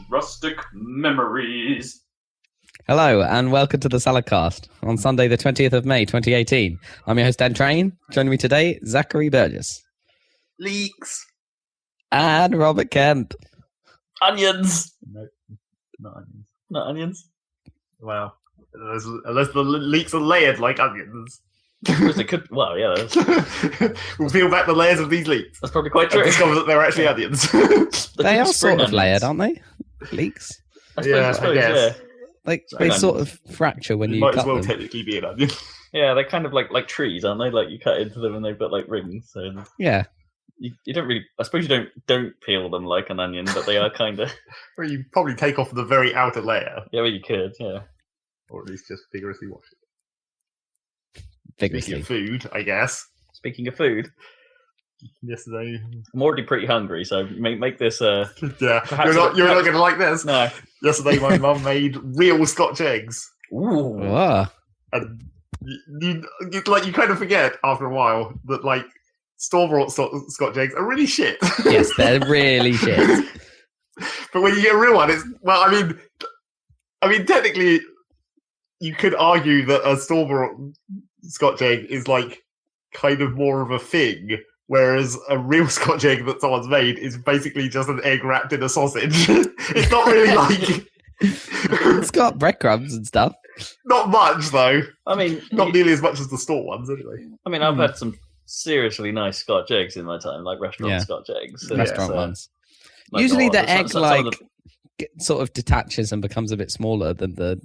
Rustic memories. Hello and welcome to the Saladcast on Sunday the 20th of May 2018. I'm your host Dan Train. Joining me today, Zachary Burgess. Leeks. And Robert Kemp. Onions. No, not onions. Not onions. Well, unless the leeks are layered like onions. They could. Well, yeah. We'll peel back the layers of these leeks. That's probably quite And true. discover that they're actually onions. They are sort of onions. layered, aren't they? Leeks. I suppose, I guess. Like Sorry, they sort onions. of fracture when It you might cut as well them. technically be an onion. Yeah, they're kind of like trees, aren't they? Like you cut into them and they've got like rings. So Yeah. you don't really. I suppose you don't peel them like an onion, but they are kind of. Or you probably take off the very outer layer. Yeah, well, you could. Yeah. Or at least just vigorously wash it. Vigorously. Speaking of food, I guess. Speaking of food, Yesterday. I'm already pretty hungry, so make this. Yeah. Perhaps You're not going to like this. No. Yesterday my mum made real Scotch eggs. Ooh. Oh, And you kind of forget after a while that like store-bought Scotch eggs are really shit. yes, they're really shit. But when you get a real one, it's I mean, technically, you could argue that a store-bought Scotch egg is like kind of more of a thing, whereas a real Scotch egg that someone's made is basically just an egg wrapped in a sausage. It's not really like It's got breadcrumbs and stuff. not much though. I mean, Not nearly as much as the store ones, anyway. I mean, I've had some seriously nice Scotch eggs in my time, like restaurant Yeah. Scotch eggs. Restaurant so, ones. like, Usually the some- egg some of the- sort of detaches and becomes a bit smaller than the.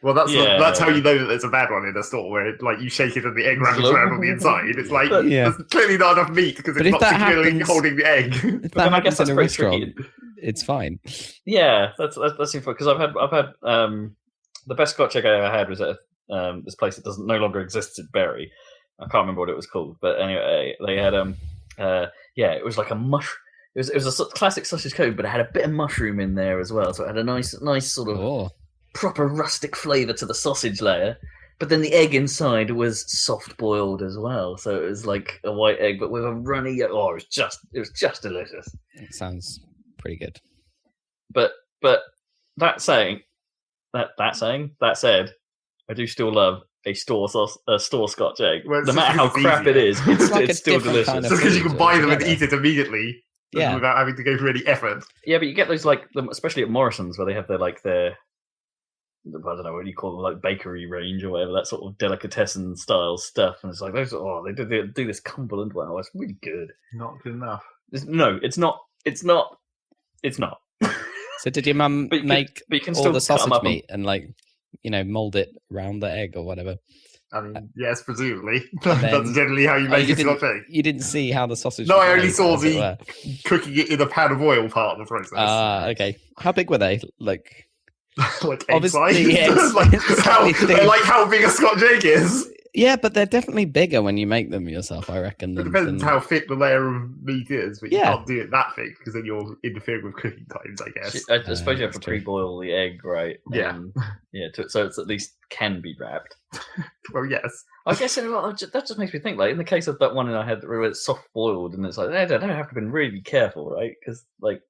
Well, that's Yeah. that's how you know that there's a bad one in a store, where it, like you shake it and the egg rattles around on the inside. It's like But- Yeah. there's clearly not enough meat because But it's if not that securely happens- holding the egg. If But that then I guess happens in that's a pretty restaurant, tricky. it's fine. Yeah, that's because I've had the best Scotch egg I ever had was at this place that doesn't no longer exists at Bury. I can't remember what it was called, but anyway, they had it was like a mushroom. It was a classic sausage code, but it had a bit of mushroom in there as well, so it had a nice sort of Oh, proper rustic flavour to the sausage layer. But then the egg inside was soft boiled as well, so it was like a white egg, but with a runny. Oh, it was just delicious. it sounds pretty good. But that said, I do still love a store Scotch egg. Well, it's No just matter how because it's crap it easier. is, It's like a it's still different delicious. kind of Just because you food can buy them and altogether. eat it immediately Yeah. without having to go through any effort. Yeah, but you get those especially at Morrison's where they have their I don't know what you call them, like bakery range or whatever, that sort of delicatessen style stuff, and it's like they do this Cumberland one. Oh, it's really good. Not good enough. No, it's not. It's not. So did your mum But you can- make but you can all still the cut 'em sausage up and- meat and mold it around the egg or whatever? I mean, yes, presumably. then- That's generally how you Oh, make you a Scotch egg. You didn't see how the sausage. No, was I only made, saw as it the were. cooking it in a pan of oil part of the process. Okay. How big were they? Like, Like egg obviously, size. yes, like, it's how, slightly thick. like how big a Scotch egg is. yeah, but they're definitely bigger when you make them yourself. I reckon. It Than, depends than- how thick the layer of meat is, but you Yeah. can't do it that thick because then you're interfering with cooking times, I guess. I suppose you have to that's true. pre-boil the egg, right? Yeah. So it's at least can be wrapped. Well, yes. I guess that just makes me think. Like in the case of that one I had where it's soft boiled, and it's like they don't have to have been really careful, right? Because like,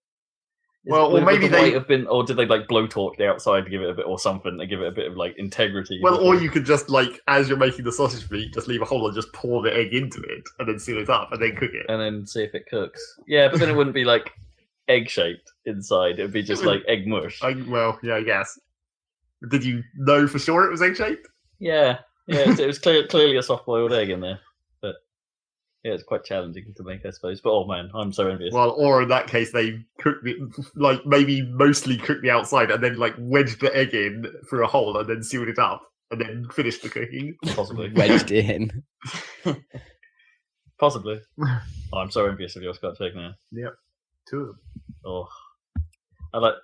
Well, or would maybe the they- weight have been, or did they like blowtorch the outside to give it a bit, or something to give it a bit of like integrity? Well, or you could just, like, as you're making the sausage meat, just leave a hole and just pour the egg into it and then seal it up and then cook it. and then see if it cooks. Yeah, but then it wouldn't be like egg shaped inside. It would be just like egg mush. Well, yeah, I guess. Did you know for sure it was egg shaped? Yeah, it was clearly a soft boiled egg in there, but yeah, it's quite challenging to make, I suppose. But oh man, I'm so envious. Well, or in that case, they cooked it, like, maybe mostly cooked the outside and then, like, wedged the egg in through a hole and then sealed it up and then finished the cooking. Possibly. wedged in. Possibly. Oh, I'm so envious of your Scotch egg now. Two of them. Oh, I like.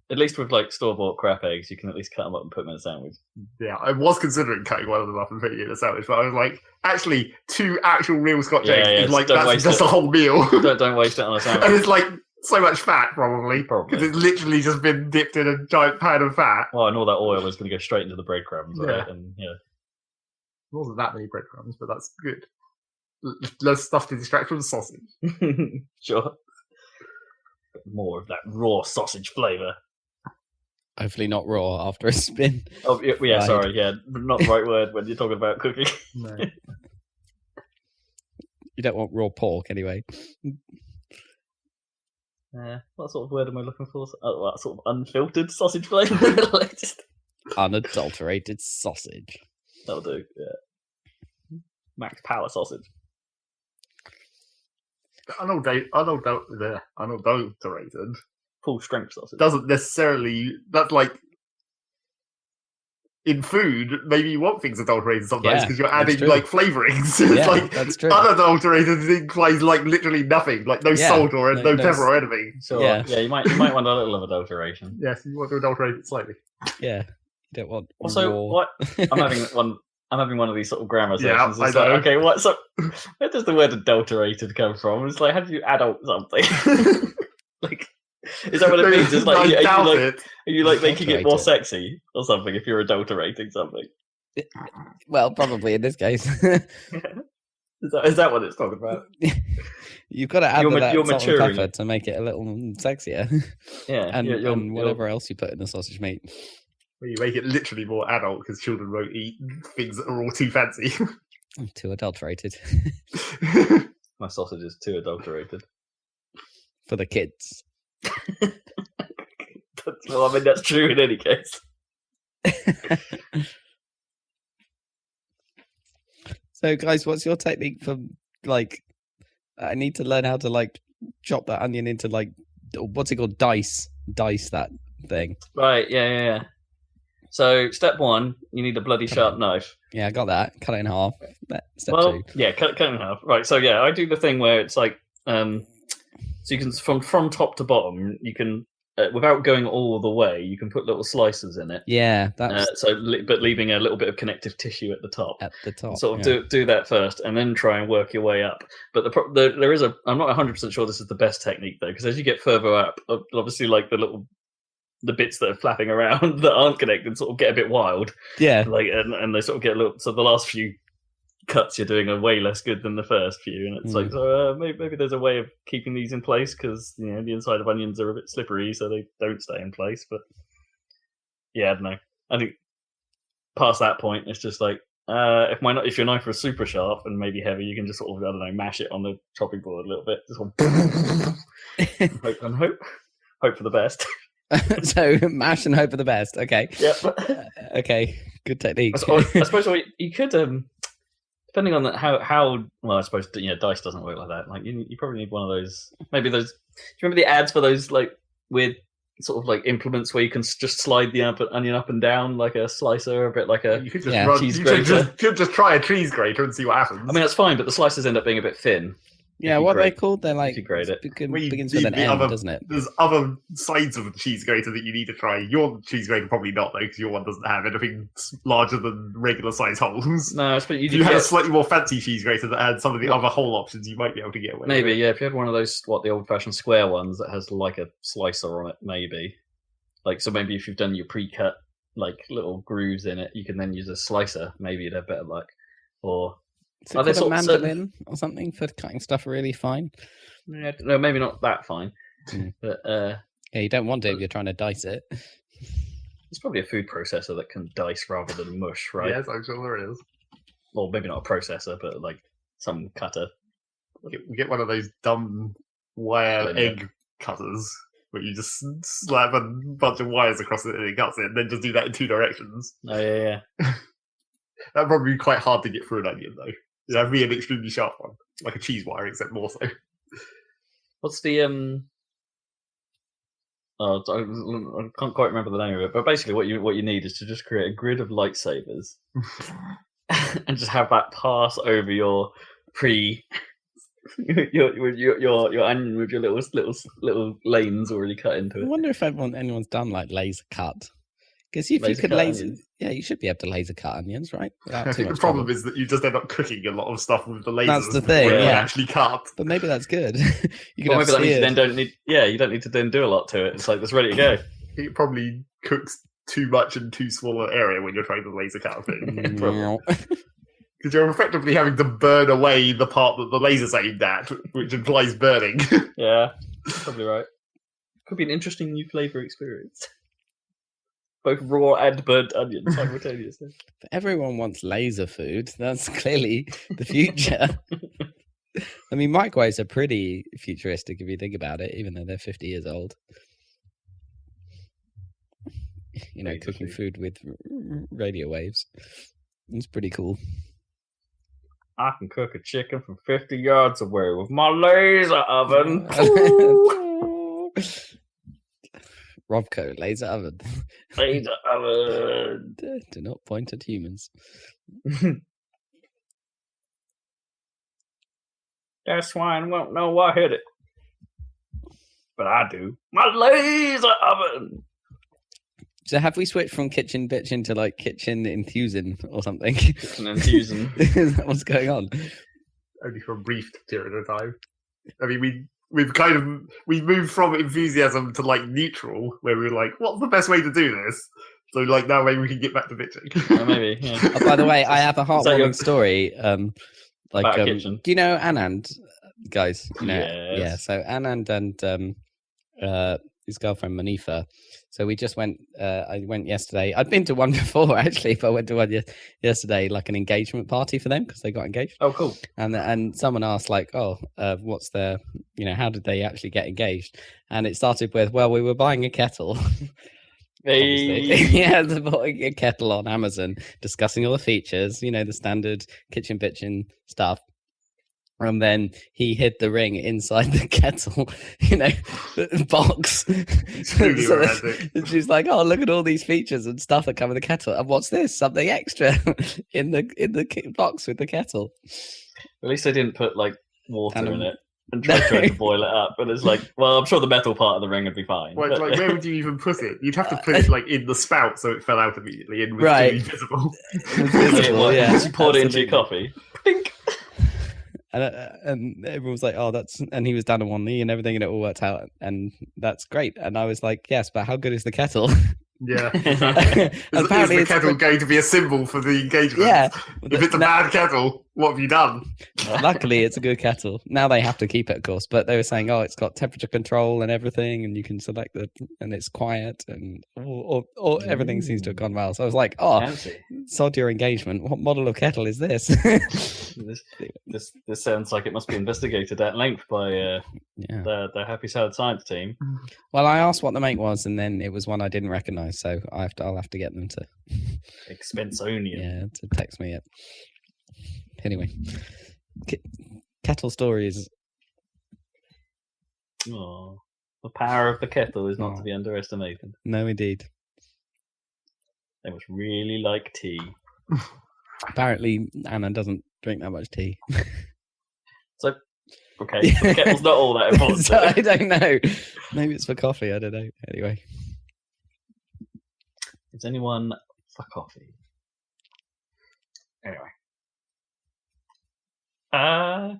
At least with like store-bought crap eggs, you can at least cut them up and put them in a sandwich. Yeah, I was considering cutting one of them up and putting it in a sandwich, but I was like, actually, 2 actual real Scotch Yeah, eggs yeah, is like, don't that's waste just it. a whole meal. Don't waste it on a And sandwich. it's like so much fat, probably. Probably. Because it's literally just been dipped in a giant pan of fat. Well, and all that oil is going to go straight into the breadcrumbs, right? Yeah. And yeah, There wasn't that many breadcrumbs, but that's good. Less stuff to distract from the sausage. sure. more of that raw sausage flavour. Hopefully not raw after a spin. Oh yeah, Right. sorry, yeah, not the right word when you're talking about cooking. No. You don't want raw pork anyway. What sort of word am I looking for? That sort of unfiltered sausage flavour. Like, just... Unadulterated sausage. That'll do. Yeah. Max power sausage. Unadulterated Full strength sausage. doesn't necessarily. That's like in food. Maybe you want things adulterated sometimes Yeah, because you're that's adding true. like flavorings. Yeah, Like that's true. unadulterated implies like literally nothing, like no Yeah, sort or no no pepper or anything. Sure. Yeah. Yeah, you might want a little of adulteration. Yes, you want to adulterate it slightly. Yeah. You don't want Also, raw. what I'm having one of of these sort of grammar Yeah, sessions. I It's like, know. okay, where does the word adulterated come from? It's like, how do you adult something? Like, is that what it means? It's like, I doubt are it. you like making it more Adulterate sexy or something if you're adulterating something? Well, probably in this case. Is that what it's talking about? You've got to add You're that you're salt and maturing pepper it. to make it a little sexier. Yeah, and, you're- and whatever else you put in the sausage meat. Well, you make it literally more adult because children won't eat things that are all too fancy. Too adulterated My sausage is too adulterated. for the kids. Well, I mean, that's true in any case. So, guys, what's your technique for like? I need to learn how to like chop that onion into like what's it called? Dice that thing. Right, yeah. So, step one, you need a bloody sharp knife. Yeah, I got that. Cut it in half. Step Well, two. yeah, cut it in half. Right, so yeah, I do the thing where it's like, so you can from top to bottom, you can without going all the way, you can put little slices in it. Yeah, that's But leaving a little bit of connective tissue at the top. at the top. Sort of yeah. do that first, and then try and work your way up. But there is I'm not 100% sure this is the best technique though, because as you get further up, obviously like the bits that are flapping around that aren't connected sort of get a bit wild. Yeah, Like and they sort of get a little. So the last few cuts you're doing are way less good than the first few, and it's like so maybe there's a way of keeping these in place because the inside of onions are a bit slippery, so they don't stay in place. But yeah, I don't know. I think past that point, it's just like if your knife was super sharp and maybe heavy, you can just sort of I don't know mash it on the chopping board a little bit, just sort of hope for the best. So mash and hope for the best. Okay. Yep. Okay. Good technique. I suppose you could, depending on how well, I suppose dice doesn't work like that. Like you probably need one of those. Maybe those. Do you remember the ads for those like weird sort of like implements where you can just slide the onion up and down like a slicer, a bit like a You could just Yeah. cheese you grater. could just try a cheese grater and see what happens. I mean, that's fine, but the slices end up being a bit thin. Yeah, you what are they grate- called? They're like you grate it. Well, you begins need with an the M, other- doesn't it? There's other sides of the cheese grater that you need to try. Your cheese grater probably not though, because your one doesn't have anything larger than regular size holes. No, but you If do you had a get, slightly more fancy cheese grater that had some of the other hole options, you might be able to get away. maybe with it. yeah. If you had one of those the old-fashioned square ones that has like a slicer on it, maybe. Like so, maybe if you've done your pre-cut like little grooves in it, you can then use a slicer. Maybe you'd have better luck. Or Is it Are they called a sort of mandolin or something for cutting stuff really fine? yeah, no, maybe not that fine, Mm. but Yeah, you don't want it if you're trying to dice it. it's probably a food processor that can dice rather than mush, right? Yes, I'm sure there is. Or maybe not a processor, but like some cutter. We get one of those dumb wire Yeah. egg cutters where you just slap a bunch of wires across it and it cuts it, and then just do that in two directions. Oh yeah. That'd probably be quite hard to get through an onion, though. It'd have to be an extremely sharp one, like a cheese wire, except more so. What's the Oh, I can't quite remember the name of it, but basically, what you need is to just create a grid of lightsabers and just have that pass over your your onion with your little lanes already cut into I it. wonder if anyone's done like laser cut. Because if you Laser could cut laser, onions. yeah, you should be able to laser cut onions, right? Without I too think the much problem trouble. is that you just end up cooking a lot of stuff with the lasers. That's the thing, before you yeah. actually cut. But maybe that's good. You Well, could maybe have that means you then seared. don't need. Yeah, you don't need to then do a lot to it. It's like it's ready to go. It probably cooks too much in too small an area when you're trying to laser cut a thing. Because you're effectively having to burn away the part that the laser's aimed at, which implies burning. Yeah, probably right. Could be an interesting new flavor experience. Both raw and burnt onion simultaneously. But everyone wants laser food. That's clearly the future. I mean, microwaves are pretty futuristic if you think about it, even though they're 50 years old. You know, cooking food with radio waves. It's pretty cool. I can cook a chicken from 50 yards away with my laser oven. Robco, laser oven. Laser oven. Do not point at humans. That swine won't know what hit it. But I do. My laser oven. So have we switched from kitchen bitch into like kitchen enthusing or something? Kitchen enthusing. Is that what's going on? Only for a brief period of time. I mean, we've moved from enthusiasm to like neutral, where we were like, what's the best way to do this? So like now maybe we can get back to bitching. Maybe. Yeah. Oh, by the way, I have a heartwarming your- story. About a kitchen. Do you know Anand, guys? You know, Yes. yeah. So Anand and his girlfriend Manifa. So we just went. I went yesterday. I'd been to one before actually, but I went to one yesterday, like an engagement party for them because they got engaged. Oh, cool. And someone asked like, what's their, how did they actually get engaged? And it started with, well, we were buying a kettle. Hey. Yeah, they're buying a kettle on Amazon, discussing all the features, the standard kitchen bitchin stuff. And then he hid the ring inside the kettle, box. Really romantic. She's like, "Oh, look at all these features and stuff that come in the kettle. And what's this? Something extra in the box with the kettle." At least they didn't put like water in it and No. try to boil it up. But it's like, well, I'm sure the metal part of the ring would be fine. Well, it's but- like, where would you even put it? You'd have to put it like in the spout so it fell out immediately and was Right. visible. Visible, yeah, You poured it into your absolutely. coffee. Pink. And everyone was like, "Oh, that's," and he was down on one knee and everything, and it all worked out, and that's great. And I was like, "Yes, but how good is the kettle?" Yeah. Apparently, is it's the kettle going to be a symbol for the engagement? yeah. If it's a bad kettle, what have you done? Luckily, it's a good kettle. Now they have to keep it, of course. But they were saying, "Oh, it's got temperature control and everything, and you can select and it's quiet, and or everything seems to have gone well." So I was like, "Oh, Fancy. sod your engagement. What model of kettle is this?" This sounds like it must be investigated at length by Yeah. the Happy Salad science team. Well, I asked what the make was, and then it was one I didn't recognize. So I'll have to get them to Expensonian. to text me it. Anyway, kettle stories. Oh, the power of the kettle is not Oh. to be underestimated. No, indeed. They must really like tea. Apparently, Anna doesn't drink that much tea. So, okay, the kettle's not all that important. So I don't know. Maybe it's for coffee. I don't know. Anyway, Is anyone for coffee? Anyway.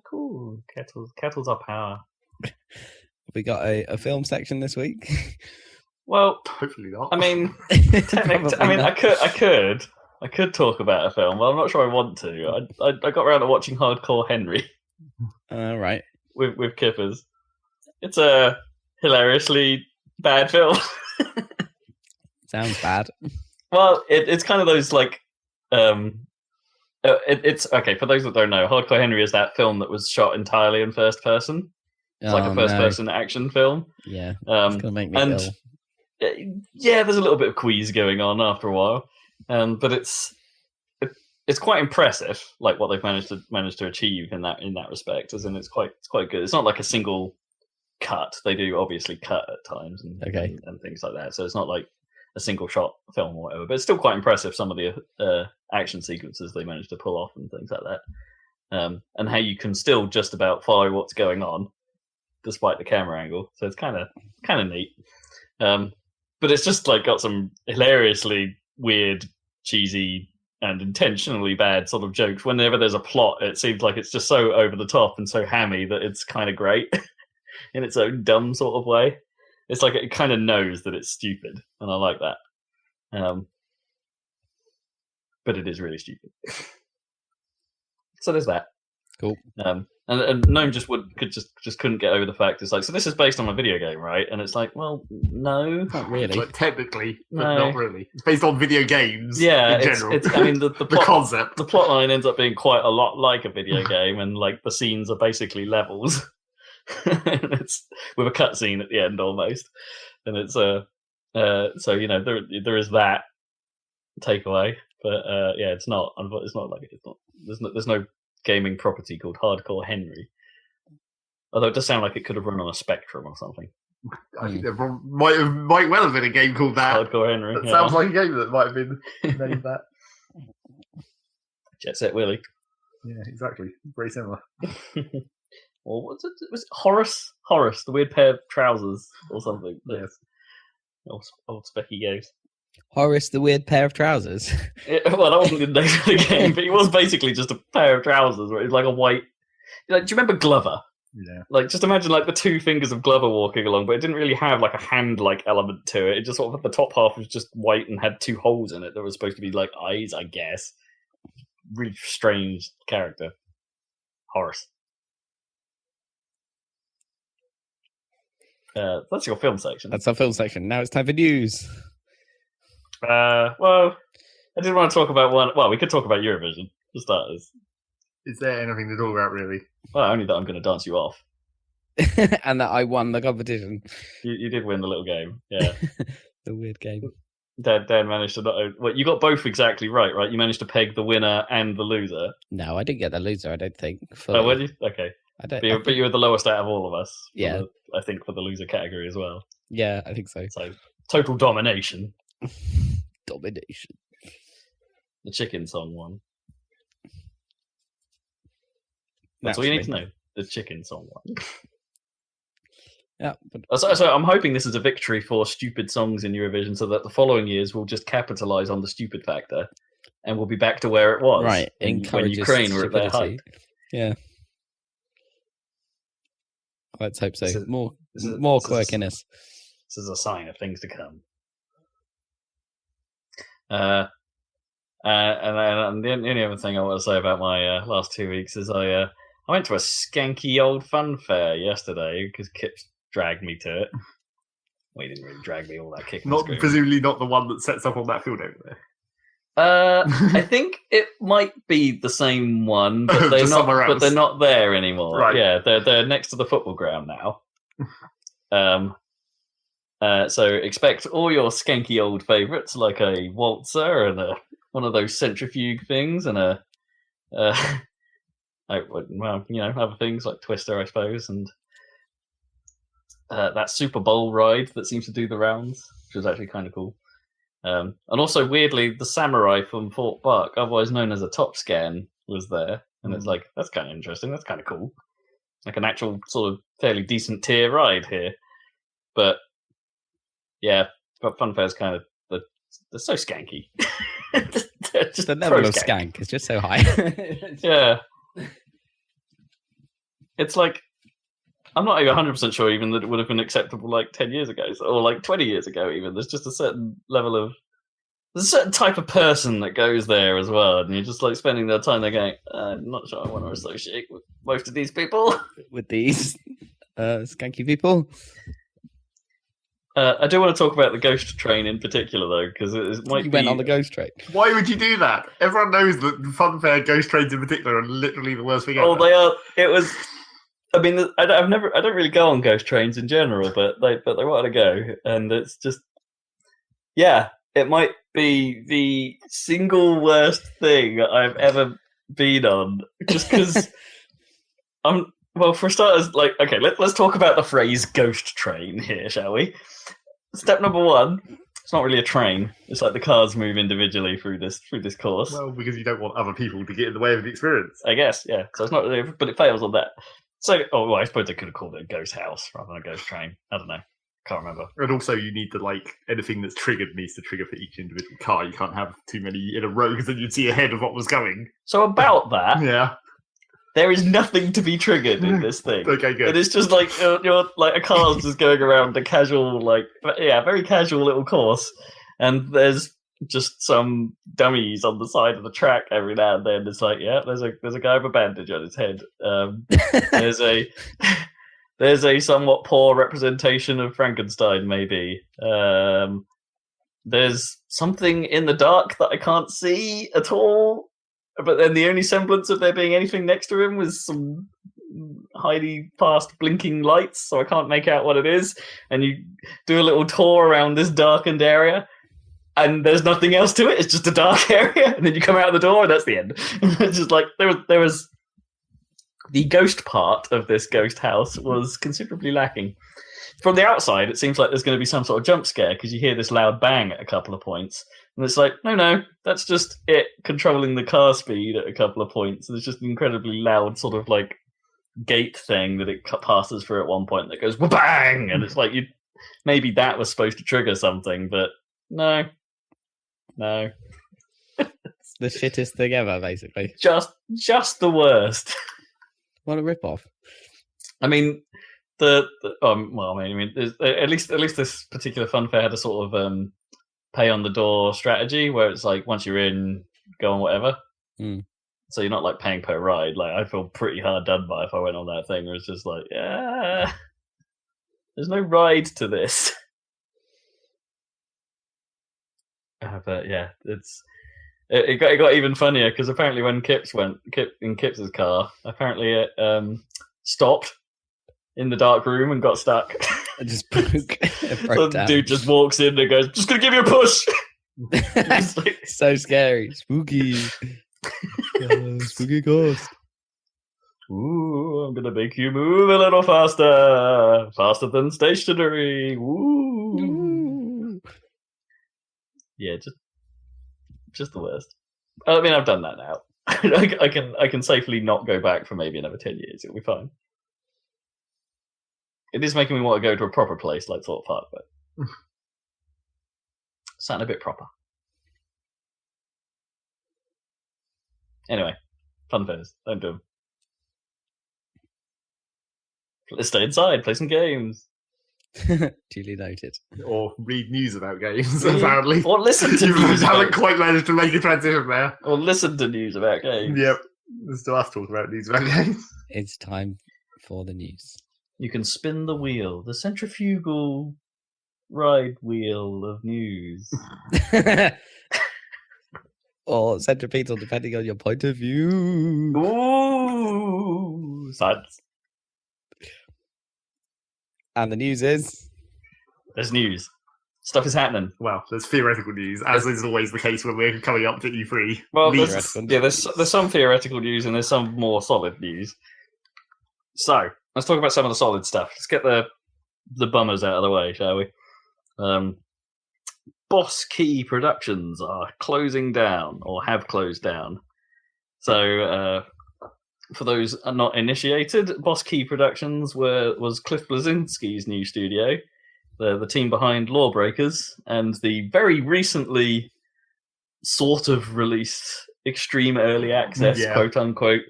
Cool. Kettles are power. we got a film section this week. Well, Hopefully not. I mean, Probably I could talk about a film, but I'm not sure I want to. I got around to watching Hardcore Henry All right. with Kippers. It's a hilariously bad film. Sounds bad. Well, it's kind of those like, it's okay for those that don't know. Hardcore Henry is that film that was shot entirely in first person. It's like a first person action film. Yeah. It's gonna make me and ill. yeah, there's a little bit of quease going on after a while, but it's quite impressive, like what they've managed to achieve in that respect. As in, it's quite good. It's not like a single cut. They do obviously cut at times and things like that. So it's not like a single shot film or whatever, but it's still quite impressive. Some of the action sequences they managed to pull off and things like that, and how you can still just about follow what's going on despite the camera angle. So it's kind of neat. But it's just like got some hilariously weird, cheesy, and intentionally bad sort of jokes. Whenever there's a plot, it seems like it's just so over the top and so hammy that it's kind of great in its own dumb sort of way. It's like it kind of knows that it's stupid, and I like that. But it is really stupid. So there's that. Cool. And Gnome just couldn't get over the fact it's like, so this is based on a video game, right? And it's like, well, no, Not really. Like, technically, but No. not really. It's based on video games. Yeah, in general. it's. I mean, the the plot, concept. the plot line ends up being quite a lot like a video game, and like the scenes are basically levels. It's with a cutscene at the end almost, and it's so there is that takeaway, but it's not there's no gaming property called Hardcore Henry, although it does sound like it could have run on a Spectrum or something. I think there might well have been a game called that. Hardcore Henry. That sounds like a game that might have been named that. Jet Set Willy. Yeah, exactly. Very similar. Or was it Horace? Horace, the weird pair of trousers or something. Yes. Old Specky goes. Horace, the weird pair of trousers. Well, that wasn't the name of the game, but it was basically just a pair of trousers where it's like a white. Like, do you remember Glover? Yeah. Like, just imagine like the two fingers of Glover walking along, but it didn't really have like a hand-like element to it. It just sort of the top half was just white and had two holes in it that were supposed to be like eyes, I guess. Really strange character. Horace. That's your film section. That's our film section. Now it's time for news. Well, I didn't want to talk about one. Well, we could talk about Eurovision for starters. Is there anything to talk about, really? Well, only that I'm going to dance you off. And that I won the competition. You did win the little game, yeah. The weird game. Dan managed to not. Well, you got both exactly right? You managed to peg the winner and the loser. No, I didn't get the loser. I don't think. Oh, were you? Okay. I don't. But you were the lowest out of all of us. Yeah. I think for the loser category as well. Yeah, I think so. So total domination. Domination. The chicken song one. That's all you need to know. The chicken song one. Yeah. But... So I'm hoping this is a victory for stupid songs in Eurovision, so that the following years we'll just capitalise on the stupid factor, and we'll be back to where it was. Right. When Ukraine were at their height. Yeah. Let's hope so. More quirkiness. This is a sign of things to come. And the only other thing I want to say about my last 2 weeks is I went to a skanky old fun fair yesterday because Kip dragged me to it. Well, he didn't really drag me all that kicking. Presumably not the one that sets up on that field over there. I think it might be the same one, but they're not. But they're not there anymore. Right. Yeah, they're next to the football ground now. So expect all your skanky old favourites, like a waltzer and one of those centrifuge things, and other things like Twister, I suppose, and that Super Bowl ride that seems to do the rounds, which was actually kind of cool. And also, weirdly, the samurai from Fort Buck, otherwise known as a Top Scan, was there. And it's like, that's kind of interesting. That's kind of cool. Like an actual sort of fairly decent tier ride here. But, yeah, but Fun Fair's kind of, they're so skanky. Just the level of skank is just so high. Yeah. It's like, I'm not even 100% sure even that it would have been acceptable like 10 years ago or like 20 years ago even. There's just a certain level of... There's a certain type of person that goes there as well, and you're just like spending their time there going, I'm not sure I want to associate with most of these people. With these skanky people? I do want to talk about the ghost train in particular, though, because it might You be... went on the ghost train. Why would you do that? Everyone knows that the Fun Fair ghost trains in particular are literally the worst thing ever. Oh, they are... It was... I mean, I don't really go on ghost trains in general, but they want to go, and it's just, yeah, it might be the single worst thing I've ever been on, just because well, for starters, like, okay, let's talk about the phrase ghost train here, shall we? Step number one, it's not really a train. It's like the cars move individually through this course. Well, because you don't want other people to get in the way of the experience. I guess, yeah. So it's not really, but it fails on that. So, I suppose they could have called it a ghost house rather than a ghost train. I don't know. Can't remember. And also, you need to, like, anything that's triggered needs to trigger for each individual car. You can't have too many in a row because then you'd see ahead of what was going. So about that, yeah, there is nothing to be triggered in this thing. Okay, good. It is just like you're like a car's just going around a casual, like, very casual little course, and there's just some dummies on the side of the track every now and then. It's like, yeah, there's a guy with a bandage on his head. There's a somewhat poor representation of Frankenstein, maybe. There's something in the dark that I can't see at all. But then the only semblance of there being anything next to him was some highly fast blinking lights, so I can't make out what it is. And you do a little tour around this darkened area, and there's nothing else to it. It's just a dark area, and then you come out the door, and that's the end. It's just like there was the ghost part of this ghost house was considerably lacking. From the outside, it seems like there's going to be some sort of jump scare because you hear this loud bang at a couple of points. And it's like, no, that's just it controlling the car speed at a couple of points. And it's just an incredibly loud sort of like gate thing that it passes through at one point that goes bang, and it's like maybe that was supposed to trigger something, but no. It's the shittest thing ever, basically. Just the worst. What a rip-off. I mean, at least this particular funfair had a sort of pay on the door strategy where it's like once you're in, go on whatever. So you're not like paying per ride. Like I feel pretty hard done by if I went on that thing. Where it's just like, yeah, there's no ride to this. But yeah, it got even funnier because apparently when Kip in Kip's car, apparently it stopped in the dark room and got stuck. It just broke. So the dude just walks in and goes, "Just gonna give you a push." Like, so scary, spooky, spooky ghost. Ooh, I'm gonna make you move a little faster than stationary. Ooh. Yeah, just the worst. I mean, I've done that now. I can safely not go back for maybe another 10 years. It'll be fine. It is making me want to go to a proper place like Thorpe Park, but sound a bit proper. Anyway, fun fairs. Don't do them. Let's stay inside, play some games. Duly noted. Or read news about games, apparently. Or listen to you news. haven't quite managed to make a transition there. Or listen to news about games. Yep. Let's do us talk about news about games. It's time for the news. You can spin the wheel, the centrifugal ride wheel of news. Or centripetal, depending on your point of view. Ooh, science. And the news is... There's news. Stuff is happening. Well, there's theoretical news, as is always the case when we're coming up to E3. Well, there's some theoretical news and there's some more solid news. So, let's talk about some of the solid stuff. Let's get the bummers out of the way, shall we? Boss Key Productions are closing down, or have closed down. So, for those not initiated, Boss Key Productions was Cliff Bleszinski's new studio, the team behind Lawbreakers, and the very recently sort of released extreme early access, quote-unquote,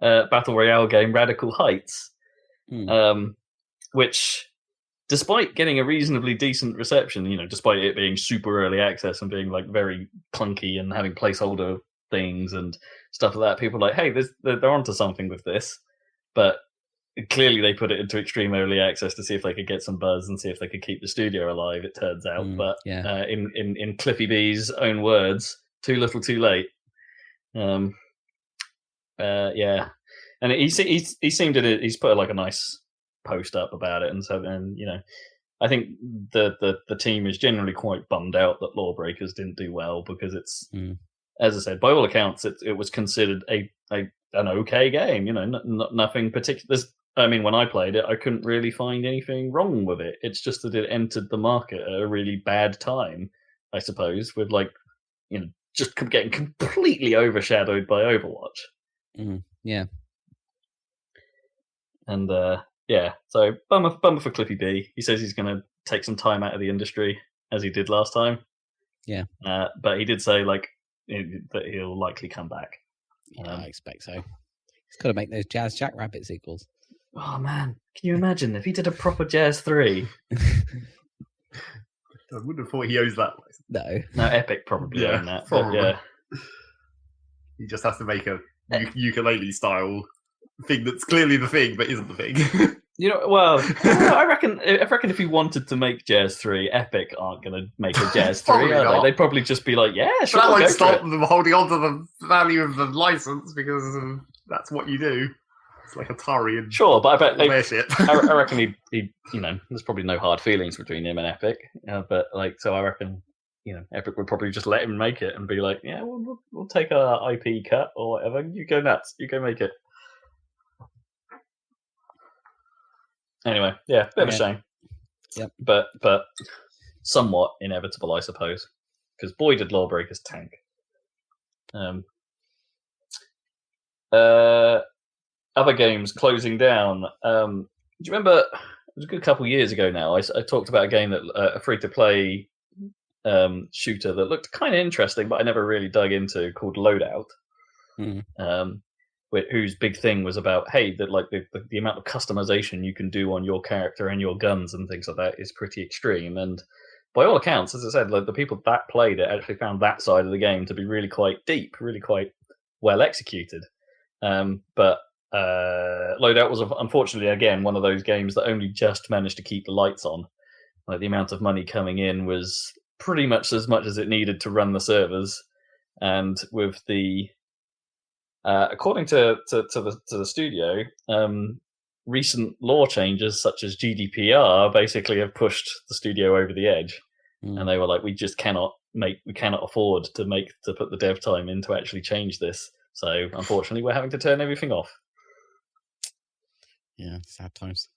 Battle Royale game Radical Heights, which, despite getting a reasonably decent reception, despite it being super early access and being like very clunky and having placeholder things and stuff like that, people are like, hey, they're onto something with this. But clearly they put it into extreme early access to see if they could get some buzz and see if they could keep the studio alive, it turns out. In Cliffy B's own words, too little too late. And he seemed he's put like a nice post up about it, and I think the team is generally quite bummed out that Lawbreakers didn't do well, because it's as I said, by all accounts it was considered an okay game, nothing particular. I mean, when I played it, I couldn't really find anything wrong with it. It's just that it entered the market at a really bad time, I suppose, with just getting completely overshadowed by Overwatch. Yeah. And so bummer for Cliffy B. He says he's going to take some time out of the industry, as he did last time. Yeah. But he did say that he'll likely come back. Yeah, I expect so. He's got to make those Jazz Jackrabbit sequels. Oh man, can you imagine if he did a proper Jazz 3? I wouldn't have thought he owes that license. No. No, Epic probably Yeah, own that. probably. But yeah. He just has to make a ukulele style thing that's clearly the thing, but isn't the thing. You know, well, I reckon if he wanted to make Jazz 3, Epic aren't going to make a Jazz 3, Probably are not. they? They'd probably just be like, yeah, sure, that we'll won't go stop for it. them holding on to the value of the license because that's what you do. It's like Atari and Sure, but I bet all their shit. I reckon he there's probably no hard feelings between him and Epic, but so I reckon Epic would probably just let him make it and be like, yeah, we'll take our IP cut or whatever. You go nuts, you go make it. Anyway, yeah, bit of a shame. Yep. But somewhat inevitable, I suppose, because boy did Lawbreakers tank. Other games closing down. Do you remember? It was a good couple of years ago now. I talked about a game that a free-to-play shooter that looked kind of interesting, but I never really dug into, called Loadout. Whose big thing was about, hey, that like the amount of customization you can do on your character and your guns and things like that is pretty extreme. And by all accounts, as I said, like the people that played it actually found that side of the game to be really quite deep, really quite well executed. But Loadout was unfortunately again one of those games that only just managed to keep the lights on. Like the amount of money coming in was pretty much as it needed to run the servers, and with the according to the studio, recent law changes such as GDPR basically have pushed the studio over the edge, and they were like, we cannot afford to put the dev time in to actually change this. So unfortunately, we're having to turn everything off. Yeah, sad times.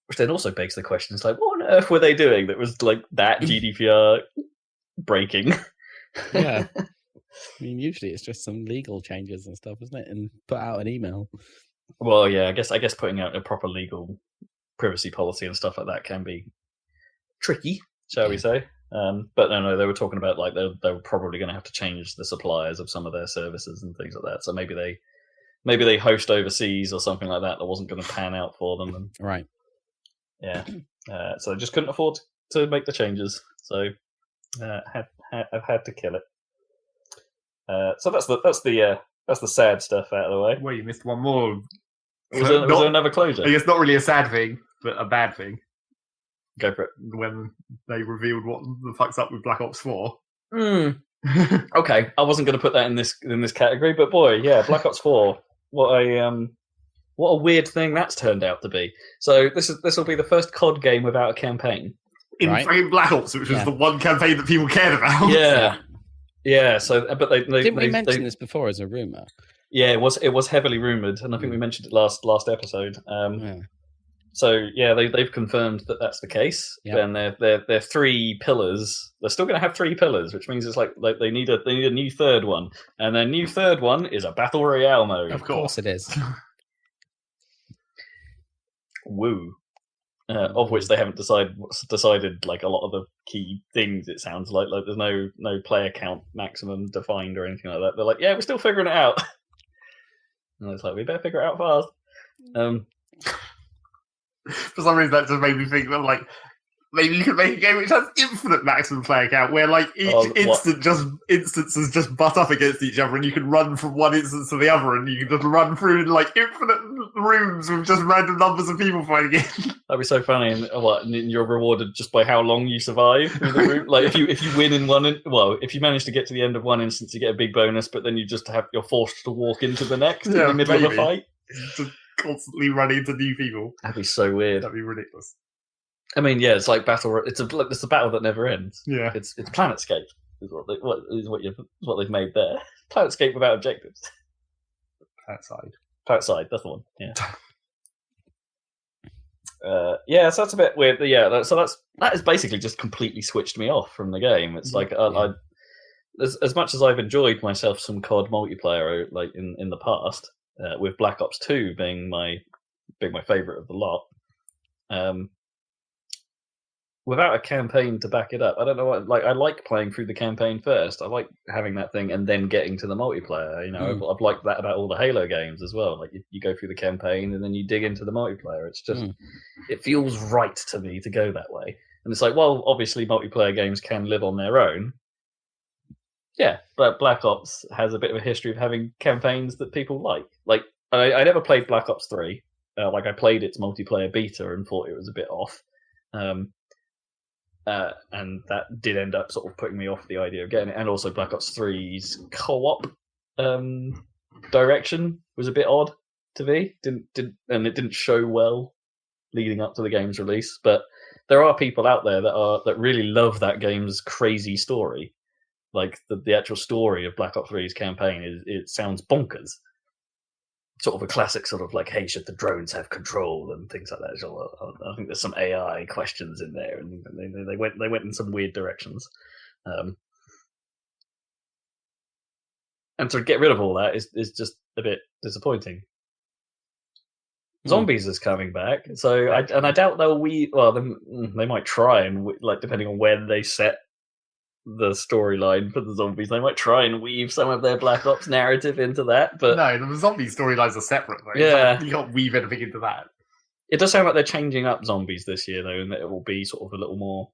Which then also begs the question: it's like, what on earth were they doing that was like that GDPR breaking? Yeah. I mean, usually it's just some legal changes and stuff, isn't it? And put out an email. Well, yeah, I guess putting out a proper legal privacy policy and stuff like that can be tricky, shall we say? But no, they were talking about like they were probably going to have to change the suppliers of some of their services and things like that. So maybe they host overseas or something like that wasn't going to pan out for them. And, right. Yeah. So they just couldn't afford to make the changes. So I've had to kill it. So that's the sad stuff out of the way. Well, you missed one more. Was there another closure? I guess not really a sad thing, but a bad thing. Go for it. When they revealed what the fuck's up with Black Ops 4. Okay, I wasn't going to put that in this category, but boy, yeah, Black Ops 4. What a weird thing that's turned out to be. So this will be the first COD game without a campaign. In fucking Black Ops, which was the one campaign that people cared about. Yeah. Yeah, so but they didn't we mention this before as a rumor? Yeah, it was heavily rumored, and I think we mentioned it last episode. So yeah, they've confirmed that that's the case. Yep. And they're 3 pillars. They're still going to have 3 pillars, which means it's like they need a new third one, and their new third one is a battle royale mode. Of course it is. Woo. Of which they haven't decided like a lot of the key things. It sounds like there's no player count maximum defined or anything like that. They're like, yeah, we're still figuring it out. And it's like, we better figure it out fast. For some reason, that just made me think that like maybe you could make a game which has infinite maximum player count, where like each instances just butt up against each other, and you can run from one instance to the other, and you can just run through like infinite rooms with just random numbers of people fighting it. That'd be so funny. And you're rewarded just by how long you survive in the room. Like if you win in one, if you manage to get to the end of one instance, you get a big bonus, but then you're forced to walk into the next in the middle of a fight. Just constantly running into new people. That'd be so weird. That'd be ridiculous. I mean, yeah, it's like battle. It's a battle that never ends. Yeah, it's Planetscape is what they've made there. Planetscape without objectives. Planetside, that's the one. Yeah. Yeah, so that's a bit weird. Yeah, that has basically just completely switched me off from the game. It's like I as much as I've enjoyed myself some COD multiplayer like in the past, with Black Ops 2 being my favorite of the lot. Without a campaign to back it up, I don't know what. Like, I like playing through the campaign first. I like having that thing and then getting to the multiplayer. You know, I've liked that about all the Halo games as well. Like, you go through the campaign and then you dig into the multiplayer. It's just, it feels right to me to go that way. And it's like, well, obviously multiplayer games can live on their own. Yeah, but Black Ops has a bit of a history of having campaigns that people like. Like, I never played Black Ops 3. I played its multiplayer beta and thought it was a bit off. And that did end up sort of putting me off the idea of getting it. And also Black Ops 3's co-op direction was a bit odd to me. And it didn't show well leading up to the game's release. But there are people out there that really love that game's crazy story. Like the actual story of Black Ops 3's campaign it sounds bonkers. Sort of a classic sort of like, hey, should the drones have control and things like that. So I think there's some AI questions in there, and they went in some weird directions. And to get rid of all that is just a bit disappointing. Zombies is coming back, so I doubt they might try and like depending on when they set the storyline for the zombies, they might try and weave some of their Black Ops narrative into that. But no, the zombie storylines are separate though. Yeah, you can't weave anything into that. It does sound like they're changing up zombies this year though, and that it will be sort of a little more.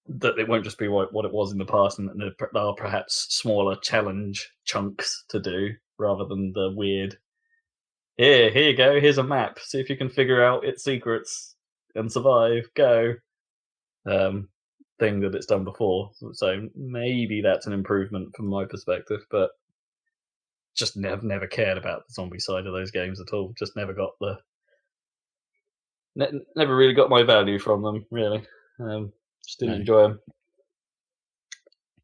That it won't just be what it was in the past, and that there are perhaps smaller challenge chunks to do rather than the weird. Here you go. Here's a map. See if you can figure out its secrets and survive. Go. Thing that it's done before. So maybe that's an improvement from my perspective, but just never cared about the zombie side of those games at all. Just never got never really got my value from them. Really, just didn't enjoy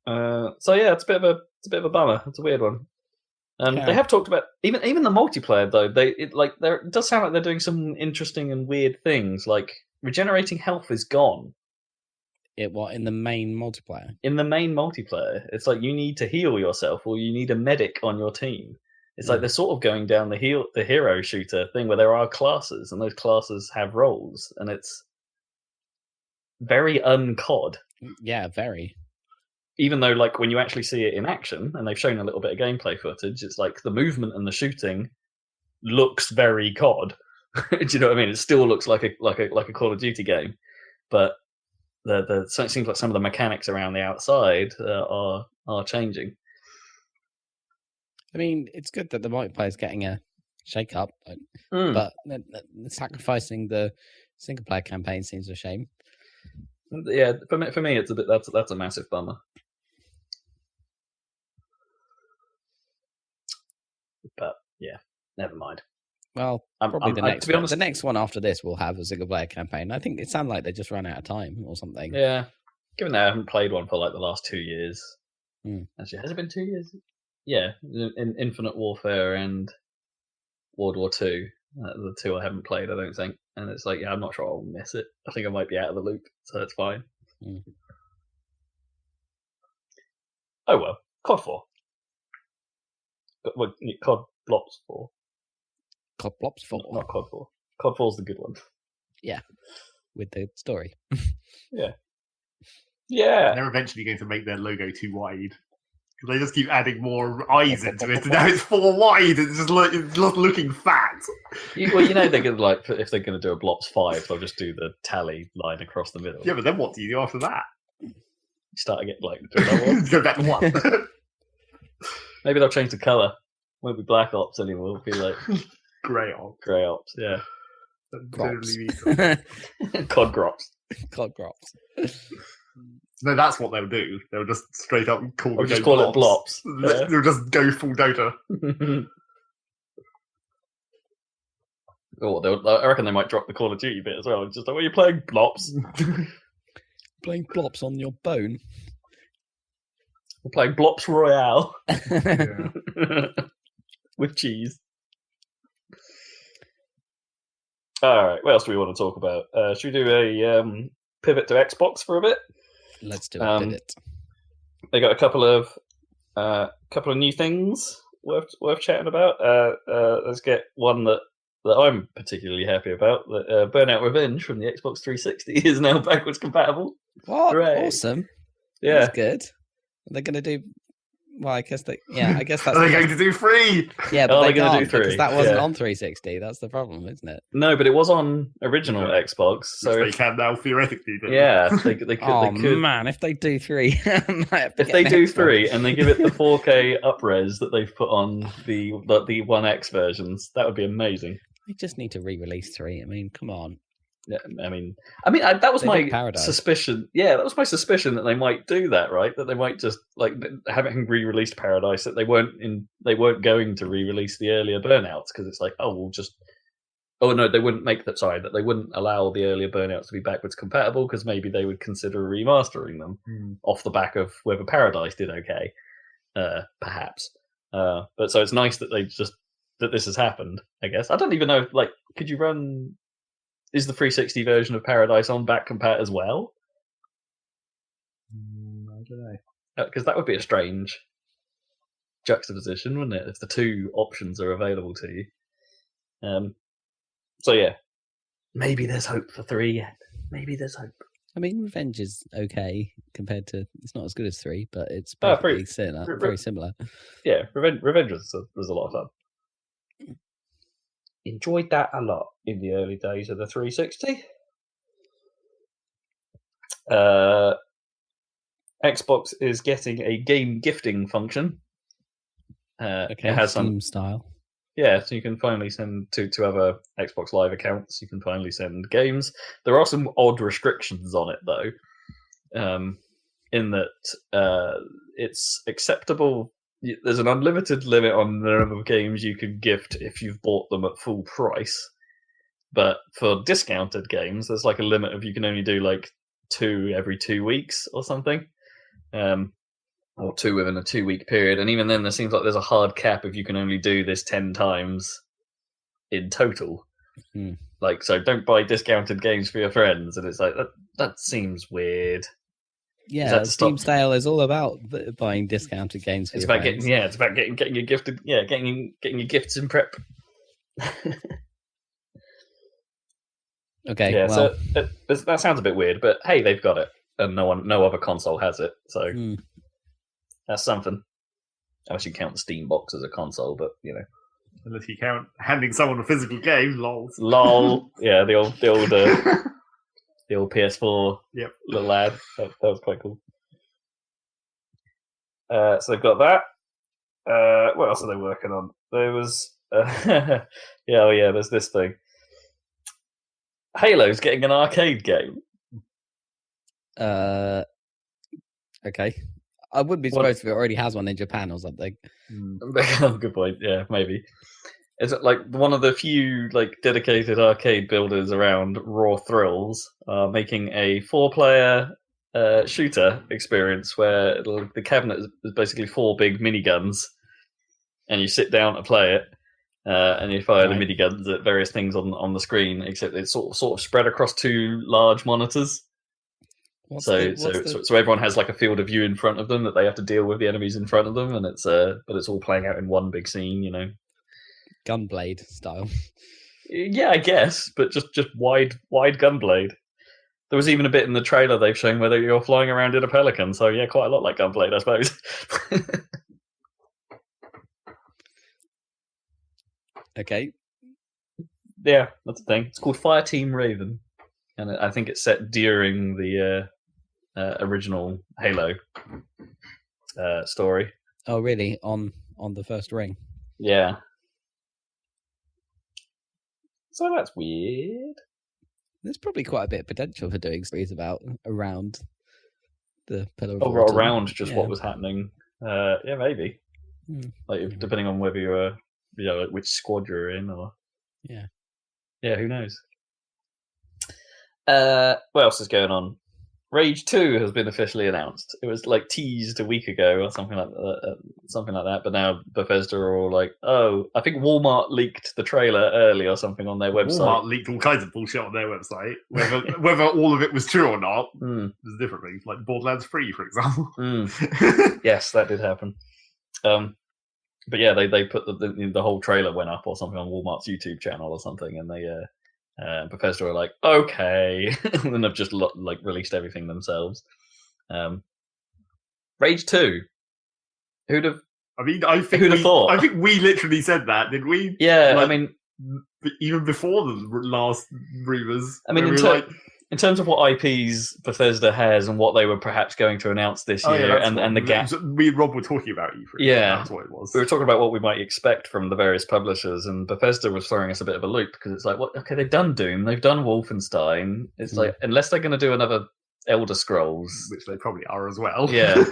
them. So yeah, it's a bit of a bummer. It's a weird one. They have talked about even the multiplayer though. It does sound like they're doing some interesting and weird things. Like regenerating health is gone. In the main multiplayer? In the main multiplayer, it's like you need to heal yourself, or you need a medic on your team. It's like they're sort of going down the hero shooter thing where there are classes, and those classes have roles, and it's very un-COD. Yeah, very. Even though, like, when you actually see it in action, and they've shown a little bit of gameplay footage, it's like the movement and the shooting looks very COD. Do you know what I mean? It still looks like a Call of Duty game, but it seems like some of the mechanics around the outside are changing. I mean, it's good that the multiplayer is getting a shake up, but sacrificing the single player campaign seems a shame. Yeah, for me, it's a bit that's a massive bummer. But yeah, never mind. Well, probably the next one after this will have a single player campaign. I think it sounded like they just ran out of time or something. Yeah, given that I haven't played one for like the last 2 years. Actually, has it been 2 years? Yeah, in Infinite Warfare and World War II, the two I haven't played, I don't think. And it's like, yeah, I'm not sure I'll miss it. I think I might be out of the loop, so it's fine. Oh well, COD 4. COD Blops 4. COD Blops 4. Not COD 4. COD 4's the good one. Yeah, with the story. Yeah. They're eventually going to make their logo too wide. They just keep adding more eyes into it, and now it's 4 wide. It's just looking fat. They're going to if they're going to do a Blops 5, they'll just do the tally line across the middle. Yeah, but then what do you do after that? You start again, go back to 1. Maybe they'll change the color. Won't be Black Ops anymore. It'll be like Grey Ops. Grey Ops, yeah. COD Grops. COD Grops. No, that's what they'll do. They'll just straight up call it Blops. Yeah. They'll just go full Dota. I reckon they might drop the Call of Duty bit as well. Just like, are you playing Blops? Playing Blops on your bone. We're playing Blops Royale. Yeah. With cheese. Alright, what else do we want to talk about? Should we do a pivot to Xbox for a bit? Let's do a pivot. They got a couple of new things worth chatting about. Let's get one that I'm particularly happy about. That Burnout Revenge from the Xbox 360 is now backwards compatible. What? Hooray. Awesome. Yeah, that's good. Are they going to do Well, I guess that's. Are they going to do 3? Yeah, but Are they they gonna can't do 3? because that wasn't Yeah. on 360. That's the problem, isn't it? No, but it was on original Yeah. Xbox. So Which they can now theoretically do. yeah, they could. Oh they could man, if they do 3, if they do 3 and they give it the 4K upres that they've put on the 1X versions, that would be amazing. they just need to re-release 3. I mean, come on. Yeah, that was They my did Paradise. suspicion. Yeah, that was my suspicion that they might do that, right? That they might just like having re-released Paradise, that they weren't going to re-release the earlier Burnouts because it's like, oh, we'll just. Oh no, they wouldn't make that. Sorry, that they wouldn't allow the earlier Burnouts to be backwards compatible because maybe they would consider remastering them off the back of whether Paradise did okay, perhaps. But so it's nice that that this has happened. I guess I don't even know. Like, could you run? Is the 360 version of Paradise on back compat as well? I don't know. Because that would be a strange juxtaposition, wouldn't it? If the two options are available to you. So yeah, maybe there's hope for 3 yet. Maybe there's hope. I mean, Revenge is okay compared to. It's not as good as 3, but it's Oh, very similar. Very similar. Yeah, Revenge was a lot of fun. Enjoyed that a lot in the early days of the 360. Xbox is getting a game gifting function. Okay, it has Steam style. Yeah, so you can finally send to other Xbox Live accounts. You can finally send games. There are some odd restrictions on it, though, in that it's acceptable. There's an unlimited limit on the number of games you can gift if you've bought them at full price. But for discounted games, there's like a limit of you can only do like 2 every 2 weeks or something. Or 2 within a 2-week period. And even then, there seems like there's a hard cap if you can only do this 10 times in total. Like, so don't buy discounted games for your friends. And it's like, that seems weird. Yeah, Steam style is all about buying discounted games for it's your about friends. it's about getting your gifted, getting your gifts in prep. Okay, yeah, well, so that sounds a bit weird, but hey, they've got it, and no other console has it, so that's something. Unless you count the Steam box as a console, but you know, unless you count handing someone a physical game, lol. Yeah, the old PS4 little lad. That was quite cool. So they've got that. What else are they working on? There was there's this thing. Halo's getting an arcade game. Okay. I wouldn't be surprised if it already has one in Japan or something. Good point. Yeah, maybe. It's like one of the few like dedicated arcade builders around. Raw Thrills are making a 4-player shooter experience where the cabinet is basically 4 big miniguns, and you sit down to play it, and you fire the miniguns at various things on the screen. Except it's sort of spread across 2 large monitors. So everyone has like a field of view in front of them that they have to deal with the enemies in front of them, and it's all playing out in one big scene, you know. Gunblade style. Yeah, I guess, but just wide Gunblade. There was even a bit in the trailer they've shown where you're flying around in a pelican, so yeah, quite a lot like Gunblade, I suppose. Okay. Yeah, that's the thing. It's called Fireteam Raven, and I think it's set during the original Halo story. Oh, really? On the first ring? Yeah. So that's weird. There's probably quite a bit of potential for doing stories around the Pillar of Autumn. Autumn. Just what was happening. Yeah, maybe. Like depending on whether you're, like which squad you're in, or yeah, who knows. What else is going on? Rage 2 has been officially announced. It was like teased a week ago or something like that. But now Bethesda are all like, "Oh, I think Walmart leaked the trailer early or something on their website." Walmart leaked all kinds of bullshit on their website. Whether all of it was true or not, there's different things. Like Borderlands 3, for example. Yes, that did happen. But yeah, they put the whole trailer went up or something on Walmart's YouTube channel or something, and they. Bethesda were like, okay, and then they've just released everything themselves. Rage 2. Who'd have? I mean, I think Who'd have thought? I think we literally said that, didn't we? Yeah, Like, I mean, even before the last rumors. I mean, in terms of what IPs Bethesda has and what they were perhaps going to announce this year, and the gap. Me and Rob were talking about E3. Yeah, that's what it was. We were talking about what we might expect from the various publishers, and Bethesda was throwing us a bit of a loop because it's like, what? Okay, they've done Doom, they've done Wolfenstein. It's like, unless they're going to do another Elder Scrolls, which they probably are as well. Yeah.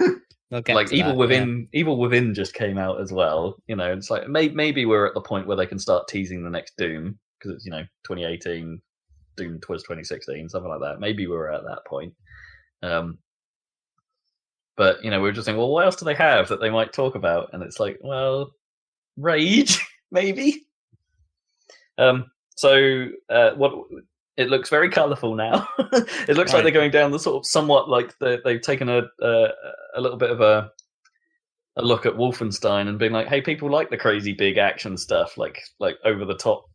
Like Evil Within just came out as well. It's like maybe we're at the point where they can start teasing the next Doom because it's 2018, Doom was 2016, something like that. Maybe we're at that point. But we were just saying, well, what else do they have that they might talk about? And it's like, well, Rage maybe. So what? It looks very colourful now. It looks like they're going down the sort of somewhat like they've taken a little bit of a look at Wolfenstein and being like, hey, people like the crazy big action stuff, like over the top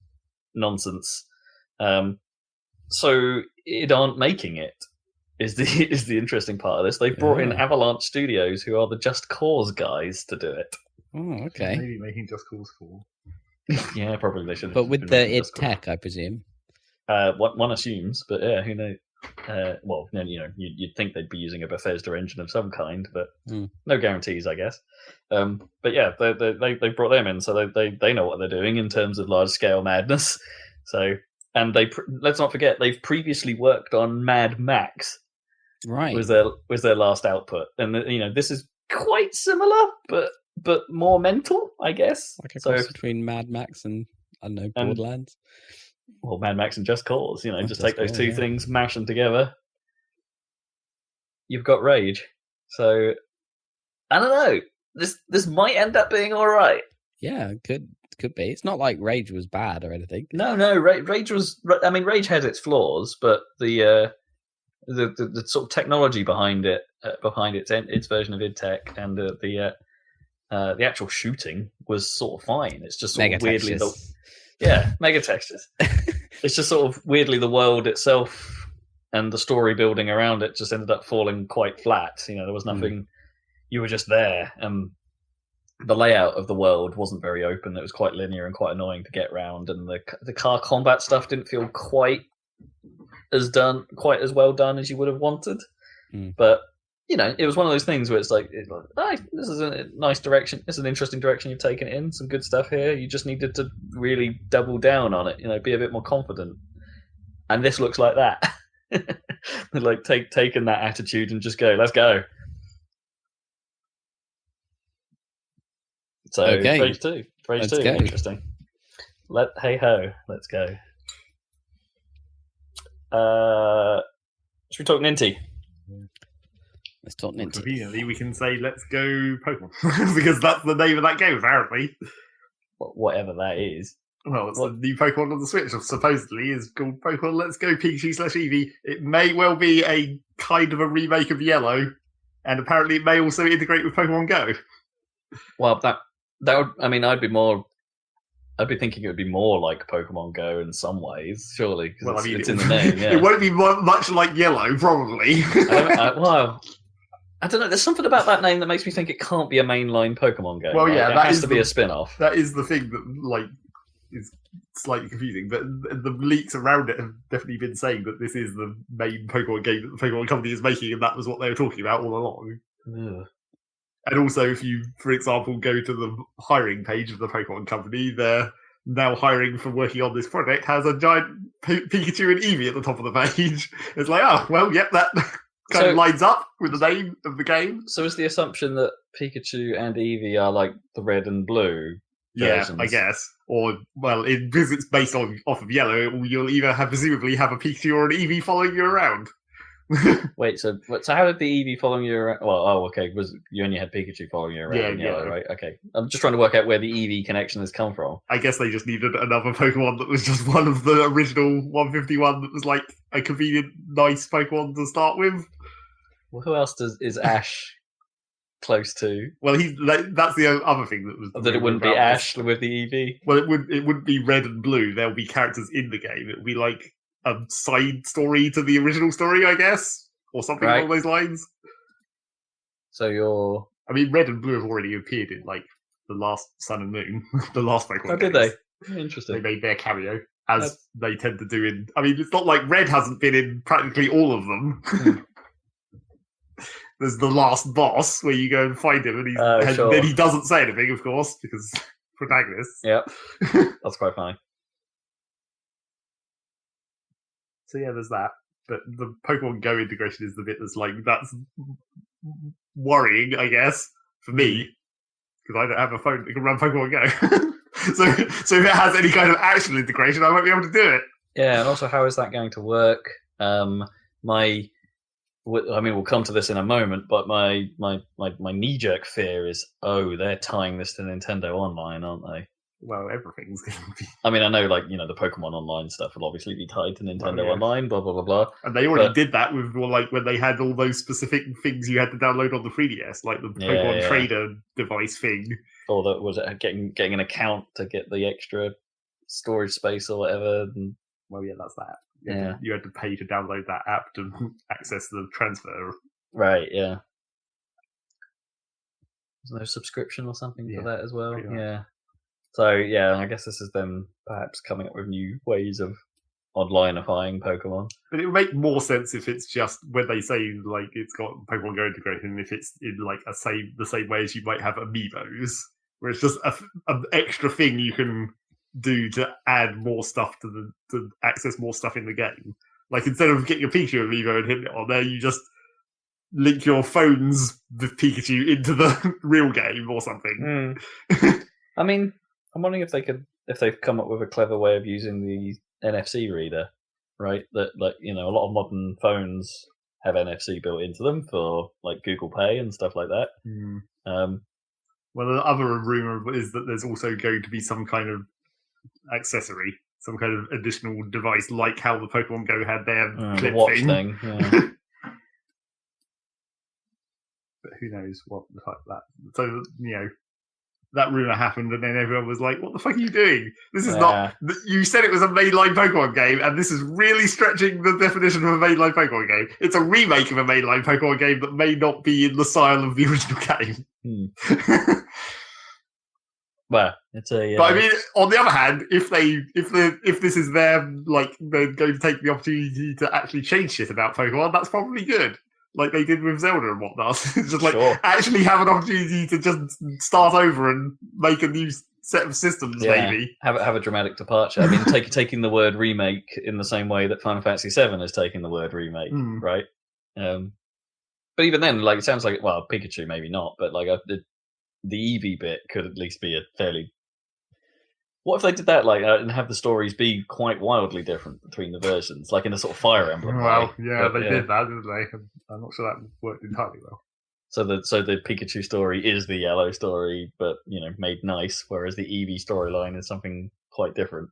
nonsense. So it aren't making it is the interesting part of this. They've brought in Avalanche Studios, who are the Just Cause guys, to do it. Oh, okay. Maybe making Just Cause 4. Yeah, probably they should. But with the id Tech, I presume. One assumes, but yeah, who knows? Well, you'd think they'd be using a Bethesda engine of some kind, but no guarantees, I guess. But yeah, they brought them in, so they know what they're doing in terms of large scale madness. So, and let's not forget they've previously worked on Mad Max. Right, was their last output, and this is quite similar, but more mental, I guess. Like a cross between Mad Max and I don't know, Borderlands. Well, Mad Max and Just Cause, just take those two things, mash them together. You've got Rage. So, I don't know. This might end up being all right. Yeah, could be. It's not like Rage was bad or anything. No. Rage was. I mean, Rage has its flaws, but the sort of technology behind its version of id Tech and the actual shooting was sort of fine. It's just sort of weirdly mega textures. It's just sort of weirdly the world itself and the story building around it just ended up falling quite flat. There was nothing. You were just there, and the layout of the world wasn't very open. It was quite linear and quite annoying to get around, and the car combat stuff didn't feel quite as well done as you would have wanted. But it was one of those things where it's like, this is a nice direction. It's an interesting direction you've taken it in. Some good stuff here. You just needed to really double down on it. Be a bit more confident. And this looks like that. Like taking that attitude and just go, let's go. So Rage 2, interesting. Hey ho, let's go. Should we talk Ninty? Let's talk Ninty. Conveniently, we can say let's go Pokemon because that's the name of that game, apparently. Whatever that is. Well, it's the new Pokemon on the Switch, supposedly, is called Pokemon Let's Go Pikachu/Eevee. It may well be a kind of a remake of Yellow, and apparently it may also integrate with Pokemon Go. Well, that would. I mean, I'd be thinking it would be more like Pokemon Go in some ways, surely. Well, it's in the name. Yeah. It won't be much like Yellow, probably. I don't know. There's something about that name that makes me think it can't be a mainline Pokemon game. Well, yeah, it has to be a spin-off. That is the thing that is slightly confusing. But the leaks around it have definitely been saying that this is the main Pokemon game that the Pokemon company is making, and that was what they were talking about all along. Ugh. And also, if you, for example, go to the hiring page of the Pokemon company, they're now hiring for working on this project has a giant Pikachu and Eevee at the top of the page. It's like, oh, well, yep, that kind of lines up with the name of the game. So is the assumption that Pikachu and Eevee are like the red and blue versions? Yeah, I guess. Or, well, because it's based off of Yellow, you'll either presumably have a Pikachu or an Eevee following you around. Wait, so how did the Eevee following you around? Well, okay, you only had Pikachu following you around in Yellow, right? Okay. I'm just trying to work out where the Eevee connection has come from. I guess they just needed another Pokemon that was just one of the original 151 that was like a convenient, nice Pokemon to start with. Well, who else is Ash close to? Well, that's the other thing that was... That it wouldn't be Ash with the Eevee? Well, it wouldn't be red and blue. There'll be characters in the game. It would be like a side story to the original story, I guess, or something along those lines. So you're I mean, Red and Blue have already appeared in like the last Sun and Moon, the last Pokemon. Oh, did games. they? Interesting. They made their cameo, as they tend to do in. I mean, it's not like Red hasn't been in practically all of them. There's the last boss where you go and find him, and then he doesn't say anything, of course, because protagonist. Yep, that's quite funny. So yeah, there's that. But the Pokemon Go integration is the bit that's worrying, I guess, for me, because I don't have a phone that can run Pokemon Go. so if it has any kind of actual integration, I won't be able to do it. Yeah, and also how is that going to work? We'll come to this in a moment, but my knee-jerk fear is, they're tying this to Nintendo Online, aren't they? Well, everything's going to be... I mean, I know, the Pokemon Online stuff will obviously be tied to Nintendo Online, blah, blah, blah, blah. And they already did that with, when they had all those specific things you had to download on the 3DS, like the Pokemon Trader device thing. Or was it getting an account to get the extra storage space or whatever? And... Well, yeah, that's that. You had to pay to download that app to access the transfer. Right, yeah. There's no subscription or something for that as well? Yeah. So, I guess this is them perhaps coming up with new ways of online-ifying Pokemon. But it would make more sense if it's just, when they say, it's got Pokemon Go integration, if it's in, the same way as you might have Amiibos, where it's just an extra thing you can do to add more stuff to access more stuff in the game. Like, instead of getting a Pikachu Amiibo and hitting it on there, you just link your phone's with Pikachu into the real game or something. I mean, I'm wondering if they've come up with a clever way of using the NFC reader, right? That a lot of modern phones have NFC built into them for Google Pay and stuff like that. Well, the other rumor is that there's also going to be some kind of accessory, some kind of additional device, like how the Pokemon Go had their clip watch thing. Yeah. But who knows what the fuck that. So that rumor happened, and then everyone was like, "What the fuck are you doing? This is not. You said it was a mainline Pokemon game, and this is really stretching the definition of a mainline Pokemon game. It's a remake of a mainline Pokemon game that may not be in the style of the original game." Well, it's a. But I mean, on the other hand, if this is they're going to take the opportunity to actually change shit about Pokemon, that's probably good. Like they did with Zelda and whatnot. It's just actually have an opportunity to just start over and make a new set of systems, maybe. Have a dramatic departure. I mean, taking the word remake in the same way that Final Fantasy VII is taking the word remake, right? But even then, it sounds like, well, Pikachu maybe not, but the Eevee bit could at least be a fairly... What if they did that, and have the stories be quite wildly different between the versions, in a sort of Fire Emblem way? Well, they did that, didn't they? I'm not sure that worked entirely well. So the Pikachu story is the yellow story, but made nice, whereas the Eevee storyline is something quite different.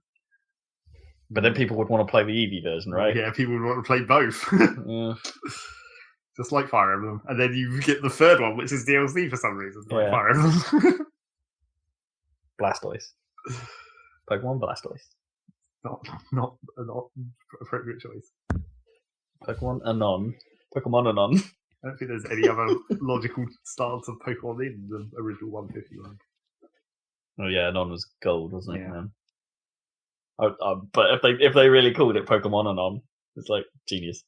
But then people would want to play the Eevee version, right? Yeah, people would want to play both. Yeah. Just like Fire Emblem, and then you get the third one, which is DLC for some reason, like Fire Emblem. Blastoise. Pokemon Blastoise. Not appropriate choice. Pokemon Anon. Pokemon Anon. I don't think there's any other logical stance of Pokemon in the original 151. Oh yeah, Anon was gold, wasn't it? Yeah. But if they really called it Pokemon Anon, it's genius.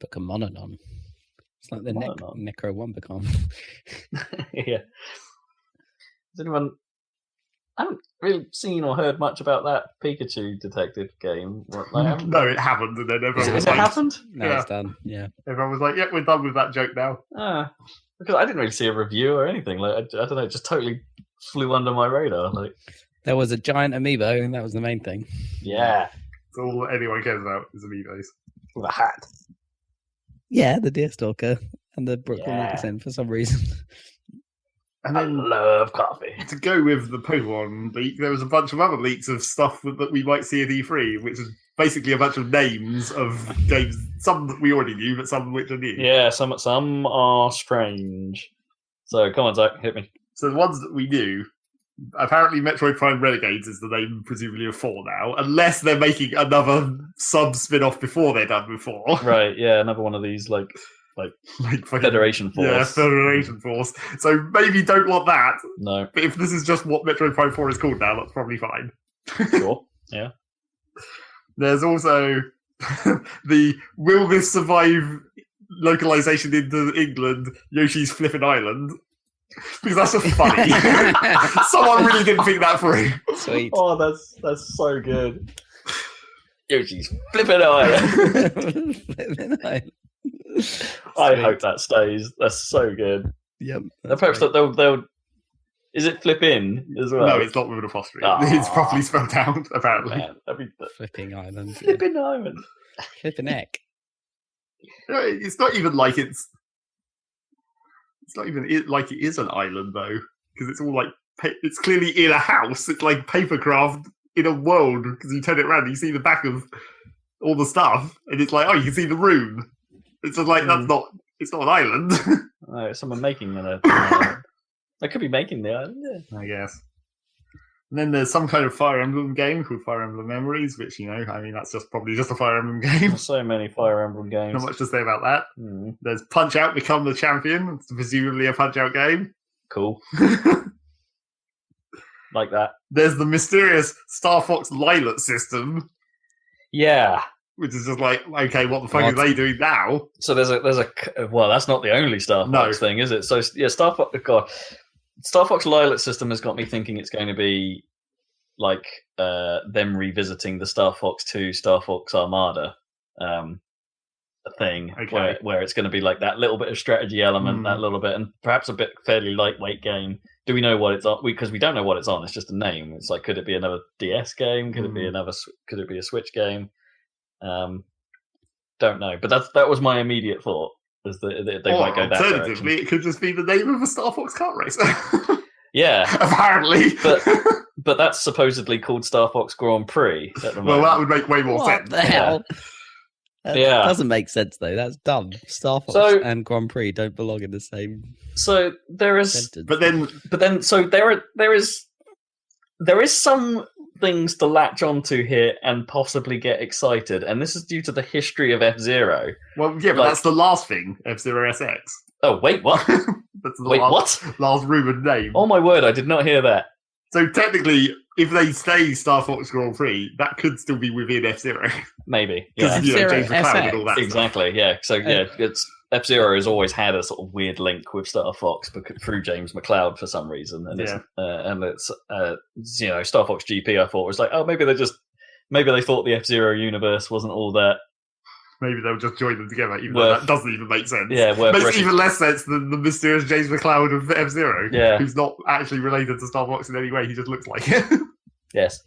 Pokemon Anon. It's like the Necro Wombicon. Yeah. Has anyone... I haven't really seen or heard much about that Pikachu detective game. No, it happened, and then everyone was it happened? No, it's done. Yeah, everyone was like, "Yep, we're done with that joke now." Because I didn't really see a review or anything. I don't know, it just totally flew under my radar. There was a giant amiibo, and that was the main thing. Yeah, that's all anyone cares about is amiibos with a hat. Yeah, the Deerstalker and the Brooklyn accent for some reason. And then, I love coffee. To go with the Pokemon leak, there was a bunch of other leaks of stuff that we might see at E3, which is basically a bunch of names of games, some that we already knew, but some which are new. Yeah, some are strange. So come on, Zach, hit me. So the ones that we knew, apparently Metroid Prime Renegades is the name presumably of 4 now, unless they're making another sub spin-off before they're done with 4. Right, yeah, another one of these fucking- Federation Force. Yeah, Federation Force. So maybe don't want that. No, But if this is just what Metroid Prime 4 is called now, that's probably fine. sure. Yeah. There's also the will this survive localization into England, Yoshi's Flippin' Island? Because that's just funny. Someone really didn't think that through. Sweet. Oh, that's so good. Yoshi's Flippin' Island. Flippin' Island. I Sweet. hope that stays. That's so good. Yep. Perhaps that they'll. Is it flip in as well? No, it's not with an apostrophe. Ah. It's properly spelled out, apparently. Man, Flipping Island. Flippin' Island. Flipping neck. It's not even like it's not even like it is an island though, because it's all like it's clearly in a house. It's like papercraft in a world because you turn it around, and you see the back of all the stuff, and it's like, oh, you can see the room. It's just like it's not an island. Oh, someone making an I could be making the island. Yeah. I guess. And then there's some kind of Fire Emblem game called Fire Emblem Memories, which, I mean, that's probably just a Fire Emblem game. There's so many Fire Emblem games. Not much to say about that. Mm, There's Punch Out, Become the Champion. It's presumably a Punch Out game. cool. Like that. There's the mysterious Star Fox Lilac system, Yeah. which is just like, okay, what the fuck What? are they doing now? So there's a well, that's not the only Star No. Fox thing, is it? So yeah, Star Fox Lilac system has got me thinking it's going to be like them revisiting the Star Fox 2 Star Fox Armada thing, Okay. where it's going to be like that little bit of strategy element, that little bit, and perhaps a bit fairly lightweight game. Do we know what it's on? Because we don't know what it's on. It's just a name. It's like, could it be another DS game? Could it be Could it be a Switch game? Don't know. But that was my immediate thought. Is that they might go that alternatively, direction. it could just be the name of a Star Fox kart race. Yeah, Apparently. but that's supposedly called Star Fox Grand Prix at the well, moment. that would make way more What sense. the hell? That Yeah. doesn't make sense though. That's dumb. Star Fox So- and Grand Prix don't belong in the same So there is, sentence. But then, so there is some things to latch onto here and possibly get excited, and this is due to the history of F-Zero. well, yeah, but like- that's the last thing, F-Zero SX. Oh wait, what? That's the Wait, last, what? last rumoured name. Oh my word, I did not hear that. So technically, if they stay Star Fox Grand Prix, that could still be within F-Zero. Maybe, yeah, Because, F-Zero James McCloud and all SX. that stuff. exactly, yeah. So yeah, it's F-Zero has always had a sort of weird link with Star Fox through James McCloud for some reason, and it's Star Fox GP. I thought was like, oh, maybe they thought the F-Zero universe wasn't all that. Maybe they'll just join them together, even Worth- though that doesn't even make sense. Yeah, worth Makes recon- even less sense than the mysterious James McCloud of F-Zero, Yeah. who's not actually related to Star Fox in any way, he just looks like it. Yes.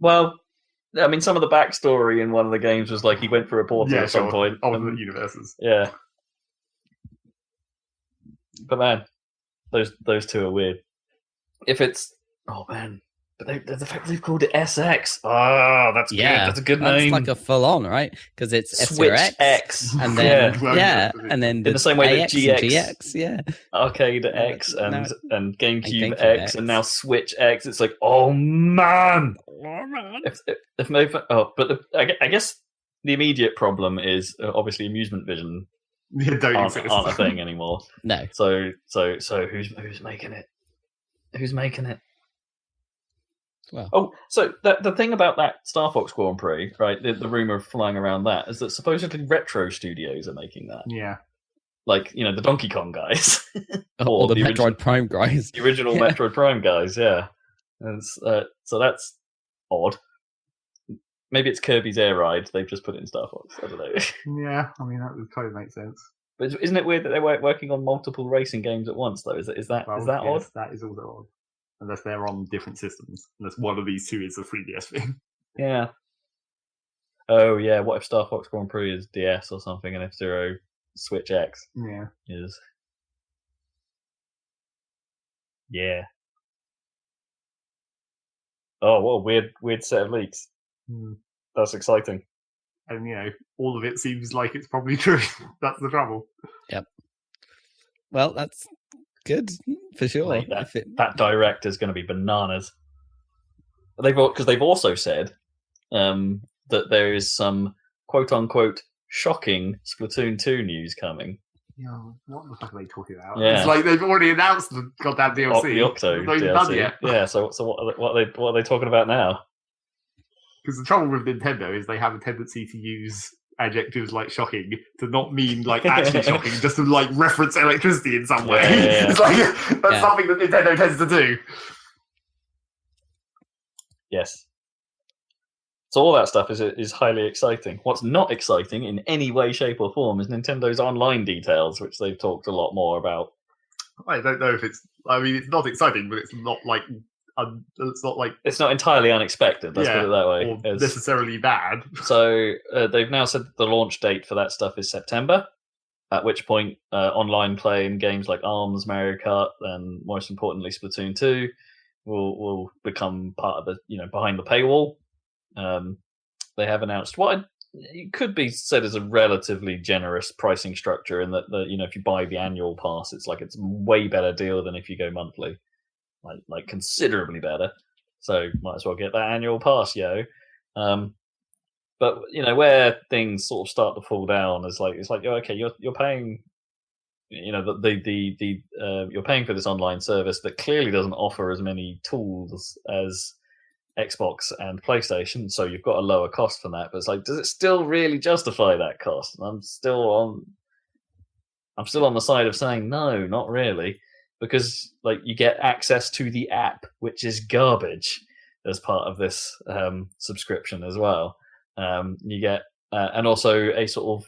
Well, I mean, some of the backstory in one of the games was like he went through a portal Yeah, at some sure. point. Alternate universes. Yeah. But man, those two are weird. If it's but the fact they've called it SX. Oh, that's yeah, good. That's a good that's name. like a full on, right? Because it's Switch F-Zero X. and then Well, yeah, yeah. and then In the same way that AX and GX. GX, yeah. Arcade X now- and GameCube GameCube X, X. and now Switch X. It's like, oh man. If maybe, I guess the immediate problem is obviously Amusement Vision Yeah, don't aren't exist. a thing anymore. No, So who's making it? Who's making it? Well. Oh, so the thing about that Star Fox Grand Prix, right? The rumor flying around that is that supposedly Retro Studios are making that, Yeah. like the Donkey Kong guys, or the the Metroid Prime guys. the original Yeah. Metroid Prime guys, yeah. And so that's odd. Maybe it's Kirby's Air Ride. They've just put it in Star Fox. I don't know. Yeah, I mean, that would kind of make sense. But isn't it weird that they're working on multiple racing games at once, though? Is that Well, odd? yes, that is also odd. Unless they're on different systems. Unless one of these two is a 3DS thing. Yeah. Oh, yeah. What if Star Fox Grand Prix is DS or something, and F-Zero Switch X Yeah. is... Yeah. Oh, what a weird set of leaks. Hmm. That's exciting. And, all of it seems like it's probably true. That's the trouble. Well, that's good for sure. Like If it- That direct is going to be bananas. Because they've also said that there is some quote unquote shocking Splatoon 2 news coming. Yeah, what the fuck are they talking about? Yeah. It's like they've already announced the goddamn DLC. The Octo It's not even DLC. done yet. Yeah, so what are they talking about now? Because the trouble with Nintendo is they have a tendency to use adjectives like shocking to not mean like actually shocking, just to like reference electricity in some way. Yeah. It's like that's something that Nintendo tends to do. Yes. So all that stuff is highly exciting. What's not exciting in any way, shape, or form is Nintendo's online details, which they've talked a lot more about. I don't know if it's. I mean, it's not exciting, but it's not like. It's not entirely unexpected. Let's put it that way. Or necessarily bad. So they've now said the launch date for that stuff is September. At which point, online play in games like ARMS, Mario Kart, and most importantly, Splatoon 2 will become part of the behind the paywall. They have announced what it could be said as a relatively generous pricing structure, in that if you buy the annual pass, it's a way better deal than if you go monthly, like considerably better. So might as well get that annual pass, yo. But where things sort of start to fall down is okay, you're paying, you're paying for this online service that clearly doesn't offer as many tools as Xbox and PlayStation, so you've got a lower cost for that. But it's does it still really justify that cost? And I'm still on the side of saying no, not really, because you get access to the app, which is garbage, as part of this subscription as well. You get and also a sort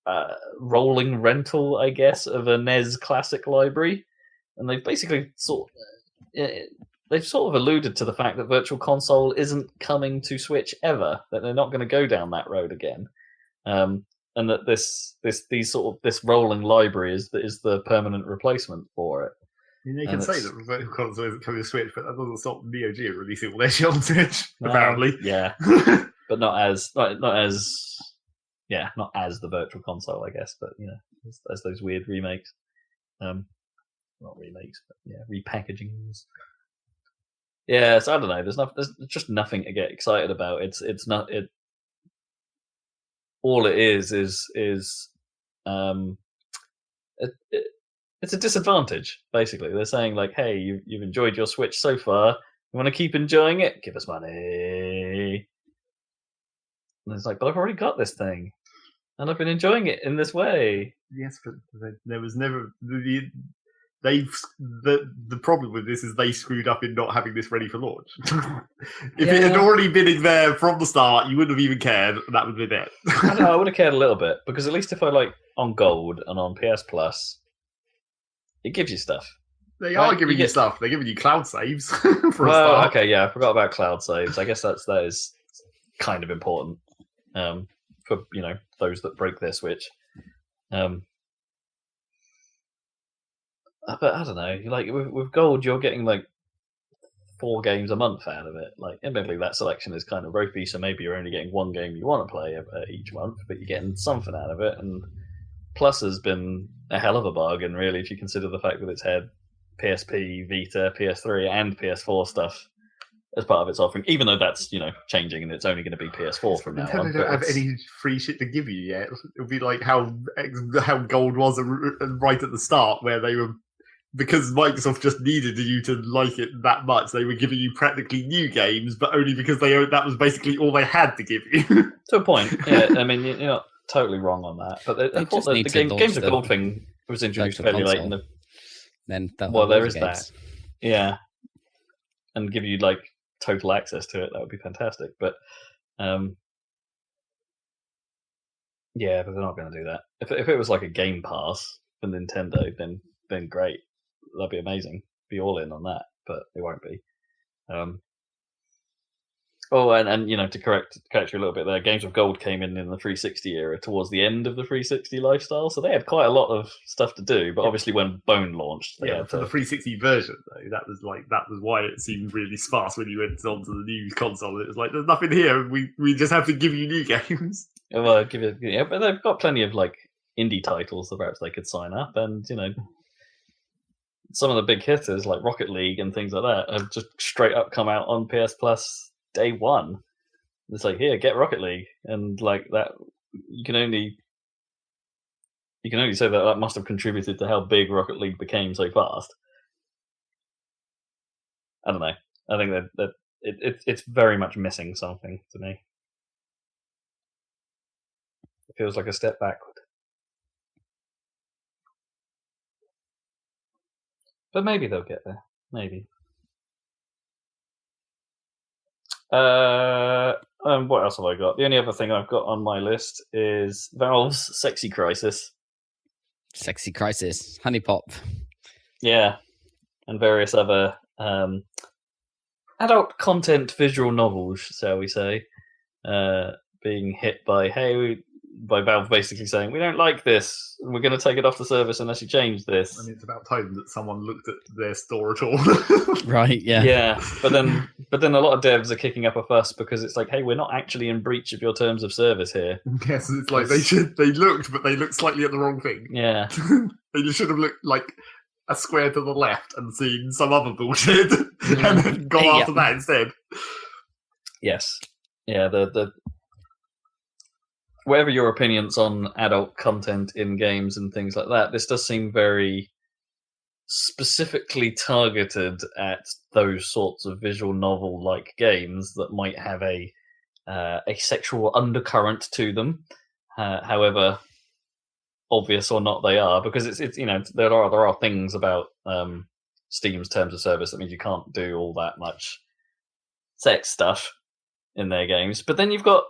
of rolling rental, I guess, of a NES classic library, and they've basically they've sort of alluded to the fact that Virtual Console isn't coming to Switch ever, that they're not going to go down that road again, and that this rolling library is the permanent replacement for it. I mean, they can say that Virtual Console isn't coming to Switch, but that doesn't stop Neo Geo releasing all their shit on Switch, apparently. Yeah, but not as the Virtual Console, I guess. But as those weird remakes, not remakes, but repackagings. Yeah, so I don't know. There's just nothing to get excited about. It's all it is it's a disadvantage. Basically, they're saying hey, you've enjoyed your Switch so far. You want to keep enjoying it? Give us money. And it's but I've already got this thing, and I've been enjoying it in this way. Yes, but there was never the problem with this is they screwed up in not having this ready for launch. If it had already been in there from the start, you wouldn't have even cared, and that would have been it. I know, I would have cared a little bit, because at least if I on Gold and on PS Plus, it gives you stuff. They are giving you stuff. They're giving you cloud saves for a start. Okay, yeah, I forgot about cloud saves. I guess that is kind of important for those that break their Switch. But I don't know. With Gold, you're getting 4 games a month out of it. Admittedly, that selection is kind of ropey, so maybe you're only getting 1 game you want to play each month, but you're getting something out of it. And Plus has been a hell of a bargain, really, if you consider the fact that it's had PSP, Vita, PS3, and PS4 stuff as part of its offering. Even though that's changing, and it's only going to be PS4 from now on. Nintendo don't have any free shit to give you yet. It'll be like how Gold was right at the start, where they were. Because Microsoft just needed you to like it that much, they were giving you practically new games, but only because that was basically all they had to give you. To a point, yeah. I mean, you're not totally wrong on that. But I thought the Games of Gold thing was introduced fairly late in the. Then there is that, yeah, and give you total access to it. That would be fantastic. But yeah, but they're not going to do that. If it was a Game Pass for Nintendo, then great. That'd be amazing. Be all in on that, but it won't be. And to correct you a little bit there, Games of Gold came in the 360 era towards the end of the 360 lifestyle, so they had quite a lot of stuff to do. But obviously, when Bone launched, for the 360 version, though, that was why it seemed really sparse when you went onto the new console. It was there's nothing here. We just have to give you new games. Well, but they've got plenty of indie titles that perhaps they could sign up, and some of the big hitters like Rocket League and things like that have just straight up come out on PS Plus day one. It's here, get Rocket League, and that you can only say that must have contributed to how big Rocket League became so fast. I don't know. I think that it's very much missing something to me. It feels like a step backward. But maybe they'll get there. Maybe. What else have I got? The only other thing I've got on my list is Valve's Sexy Crisis. Sexy Crisis, Honey Pop. Yeah, and various other adult content visual novels, shall we say, being hit by by Valve basically saying, we don't like this, we're going to take it off the service unless you change this. I mean, it's about time that someone looked at their store at all. Right, yeah. Yeah, but then a lot of devs are kicking up a fuss because it's like, hey, we're not actually in breach of your terms of service here. Yes, it's like they looked slightly at the wrong thing. Yeah. They just should have looked like a square to the left and seen some other bullshit and then gone after that instead. Yes. Yeah, the whatever your opinions on adult content in games and things like that, this does seem very specifically targeted at those sorts of visual novel-like games that might have a sexual undercurrent to them, however obvious or not they are, because it's there are things about Steam's terms of service that means you can't do all that much sex stuff in their games. But then you've got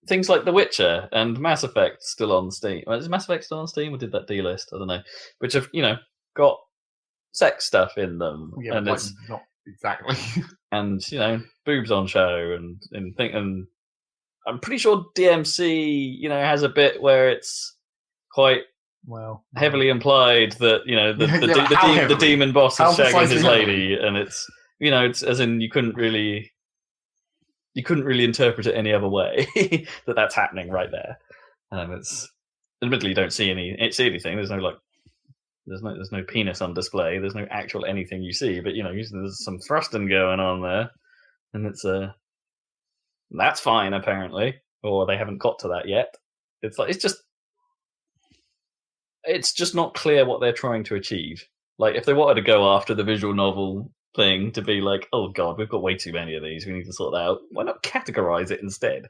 things like The Witcher and Mass Effect still on Steam. Is Mass Effect still on Steam, or did that delist? I don't know. Which have got sex stuff in them, and it's not exactly. And boobs on show, and I'm pretty sure DMC has a bit where it's quite heavily implied that the demon boss is shagging his lady, and it's as in you couldn't really interpret it any other way that's happening right there. It's admittedly you don't see anything. There's no penis on display. There's no actual anything you see, but there's some thrusting going on there, and it's that's fine apparently, or they haven't got to that yet. It's just not clear what they're trying to achieve. Like, if they wanted to go after the visual novel thing to be like, oh god, we've got way too many of these, we need to sort that out, why not categorize it instead?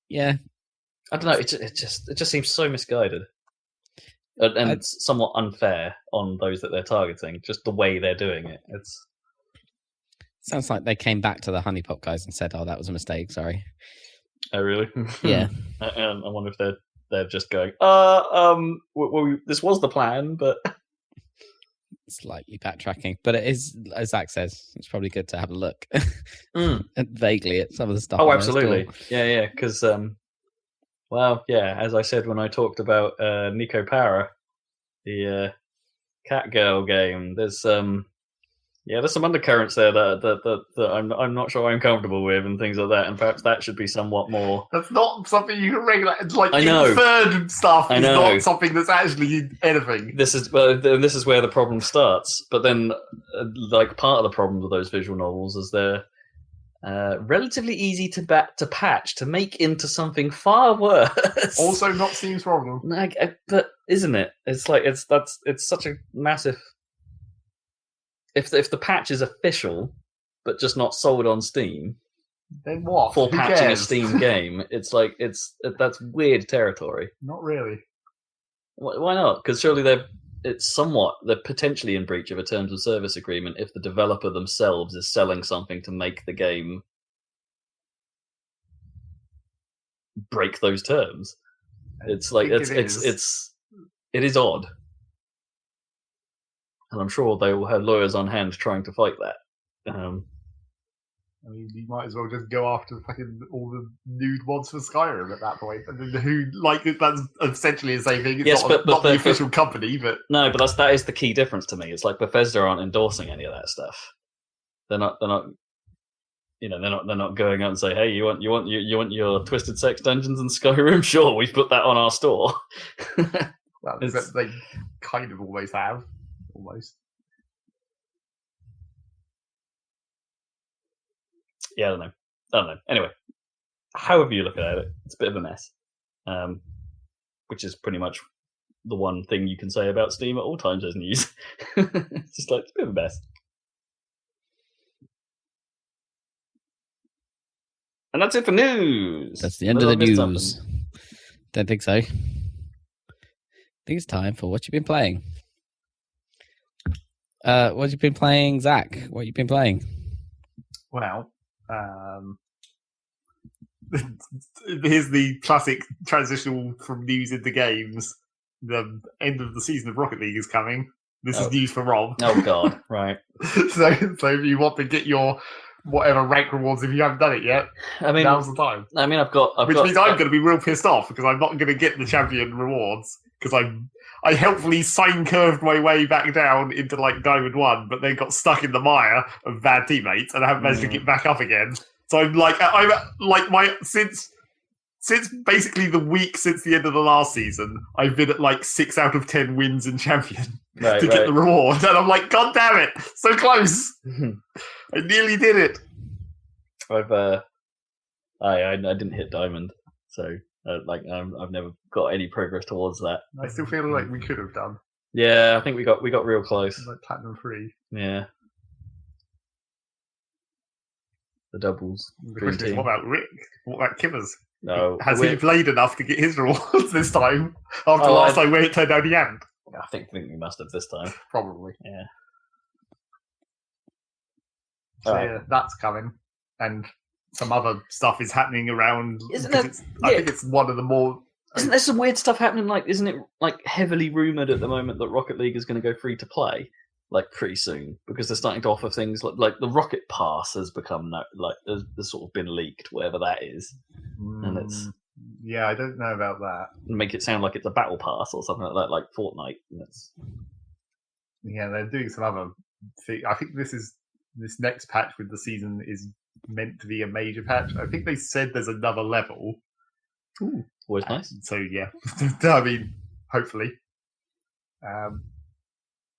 Yeah, I don't know, it just seems so misguided and somewhat unfair on those that they're targeting, just the way they're doing it. Sounds like they came back to the Honey Pop guys and said, oh, that was a mistake, sorry. Oh really? Yeah. I wonder if they're just going, this was the plan, but slightly backtracking. But it is, as Zach says, it's probably good to have a look vaguely at some of the stuff. Oh, absolutely. Yeah, because, as I said when I talked about Nico Para, the cat girl game, there's some undercurrents there that I'm not sure I'm comfortable with, and things like that, and perhaps that should be somewhat more. That's not something you can regulate. It's like I know. Inferred stuff is not something that's actually anything. This is where the problem starts. But then, part of the problem with those visual novels is they're relatively easy to patch to make into something far worse. Also, not Steam's problem. But isn't it? It's like it's such a massive. If the patch is official, but just not sold on Steam, then what? For patching a Steam game, that's weird territory. Not really. Why not? Because surely they're potentially in breach of a terms of service agreement if the developer themselves is selling something to make the game break those terms. It is odd. And I'm sure they will have lawyers on hand trying to fight that. I mean, you might as well just go after fucking all the nude mods for Skyrim at that point. I mean, that's essentially the same thing. It's not the official company, but no, but that is the key difference to me. It's like Bethesda aren't endorsing any of that stuff. They're not. They're not going out and say, "Hey, you want your Twisted Sex Dungeons in Skyrim? Sure, we've put that on our store." Well, they kind of always have. Almost. Yeah, I don't know. Anyway, however you look at it, it's a bit of a mess, which is pretty much the one thing you can say about Steam at all times as news. It's just like, it's a bit of a mess. And that's it for news. That's the end of the news. Don't think so. I think it's time for what you've been playing. What you've been playing, Zach? What you've been playing? Well, here's the classic transitional from news into games. The end of the season of Rocket League is coming. This is news for Rob. Oh God! Right. so if you want to get your whatever rank rewards, if you haven't done it yet, I mean, now's the time. I mean, Which means I'm going to be real pissed off because I'm not going to get the champion rewards because I helpfully sine curved my way back down into like Diamond 1, but then got stuck in the mire of bad teammates and I haven't managed to get back up again. So I'm like since basically the week since the end of the last season, I've been at like 6 out of 10 wins in champion to get the reward, and I'm like, God damn it, so close! I nearly did it. I didn't hit diamond, so I've never got any progress towards that. I still feel like we could have done. Yeah, I think we got real close. Like platinum 3. Yeah. The doubles. The question is, what about Rick? What about Kimmers? No. Has he played enough to get his rewards this time? After last time where it turned out he hadn't? I think we must have this time. Probably. Yeah. So yeah, that's coming. And some other stuff is happening around. I think it's one of the more... Isn't there some weird stuff happening? Like, isn't it like heavily rumoured at the moment that Rocket League is going to go free to play? Like pretty soon, because they're starting to offer things like the Rocket Pass has become has sort of been leaked, whatever that is, and it's I don't know about that. Make it sound like it's a battle pass or something like that, like Fortnite. They're doing some other thing. I think this next patch with the season is meant to be a major patch. I think they said there's another level. Ooh, always nice. So yeah, I mean, hopefully.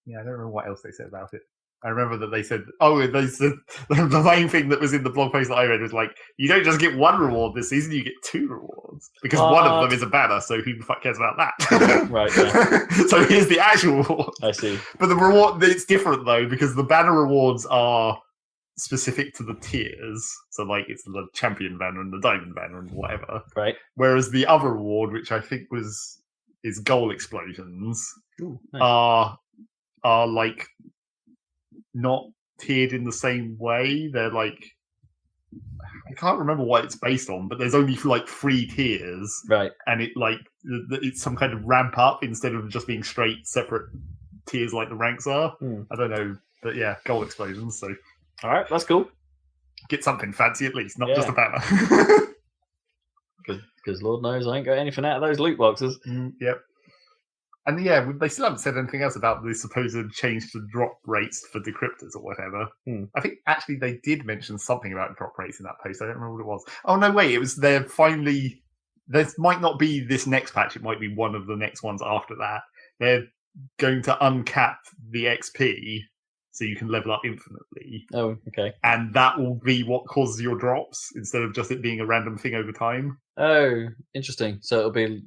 I don't remember what else they said about it. I remember that they said the main thing that was in the blog post that I read was like, you don't just get one reward this season, you get 2 rewards. Because one of them is a banner, so who the fuck cares about that? Right, yeah. So here's the actual reward. I see. But the reward, it's different though, because the banner rewards are specific to the tiers. So like, it's the champion banner and the diamond banner and whatever. Right. Whereas the other reward, which I think is goal explosions, Ooh, nice. are like not tiered in the same way. They're like, I can't remember what it's based on, but there's only like 3 tiers, right? And it's some kind of ramp up instead of just being straight separate tiers like the ranks are. I don't know, but yeah, goal explosions. So all right, that's cool. Get something fancy at least, not just a banner. Because Lord knows I ain't got anything out of those loot boxes. Yep. And yeah, they still haven't said anything else about the supposed change to drop rates for decryptors or whatever. I think actually they did mention something about drop rates in that post. I don't remember what it was. Oh no, wait, it was they're finally. This might not be this next patch. It might be one of the next ones after that. They're going to uncap the XP so you can level up infinitely. Oh, okay. And that will be what causes your drops instead of just it being a random thing over time. Oh, interesting. So it'll be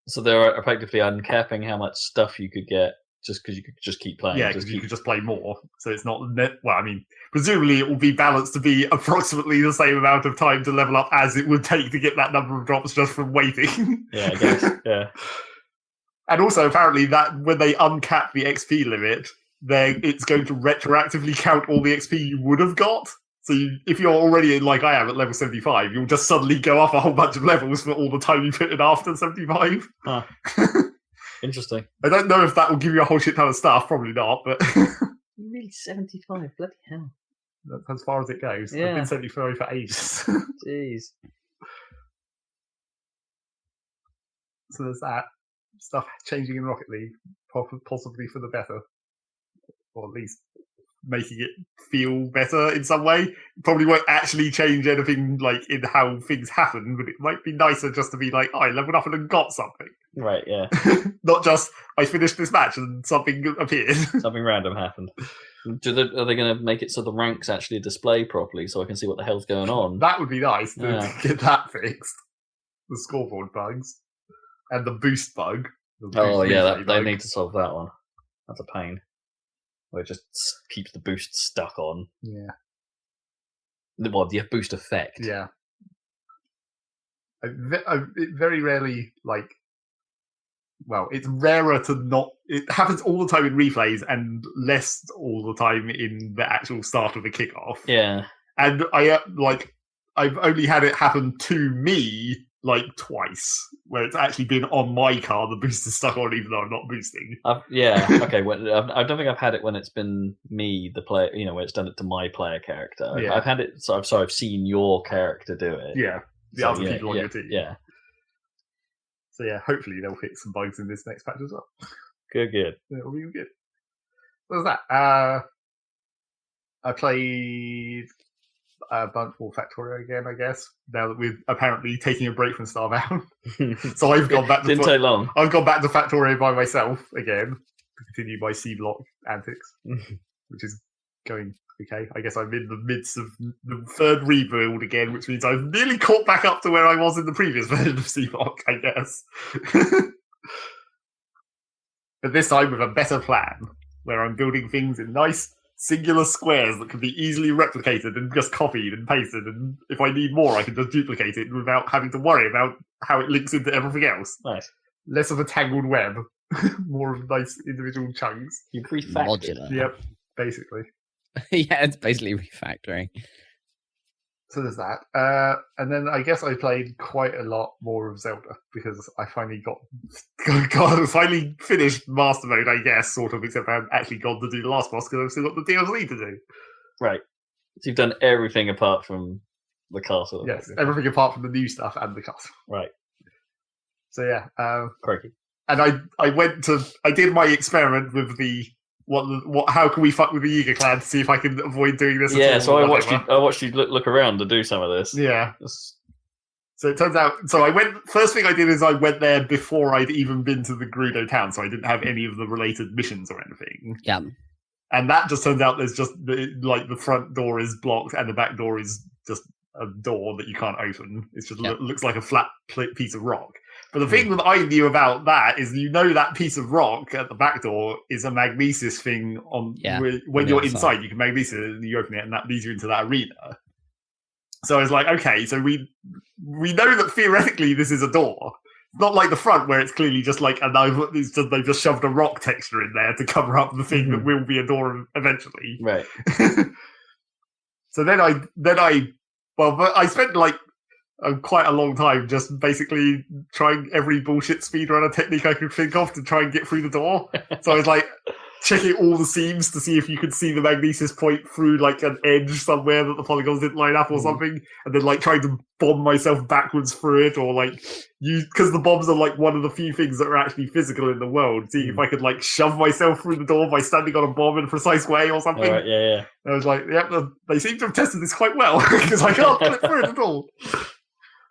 So they're effectively uncapping how much stuff you could get just because you could just keep playing. Yeah, because you could just play more. So it's not... Well, I mean, presumably it will be balanced to be approximately the same amount of time to level up as it would take to get that number of drops just from waiting. Yeah, I guess. Yeah. And also, apparently, that when they uncap the XP limit, it's going to retroactively count all the XP you would have got. So if you're already, like I am, at level 75, you'll just suddenly go up a whole bunch of levels for all the time you put in after 75. Huh. Interesting. I don't know if that will give you a whole shit ton of stuff. Probably not, but... Really, 75? Bloody hell. That's as far as it goes. Yeah. I've been 75 for ages. Jeez. So there's that. Stuff changing in Rocket League, possibly for the better. Or at least... making it feel better in some way. Probably won't actually change anything like in how things happen, but it might be nicer just to be like, I leveled up and got something. Right, yeah. Not just, I finished this match and something appeared. Something random happened. Are they going to make it so the ranks actually display properly, so I can see what the hell's going on? That would be nice to Yeah. get that fixed. The scoreboard bugs and the boost bug. The boost Oh yeah, replay they bug. need to solve that one. That's a pain. Where it just keeps the boost stuck on. Yeah. Well, the boost effect. Yeah. It very rarely, like, well, it's rarer to not. It happens all the time in replays and less all the time in the actual start of the kickoff. Yeah. And I've only had it happen to me like twice, where it's actually been on my car. The boost is stuck on, even though I'm not boosting. Okay. I don't think I've had it when it's been me, the player. You know, when it's done it to my player character. Yeah. I've had it. So I've seen your character do it. Yeah, the So, other people on your team. Yeah. So yeah, hopefully they'll fix some bugs in this next patch as well. Good. It'll be good. What was that? I played a bunch more Factorio again, I guess. Now that we're apparently taking a break from Starbound, so I've gone back to Didn't take long. I've gone back to Factorio by myself again to continue my C block antics, which is going okay. I guess I'm in the midst of the third rebuild again, which means I've nearly caught back up to where I was in the previous version of C block, I guess. But this time with a better plan, where I'm building things in nice singular squares that can be easily replicated and just copied and pasted, and if I need more I can just duplicate it without having to worry about how it links into everything else. Nice. Less of a tangled web, more of nice individual chunks. You refactored. Modular. Yep, basically. Yeah, it's basically refactoring. So there's that. And then I guess I played quite a lot more of Zelda because I finally finally finished Master Mode, I guess, sort of, except I haven't actually gone to do the last boss because I've still got the DLC to do. Right. So you've done everything apart from the castle. Yes, everything apart from the new stuff and the castle. Right. So yeah. Crikey. And I did my experiment with the how can we fuck with the Yiga clan to see if I can avoid doing this. Yeah, at all so or I watched whatever. you look around to do some of this. Yeah. So it turns out, first thing I did is I went there before I'd even been to the Gerudo town, so I didn't have any of the related missions or anything. Yeah. And that just turns out there's just, the front door is blocked and the back door is just a door that you can't open. It just looks like a flat piece of rock. But the thing that I knew about that is, that piece of rock at the back door is a magnesis thing when you're inside. You can magnesis it and you open it and that leads you into that arena. So I was like, okay, so we know that theoretically this is a door. It's not like the front where it's clearly just like they've just shoved a rock texture in there to cover up the thing that will be a door eventually. Right. So then I spent quite a long time just basically trying every bullshit speedrunner technique I could think of to try and get through the door. So I was like checking all the seams to see if you could see the magnesis point through like an edge somewhere that the polygons didn't line up or something, and then trying to bomb myself backwards through it, or because the bombs are one of the few things that are actually physical in the world. See if I could shove myself through the door by standing on a bomb in a precise way or something. Right, yeah. And I was like, yep, they seem to have tested this quite well because I can't get it through it at all.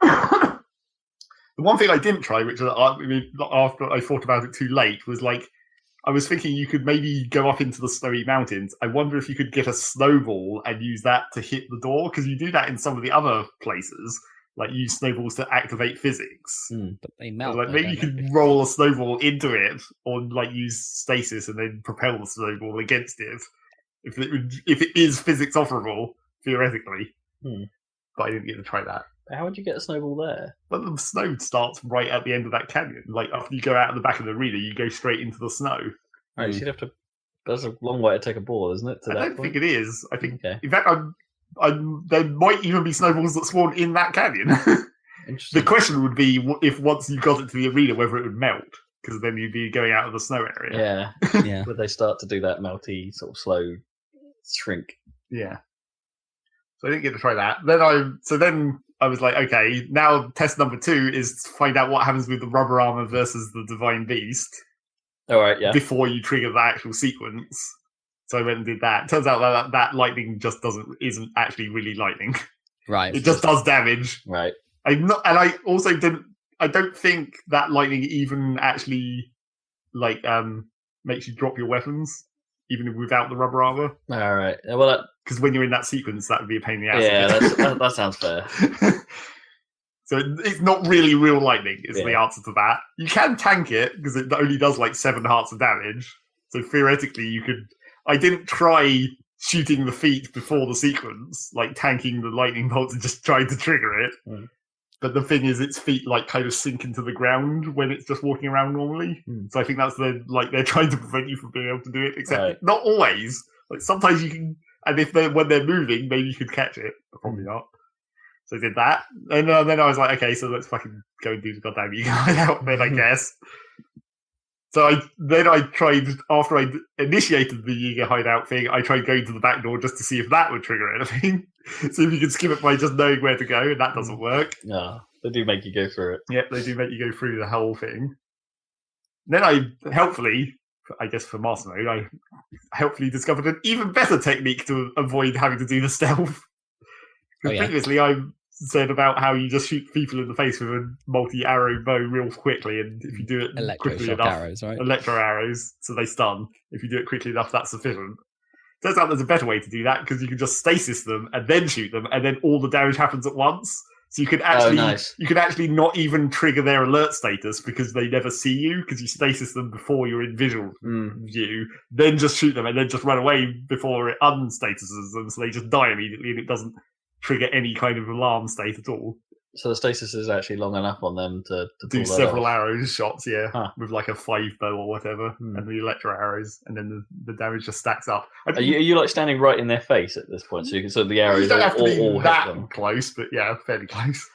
The one thing I didn't try, which after I thought about it too late, was I was thinking you could maybe go up into the snowy mountains. I wonder if you could get a snowball and use that to hit the door, because you do that in some of the other places, use snowballs to activate physics. But they melt. Maybe you could roll a snowball into it, or use stasis and then propel the snowball against it, if it is physics offerable theoretically. But I didn't get to try that. How would you get a snowball there? But the snow starts right at the end of that canyon. After you go out of the back of the arena, you go straight into the snow. Right, you'd have to. That's a long way to take a ball, isn't it? I don't think it is. I think, okay. In fact, there might even be snowballs that spawn in that canyon. The question would be if once you got it to the arena, whether it would melt, because then you'd be going out of the snow area. Yeah. Would they start to do that melty, sort of slow shrink? Yeah. So I didn't get to try that. Then I was like, okay, now test number 2 is to find out what happens with the rubber armor versus the divine beast. All right, yeah. Before you trigger the actual sequence. So I went and did that. Turns out that lightning just isn't actually really lightning. Right. It just does damage. Right. I also I don't think that lightning even actually makes you drop your weapons. even without the rubber armor. All right. Well, Because when you're in that sequence, that would be a pain in the ass. yeah, that sounds fair. So it's not really real lightning, is the Yeah. answer to that. You can tank it, because it only does like 7 hearts of damage. So theoretically, you could... I didn't try shooting the feet before the sequence, like tanking the lightning bolts and just trying to trigger it. Mm. But the thing is, its feet like kind of sink into the ground when it's just walking around normally. Mm. So I think that's they're trying to prevent you from being able to do it. Except Right. not always. Like sometimes you can, and when they're moving, maybe you could catch it. But probably not. So I did that, and then I was like, okay, so let's fucking go and do the goddamn Yiga hideout then, I guess. So I tried, after I initiated the Yiga hideout thing, I tried going to the back door just to see if that would trigger anything. See if you could skip it by just knowing where to go, and that doesn't work. No, they do make you go through it. Yep, they do make you go through the whole thing. Then I helpfully, I guess for Master Mode, I helpfully discovered an even better technique to avoid having to do the stealth. Because previously I said about how you just shoot people in the face with a multi-arrow bow real quickly, and if you do it quickly enough, arrows, right? electro arrows, so they stun. If you do it quickly enough, that's sufficient. Turns out there's a better way to do that, because you can just stasis them and then shoot them, and then all the damage happens at once. So you could actually, nice. you could actually not even trigger their alert status because they never see you, because you stasis them before you're in visual view. Then just shoot them and then just run away before it unstatuses them, so they just die immediately, and it doesn't trigger any kind of alarm state at all. So the stasis is actually long enough on them to Do pull that several off. arrow shots, yeah, Huh. with like a 5 bow or whatever, and the electro arrows, and then the damage just stacks up. Are you like standing right in their face at this point? So the You arrows don't have to be all hit that them. close, but yeah, fairly close.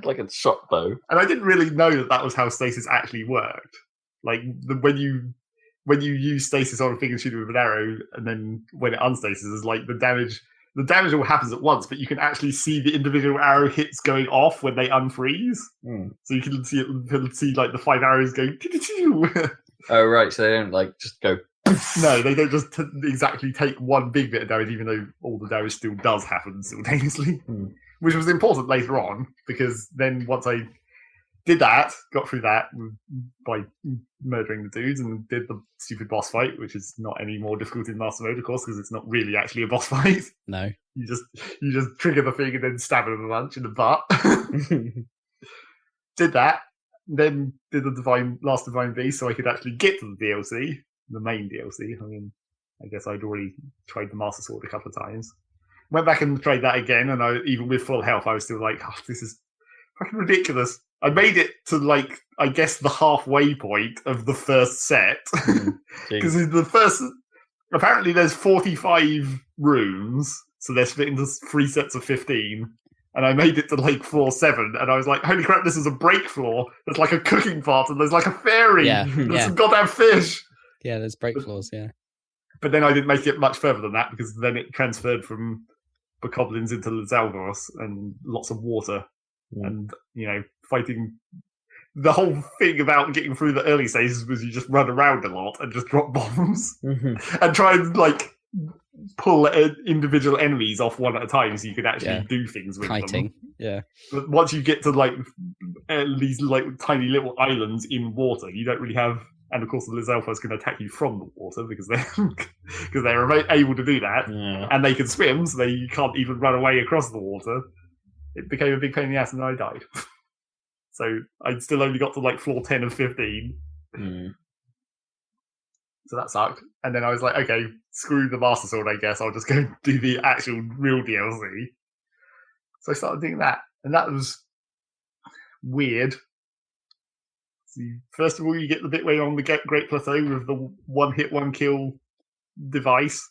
like a shot bow. And I didn't really know that was how stasis actually worked. Like when you use stasis on a thing and shoot it with an arrow, and then when it unstasis, is like the damage all happens at once, but you can actually see the individual arrow hits going off when they unfreeze. So you can see like the 5 arrows going. Oh right, so they don't like just go. No, they don't just exactly take one big bit of damage, even though all the damage still does happen simultaneously. Which was important later on, because then once I did that, got through that by murdering the dudes, and did the stupid boss fight, which is not any more difficult in Master Mode, of course, because it's not really actually a boss fight. No. You just trigger the thing and then stab him a bunch in the butt. Did that, then did the last Divine Beast, so I could actually get to the DLC, the main DLC. I mean, I guess I'd already tried the Master Sword a couple of times. Went back and tried that again, and even with full health, I was still like, oh, this is fucking ridiculous. I made it to, like, I guess the halfway point of the first set. Because in the first... Apparently there's 45 rooms, so they're split into 3 sets of 15. And I made it to, like, floor 7, and I was like, holy crap, this is a break floor. There's, like, a cooking pot, and there's, like, a fairy. Yeah, There's some goddamn fish. Yeah, there's break floors, yeah. But then I didn't make it much further than that, because then it transferred from Bokoblins into Lizalvaros, and lots of water. And, fighting. The whole thing about getting through the early stages was you just run around a lot and just drop bombs and try and pull individual enemies off one at a time, so you could actually do things with Kiting. them. Yeah. But once you get to these tiny little islands in water, you don't really have. And of course, the Lizalfos can attack you from the water because they're able to do that, and they can swim, so you can't even run away across the water. It became a big pain in the ass, and then I died. So I still only got to floor 10 of 15. So that sucked. And then I was like, okay, screw the Master Sword, I guess. I'll just go do the actual real DLC. So I started doing that. And that was weird. So first of all, you get the bit where you're on the Great Plateau with the one-hit, one-kill device.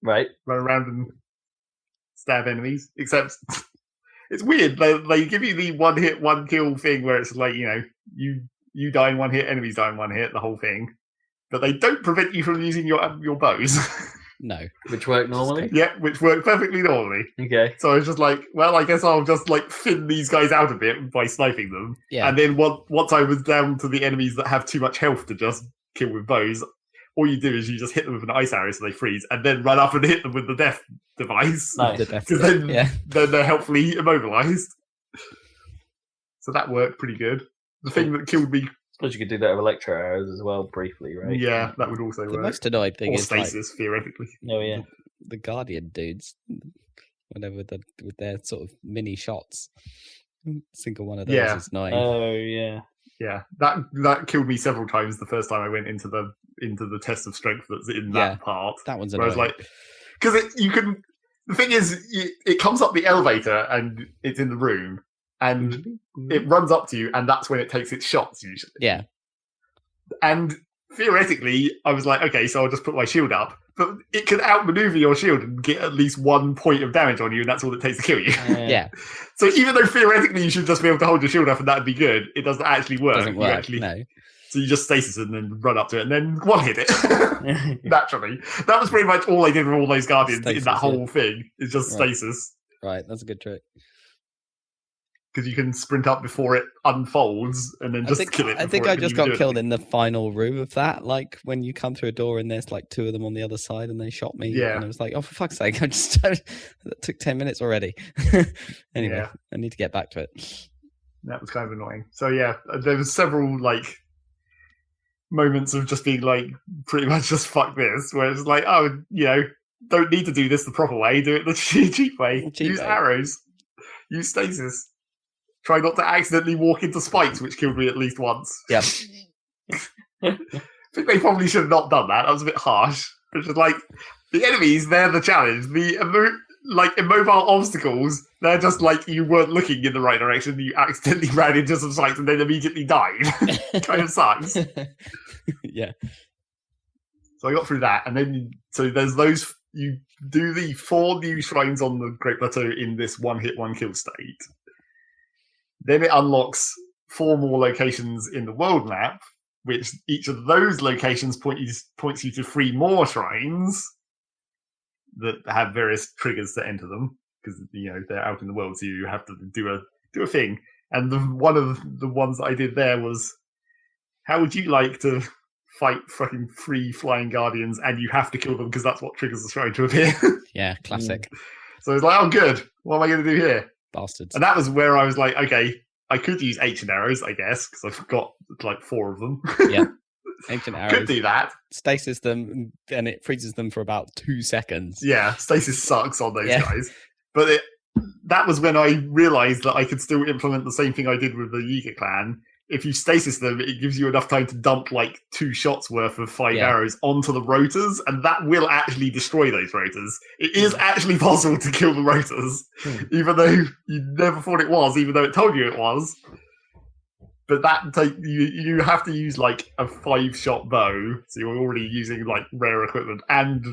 Right. Run around and stab enemies. Except... It's weird. They give you the one-hit, one-kill thing where it's like, you die in one hit, enemies die in one hit, the whole thing. But they don't prevent you from using your bows. No. Which work normally? Yeah, which work perfectly normally. Okay. So I was just like, well, I guess I'll just thin these guys out a bit by sniping them. Yeah. And then once I was down to the enemies that have too much health to just kill with bows, all you do is you just hit them with an ice arrow so they freeze, and then run up and hit them with the death device. Nice. Because then they're helpfully immobilized. So that worked pretty good. The thing that killed me But you could do that with electro arrows as well, briefly, right? Yeah, that would also The work. most annoying thing Or is like stasis, theoretically. Oh yeah. the Guardian dudes, whatever with their sort of mini shots. Single one of those Yeah. is annoying. Oh yeah. Yeah, that killed me several times the first time I went into the test of strength that's in that part. That one's Where I annoying. was like, because you can. The thing is, it comes up the elevator and it's in the room, and it runs up to you, and that's when it takes its shots usually. Yeah. And theoretically, I was like, okay, so I'll just put my shield up, but it can outmaneuver your shield and get at least 1 point of damage on you, and that's all it takes to kill you. Yeah. So even though theoretically you should just be able to hold your shield up and that'd be good, it doesn't actually work. Doesn't You work. actually- No. So you just stasis and then run up to it and then one hit it. Naturally. That was pretty much all I did with all those Guardians in Stasis, that whole thing. It's just Right. stasis. Right, that's a good trick. Because you can sprint up before it unfolds and then just kill it. I think before I it can just even got do killed anything. in the final room of that. Like when you come through a door and there's like 2 of them on the other side and they shot me. Yeah. And I was like, oh, for fuck's sake, I just that took 10 minutes already. Anyway, Yeah. I need to get back to it. That was kind of annoying. So yeah, there was several like moments of just being like pretty much just fuck this, where it's like, oh, don't need to do this the proper way, do it the cheap way. Cheap Use way. arrows. Use stasis. Try not to accidentally walk into spikes, which killed me at least once. Yep. I think they probably should have not done that. That was a bit harsh. It's just like the enemies, they're the challenge. The immobile obstacles, they're just like you weren't looking in the right direction. You accidentally ran into some spikes and then immediately died. Kind of sucks. Yeah. So I got through that, and then so there's those. You do the 4 new shrines on the Great Plateau in this one hit, one kill state. Then it unlocks 4 more locations in the world map, which each of those locations points you to 3 more shrines that have various triggers to enter them, because they're out in the world, so you have to do a thing. And one of the ones that I did there was, how would you like to fight fucking 3 flying guardians and you have to kill them because that's what triggers the shrine to appear? Yeah, classic. So it's like, oh good, what am I going to do here? Bastards. And that was where I was like, okay, I could use ancient arrows, I guess, because I've got like 4 of them. Yeah. Ancient Could arrows. do that. Stasis them and it freezes them for about 2 seconds. Yeah, stasis sucks on those Yeah. guys. But that was when I realised that I could still implement the same thing I did with the Yiga clan. If you stasis them, it gives you enough time to dump like 2 shots worth of 5 Yeah. arrows onto the rotors, and that will actually destroy those rotors. It is actually possible to kill the rotors, even though you never thought it was, even though it told you it was. But you have to use like a 5-shot bow, so you're already using like rare equipment, and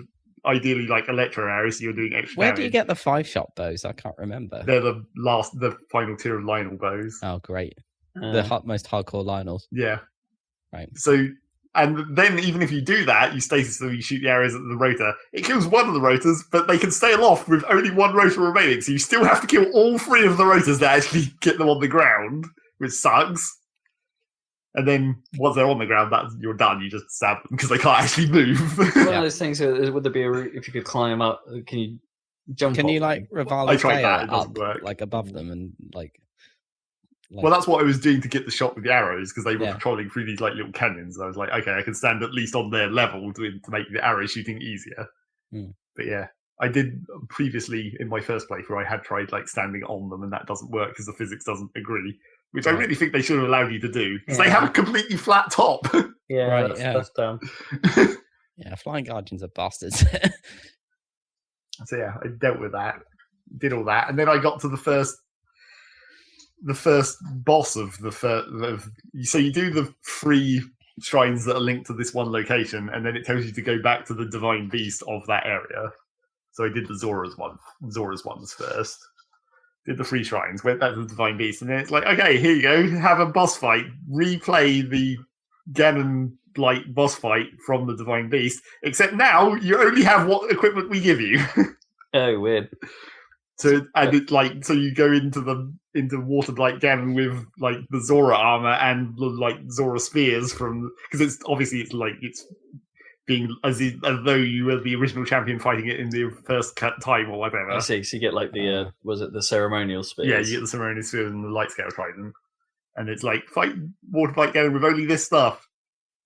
ideally like electro arrows, so you're doing extra Where damage. do you get the 5-shot bows? I can't remember. They're the final tier of Lionel bows. Oh, great. The most hardcore Lionels. Yeah. Right. So, and then even if you do that, you stasis them, you shoot the arrows at the rotor. It kills one of the rotors, but they can stay aloft with only 1 rotor remaining. So you still have to kill all 3 of the rotors to actually get them on the ground, which sucks. And then once they're on the ground, you're done. You just stab them because they can't actually move. One of those things. Would there be a route if you could climb up? Can you jump? Can off you them? like I Rivali's tried that, Gale it doesn't up work. like above them and like Well, that's what I was doing to get the shot with the arrows, because they were Yeah. patrolling through these like little canyons. And I was like, okay, I can stand at least on their level to make the arrow shooting easier. Hmm. But yeah, I did previously in my first playthrough. I had tried like standing on them, and that doesn't work because the physics doesn't agree. Which I Right. really think they should have allowed you to do, because they Yeah. have a completely flat top. Yeah, Right, that's dumb. yeah, flying guardians are bastards. So yeah, I dealt with that, did all that, and then I got to the first boss of the first. So you do the 3 shrines that are linked to this one location, and then it tells you to go back to the divine beast of that area. So I did the Zora's ones first. Did the 3 shrines, went back to the divine beast, and then it's like, okay, here you go, have a boss fight, replay the Ganon like boss fight from the divine beast, except now you only have what equipment we give you. Oh, weird. So you go into water like Ganon with like the Zora armor and the like Zora spears because it's being as though you were the original champion fighting it in the first time or whatever. I see. So you get like the was it the ceremonial spears? Yeah, you get the ceremonial spear and the light scale trident. And it's like, fight water bike Ganon with only this stuff.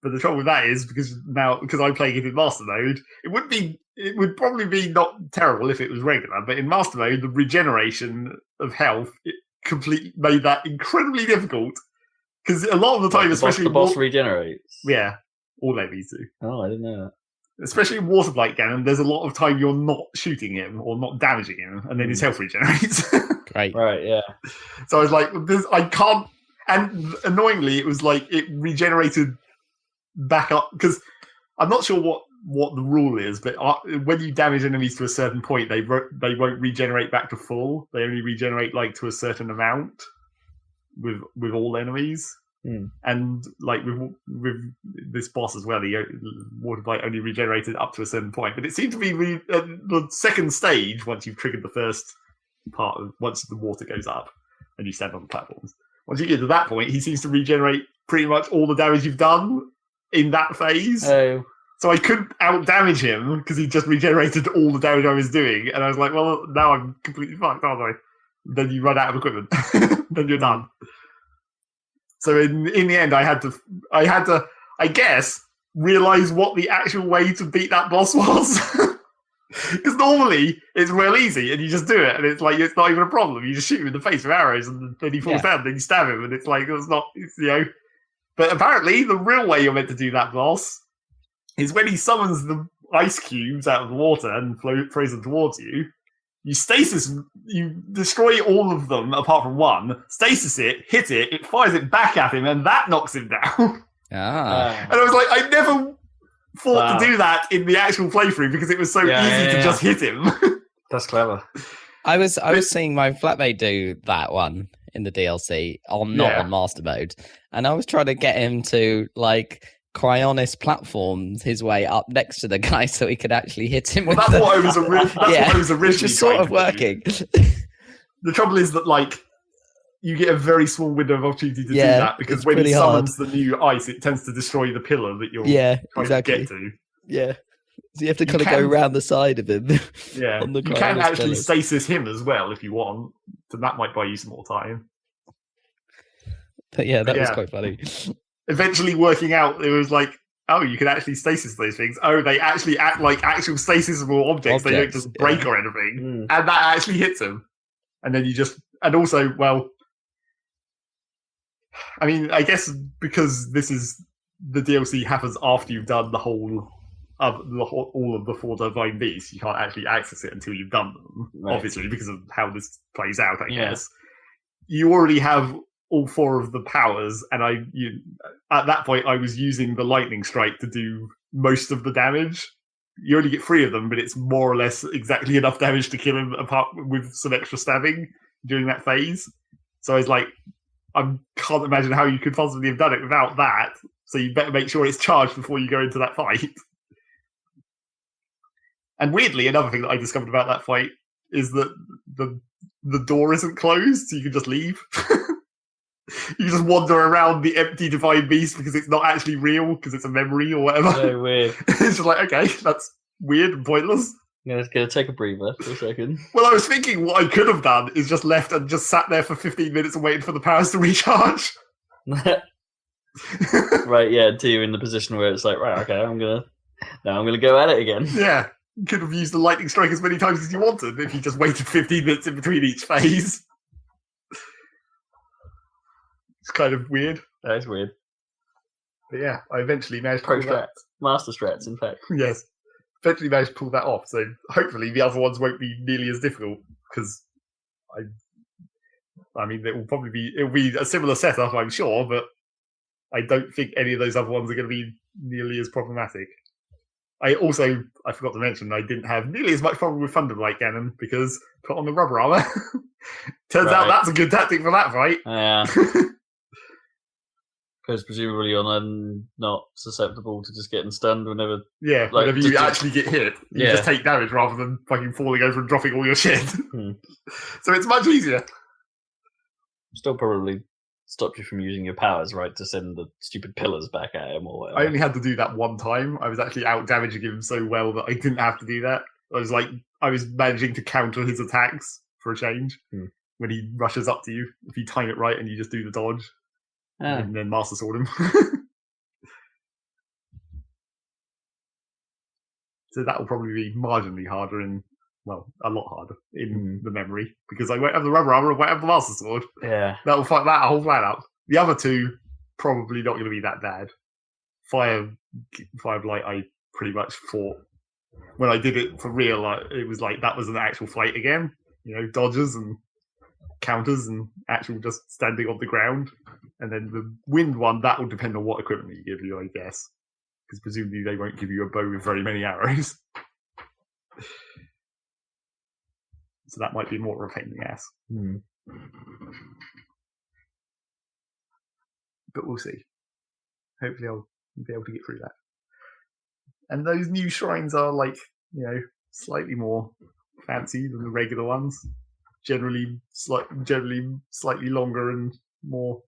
But the trouble with that is, because I'm playing it in Master Mode, it would probably be not terrible if it was regular, but in Master Mode, the regeneration of health, it completely made that incredibly difficult. Because a lot of the time, especially... The boss regenerates? Yeah, all enemies do. Oh, I didn't know that. Especially in Water Blight Ganon, there's a lot of time you're not shooting him or not damaging him, and then his health regenerates. Great. Right, yeah. So I was like, I can't... And annoyingly, it was like it regenerated back up, because I'm not sure what the rule is, but when you damage enemies to a certain point, they won't regenerate back to full. They only regenerate like to a certain amount with all enemies. And like with this boss as well, the water blight only regenerated up to a certain point. But it seemed to be the second stage, once you've triggered the first part, once the water goes up and you stand on the platforms. Once you get to that point, he seems to regenerate pretty much all the damage you've done in that phase. Oh. So I couldn't out-damage him because he just regenerated all the damage I was doing. And I was like, well, now I'm completely fucked, aren't I? Then you run out of equipment. Then you're done. So in the end, I had to, I guess, realize what the actual way to beat that boss was. Because normally it's real easy and you just do it and it's like, it's not even a problem. You just shoot him in the face with arrows and then he falls down and then you stab him and it's like, it's. But apparently the real way you're meant to do that boss is when he summons the ice cubes out of the water and throws them towards you. You stasis, you destroy all of them apart from one, stasis it, hit it, it fires it back at him, and that knocks him down. And I was like, I never thought to do that in the actual playthrough because it was so easy to just hit him. That's clever. I was seeing my flatmate do that one in the DLC on Master Mode, and I was trying to get him to like Cryonis platforms his way up next to the guy so he could actually hit him. Well, that's what I was originally. Which is sort of working. The trouble is that like you get a very small window of opportunity to do that because when he summons the new ice, it tends to destroy the pillar that you're trying to get to. Yeah. So you have to kind of go around the side of him. Yeah. On the you can actually pillars. stasis him as well if you want. So that might buy you some more time. But yeah, that was quite funny. Eventually working out, it was like, oh, you can actually stasis those things. Oh, they actually act like actual stasisable objects. They don't just break or anything. And that actually hits them. And then you just... And also, well... I mean, I guess because this is... The DLC happens after you've done all of the 4 Divine Beasts, you can't actually access it until you've done them. Right. Obviously, because of how this plays out, I guess. You already have all 4 of the powers, and at that point I was using the lightning strike to do most of the damage. You only get 3 of them, but it's more or less exactly enough damage to kill him, apart with some extra stabbing during that phase. So I was like, I can't imagine how you could possibly have done it without that. So you better make sure it's charged before you go into that fight. And weirdly, another thing that I discovered about that fight is that the door isn't closed, so you can just leave. You just wander around the empty Divine Beast because it's not actually real, because it's a memory or whatever. So weird. It's just like, okay, that's weird and pointless. I'm gonna take a breather for a second. Well, I was thinking what I could have done is just left and just sat there for 15 minutes and waited for the powers to recharge. Right, yeah, until you're in the position where it's like, right, okay, I'm gonna go at it again. Yeah. You could have used the lightning strike as many times as you wanted if you just waited 15 minutes in between each phase. It's kind of weird. That is weird. But yeah, I eventually managed to pull that. Master strats, in fact. Yes. Eventually managed to pull that off, so hopefully the other ones won't be nearly as difficult, because I mean, it'll be a similar setup, I'm sure, but I don't think any of those other ones are going to be nearly as problematic. I forgot to mention, I didn't have nearly as much problem with Thunderblight Ganon because put on the rubber armor. Turns out that's a good tactic for that fight. Yeah. Because presumably you're not susceptible to just getting stunned whenever... Yeah, whenever you actually get hit. You just take damage rather than fucking falling over and dropping all your shit. So it's much easier. Still probably stopped you from using your powers, right, to send the stupid pillars back at him or whatever. I only had to do that one time. I was actually out damaging him so well that I didn't have to do that. I was managing to counter his attacks for a change when he rushes up to you. If you time it right and you just do the dodge, and then Master Sword him. So that will probably be marginally harder a lot harder in the memory, because I won't have the rubber armor, I won't have the Master Sword. Yeah. That will fight that whole plan up. The other two, probably not going to be that bad. Fireblight, I pretty much fought. When I did it for real, it was like that was an actual fight again. Dodges and counters and actual just standing on the ground. And then the wind one, that will depend on what equipment you give you, I guess. Because presumably they won't give you a bow with very many arrows. So that might be more of a pain in the ass. But we'll see. Hopefully I'll be able to get through that. And those new shrines are slightly more fancy than the regular ones. Generally slightly longer and more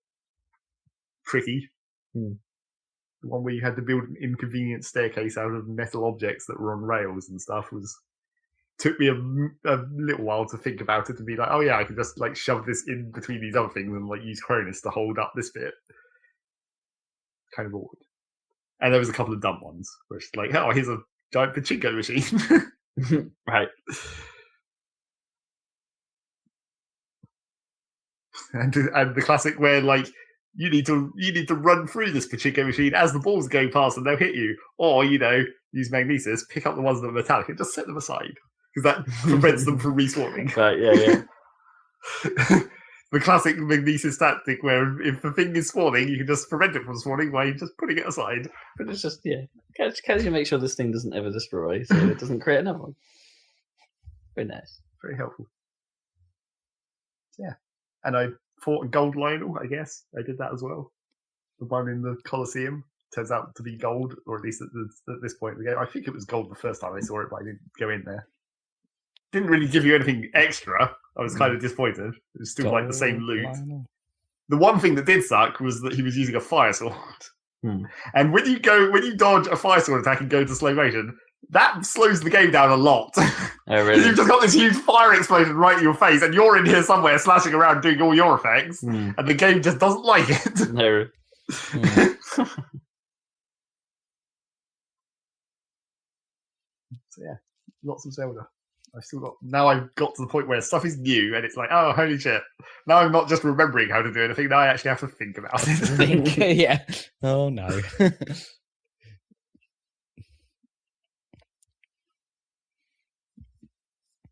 tricky. The one where you had to build an inconvenient staircase out of metal objects that were on rails and stuff took me a little while to think about it, to be like, oh yeah, I can just shove this in between these other things and use Cronus to hold up this bit. Kind of awkward. And there was a couple of dumb ones, where it's like, oh, here's a giant pachinko machine. Right. And the classic where you need to run through this pachinko machine as the balls go past and they'll hit you, or use magnesis, pick up the ones that are metallic and just set them aside, because that prevents them from respawning. Right. Yeah. The classic magnesis tactic, where if the thing is spawning, you can just prevent it from spawning by just putting it aside. But it's just can you make sure this thing doesn't ever destroy, so it doesn't create another one. Very nice. Very helpful. Yeah. And I fought a gold Lionel, I guess. I did that as well. The one in the Colosseum turns out to be gold, or at least at this point in the game. I think it was gold the first time I saw it, but I didn't go in there. Didn't really give you anything extra. I was kind of disappointed. It was still the same loot. Lionel. The one thing that did suck was that he was using a fire sword. And when you dodge a fire sword attack and go to slow motion, that slows the game down a lot. Oh, really? You've just got this huge fire explosion right in your face, and you're in here somewhere slashing around doing all your effects, and the game just doesn't like it. No. So yeah, lots of Zelda. Now I've got to the point where stuff is new, and it's like, oh, holy shit. Now I'm not just remembering how to do anything, now I actually have to think about it. Yeah. Oh, no.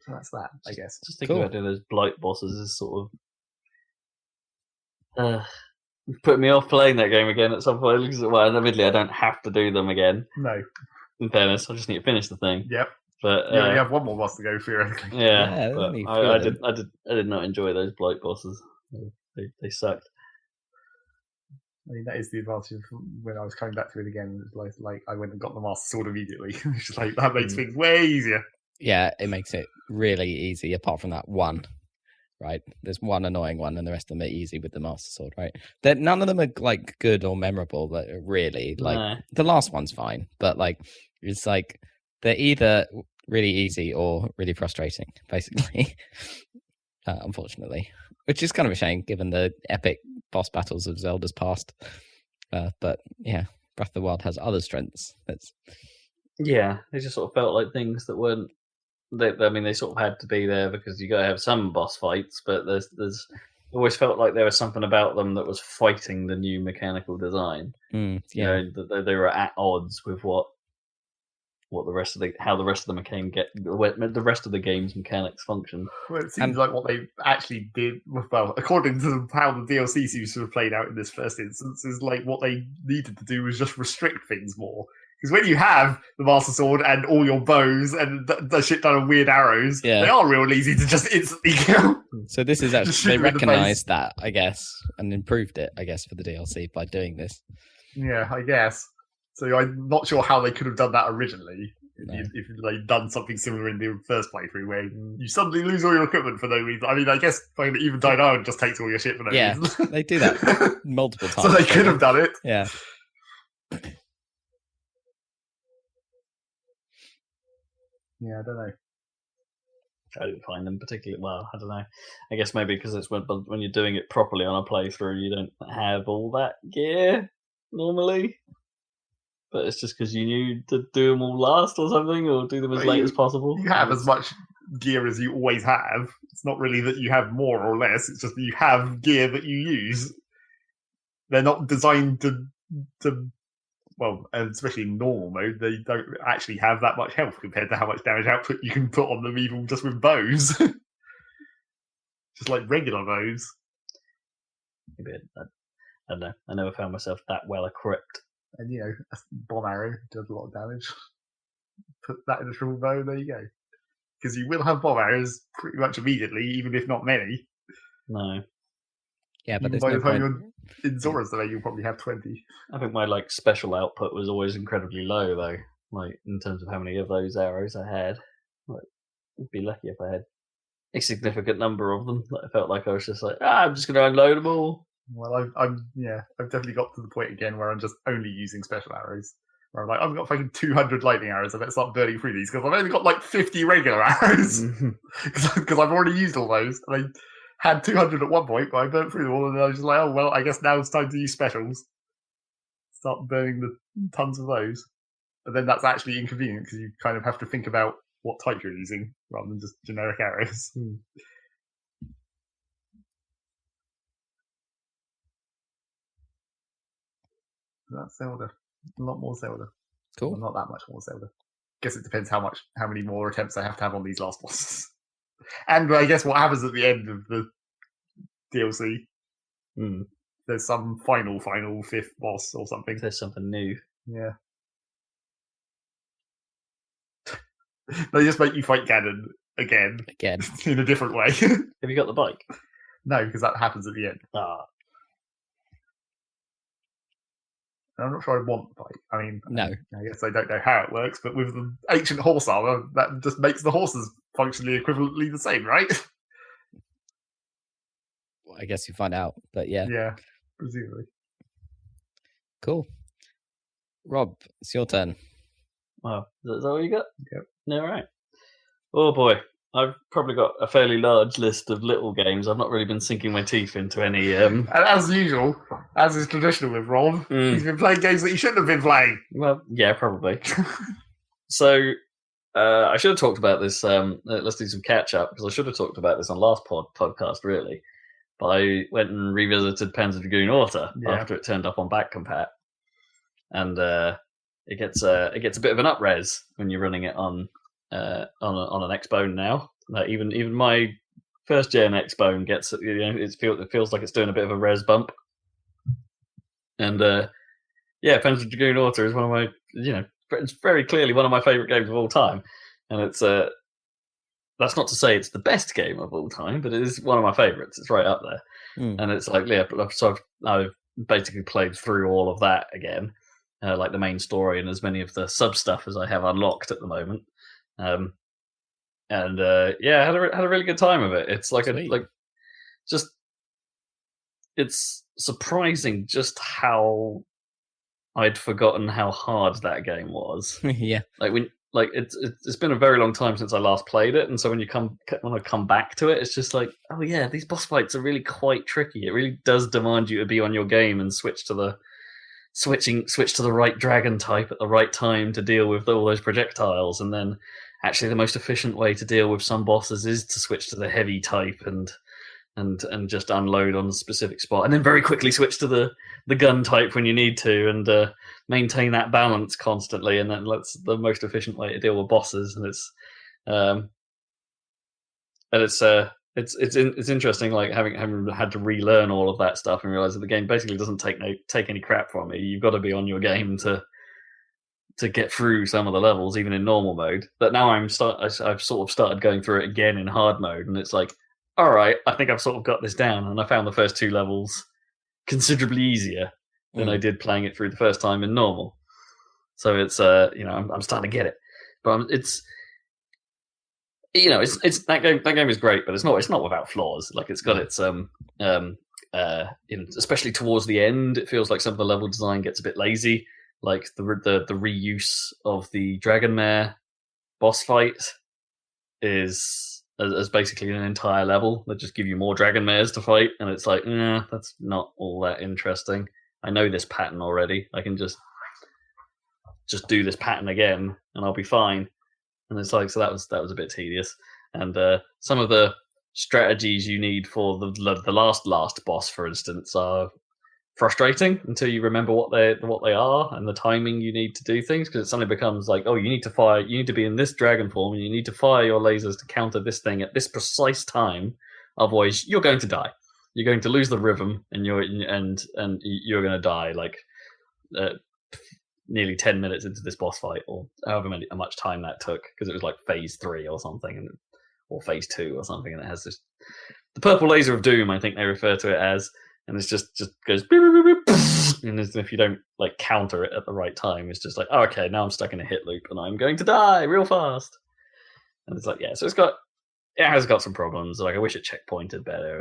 So that's that, I guess. Just thinking about doing those blight bosses is sort of put me off playing that game again at some point. Because, admittedly, I don't have to do them again. No. In fairness, I just need to finish the thing. Yep. But you only have one more boss to go, theoretically. Yeah, but I did not enjoy those blight bosses. They sucked. I mean, that is the advantage of when I was coming back to it again. It was like I went and got the Master Sword immediately. It's just that makes things way easier. Yeah, it makes it really easy, apart from that one, right? There's one annoying one, and the rest of them are easy with the Master Sword, right? None of them are good or memorable, but really, the last one's fine, but it's they're either really easy or really frustrating, basically. Unfortunately, which is kind of a shame given the epic boss battles of Zelda's past. But yeah, Breath of the Wild has other strengths. Yeah, they just sort of felt like things that weren't. They sort of had to be there because you got to have some boss fights, but there's always felt like there was something about them that was fighting the new mechanical design. Yeah, that they were at odds with how the rest of the game's mechanics function. Well, it seems like what they actually did, according to how the DLC seems to have played out in this first instance, is what they needed to do was just restrict things more. Because when you have the Master Sword and all your bows and the shit done of weird arrows, they are real easy to just instantly kill. So this is actually, they recognised that, I guess, and improved it, I guess, for the DLC by doing this. Yeah, I guess. So I'm not sure how they could have done that originally. No. If they'd done something similar in the first playthrough, where you suddenly lose all your equipment for no reason. I mean, I guess even Died Island just takes all your shit for no reason. Yeah, they do that multiple times. So they could have done it. Yeah. Yeah, I don't know. I didn't find them particularly well. I don't know. I guess maybe because it's when you're doing it properly on a playthrough, you don't have all that gear normally. But it's just because you knew to do them all last or something, or do them as late as possible. You have as much gear as you always have. It's not really that you have more or less. It's just that you have gear that you use. They're not designed to well, especially in normal mode, they don't actually have that much health compared to how much damage output you can put on them, even just with bows. Just like regular bows. Maybe I don't know. I never found myself that well equipped. And a bomb arrow does a lot of damage. Put that in a short bow, there you go. Because you will have bomb arrows pretty much immediately, even if not many. No. Yeah, but even there's by no the time point. you're in Zora's Delay, you'll probably have 20. I think my special output was always incredibly low though. Like in terms of how many of those arrows I had. Like, I'd be lucky if I had a significant number of them. I felt like I was just like, I'm just going to unload them all. Well, I've definitely got to the point again where I'm just only using special arrows. Where I'm like, I've got fucking 200 lightning arrows. I better start burning through these because I've only got like 50 regular arrows because I've already used all those. And I had 200 at one point, but I burnt through them all, and I was just like, oh well, I guess now it's time to use specials. Start burning the tons of those, but then that's actually inconvenient because you kind of have to think about what type you're using rather than just generic arrows. That's Zelda. A lot more Zelda. Cool. Well, not that much more Zelda. Guess it depends how many more attempts I have to have on these last bosses. And I guess what happens at the end of the DLC. There's some final fifth boss or something. There's something new. Yeah. They just make you fight Ganon again. In a different way. Have you got the bike? No, because that happens at the end. I'm not sure I want the bike. I mean, no. I guess I don't know how it works, but with the ancient horse armor, that just makes the horses functionally equivalently the same, right? Well, I guess you find out, but yeah. Yeah, presumably. Cool. Rob, it's your turn. Wow, is that all you got? Yep. All right. Oh boy, I've probably got a fairly large list of little games. I've not really been sinking my teeth into any. And as usual, as is traditional with Rob, he's been playing games that he shouldn't have been playing. Well, yeah, probably. So I should have talked about this. Let's do some catch up because I should have talked about this on last podcast, really. But I went and revisited Panzer Dragoon Orta after it turned up on back compat, and it gets a bit of an up-res when you're running it on an X-Bone now. Like even my first gen X-Bone gets it feels like it's doing a bit of a res bump. And Panzer Dragoon Orta is one of my it's very clearly one of my favorite games of all time, and it's that's not to say it's the best game of all time, but it is one of my favorites. It's right up there, and it's like so I've basically played through all of that again, like the main story and as many of the sub stuff as I have unlocked at the moment. I had a really good time of it. It's like it's surprising just how I'd forgotten how hard that game was. Yeah, it's been a very long time since I last played it, and so when I come back to it, it's just like, oh yeah, these boss fights are really quite tricky. It really does demand you to be on your game and switch to the right dragon type at the right time to deal with all those projectiles, and then actually the most efficient way to deal with some bosses is to switch to the heavy type and just unload on a specific spot, and then very quickly switch to the gun type when you need to, and maintain that balance constantly, and then that's the most efficient way to deal with bosses. And it's interesting, like having had to relearn all of that stuff and realize that the game basically doesn't take any crap from you. You've got to be on your game to get through some of the levels, even in normal mode. But now I've sort of started going through it again in hard mode, and it's like, all right, I think I've sort of got this down, and I found the first two levels considerably easier than I did playing it through the first time in normal. So it's I'm starting to get it, but it's that game is great, but it's not without flaws. Like it's got its especially towards the end, it feels like some of the level design gets a bit lazy. Like the reuse of the Dragon Mare boss fight is as basically an entire level. They just give you more dragon mares to fight, and it's like, that's not all that interesting. I know this pattern already. I can just do this pattern again, and I'll be fine. And it's like, so that was a bit tedious. And some of the strategies you need for the last boss, for instance, are frustrating until you remember what they are and the timing you need to do things, because it suddenly becomes like, oh, you need to be in this dragon form, and you need to fire your lasers to counter this thing at this precise time, otherwise you're going to die. You're going to lose the rhythm, and you're going to die like nearly 10 minutes into this boss fight, or however much time that took, because it was like phase 3 or something, or phase 2 or something, and it has this the purple laser of doom, I think they refer to it as. And it's just goes, and if you don't like counter it at the right time, it's just like, oh, okay, now I'm stuck in a hit loop and I'm going to die real fast. And it's like, yeah, so it has got some problems. Like, I wish it checkpointed better,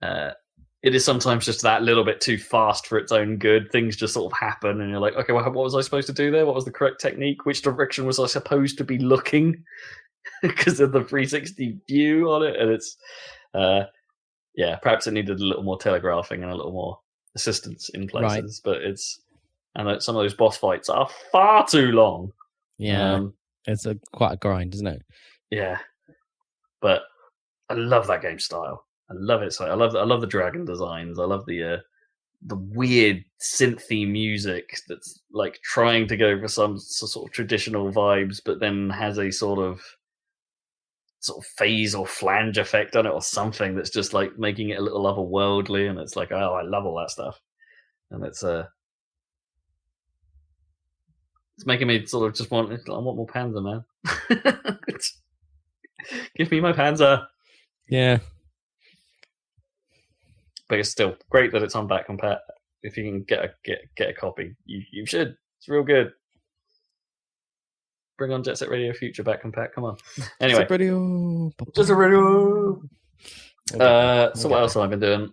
and it is sometimes just that little bit too fast for its own good. Things just sort of happen, and you're like, okay, well, what was I supposed to do there? What was the correct technique? Which direction was I supposed to be looking? Because of the 360 view on it, and it's. Yeah, perhaps it needed a little more telegraphing and a little more assistance in places, but and some of those boss fights are far too long. Yeah, it's quite a grind, isn't it? Yeah, but I love that game style. I love it. So I love the dragon designs. I love the weird synthy music that's like trying to go for some sort of traditional vibes, but then has a sort of phase or flange effect on it or something that's just like making it a little otherworldly, and it's like, oh, I love all that stuff. And it's making me sort of just I want more Panzer, man. Give me my Panzer. Yeah. But it's still great that it's on back compat. If you can get a copy, you should. It's real good. Bring on Jet Set Radio Future back compact. Come on. Anyway, Jet Set Radio. So what else have I been doing?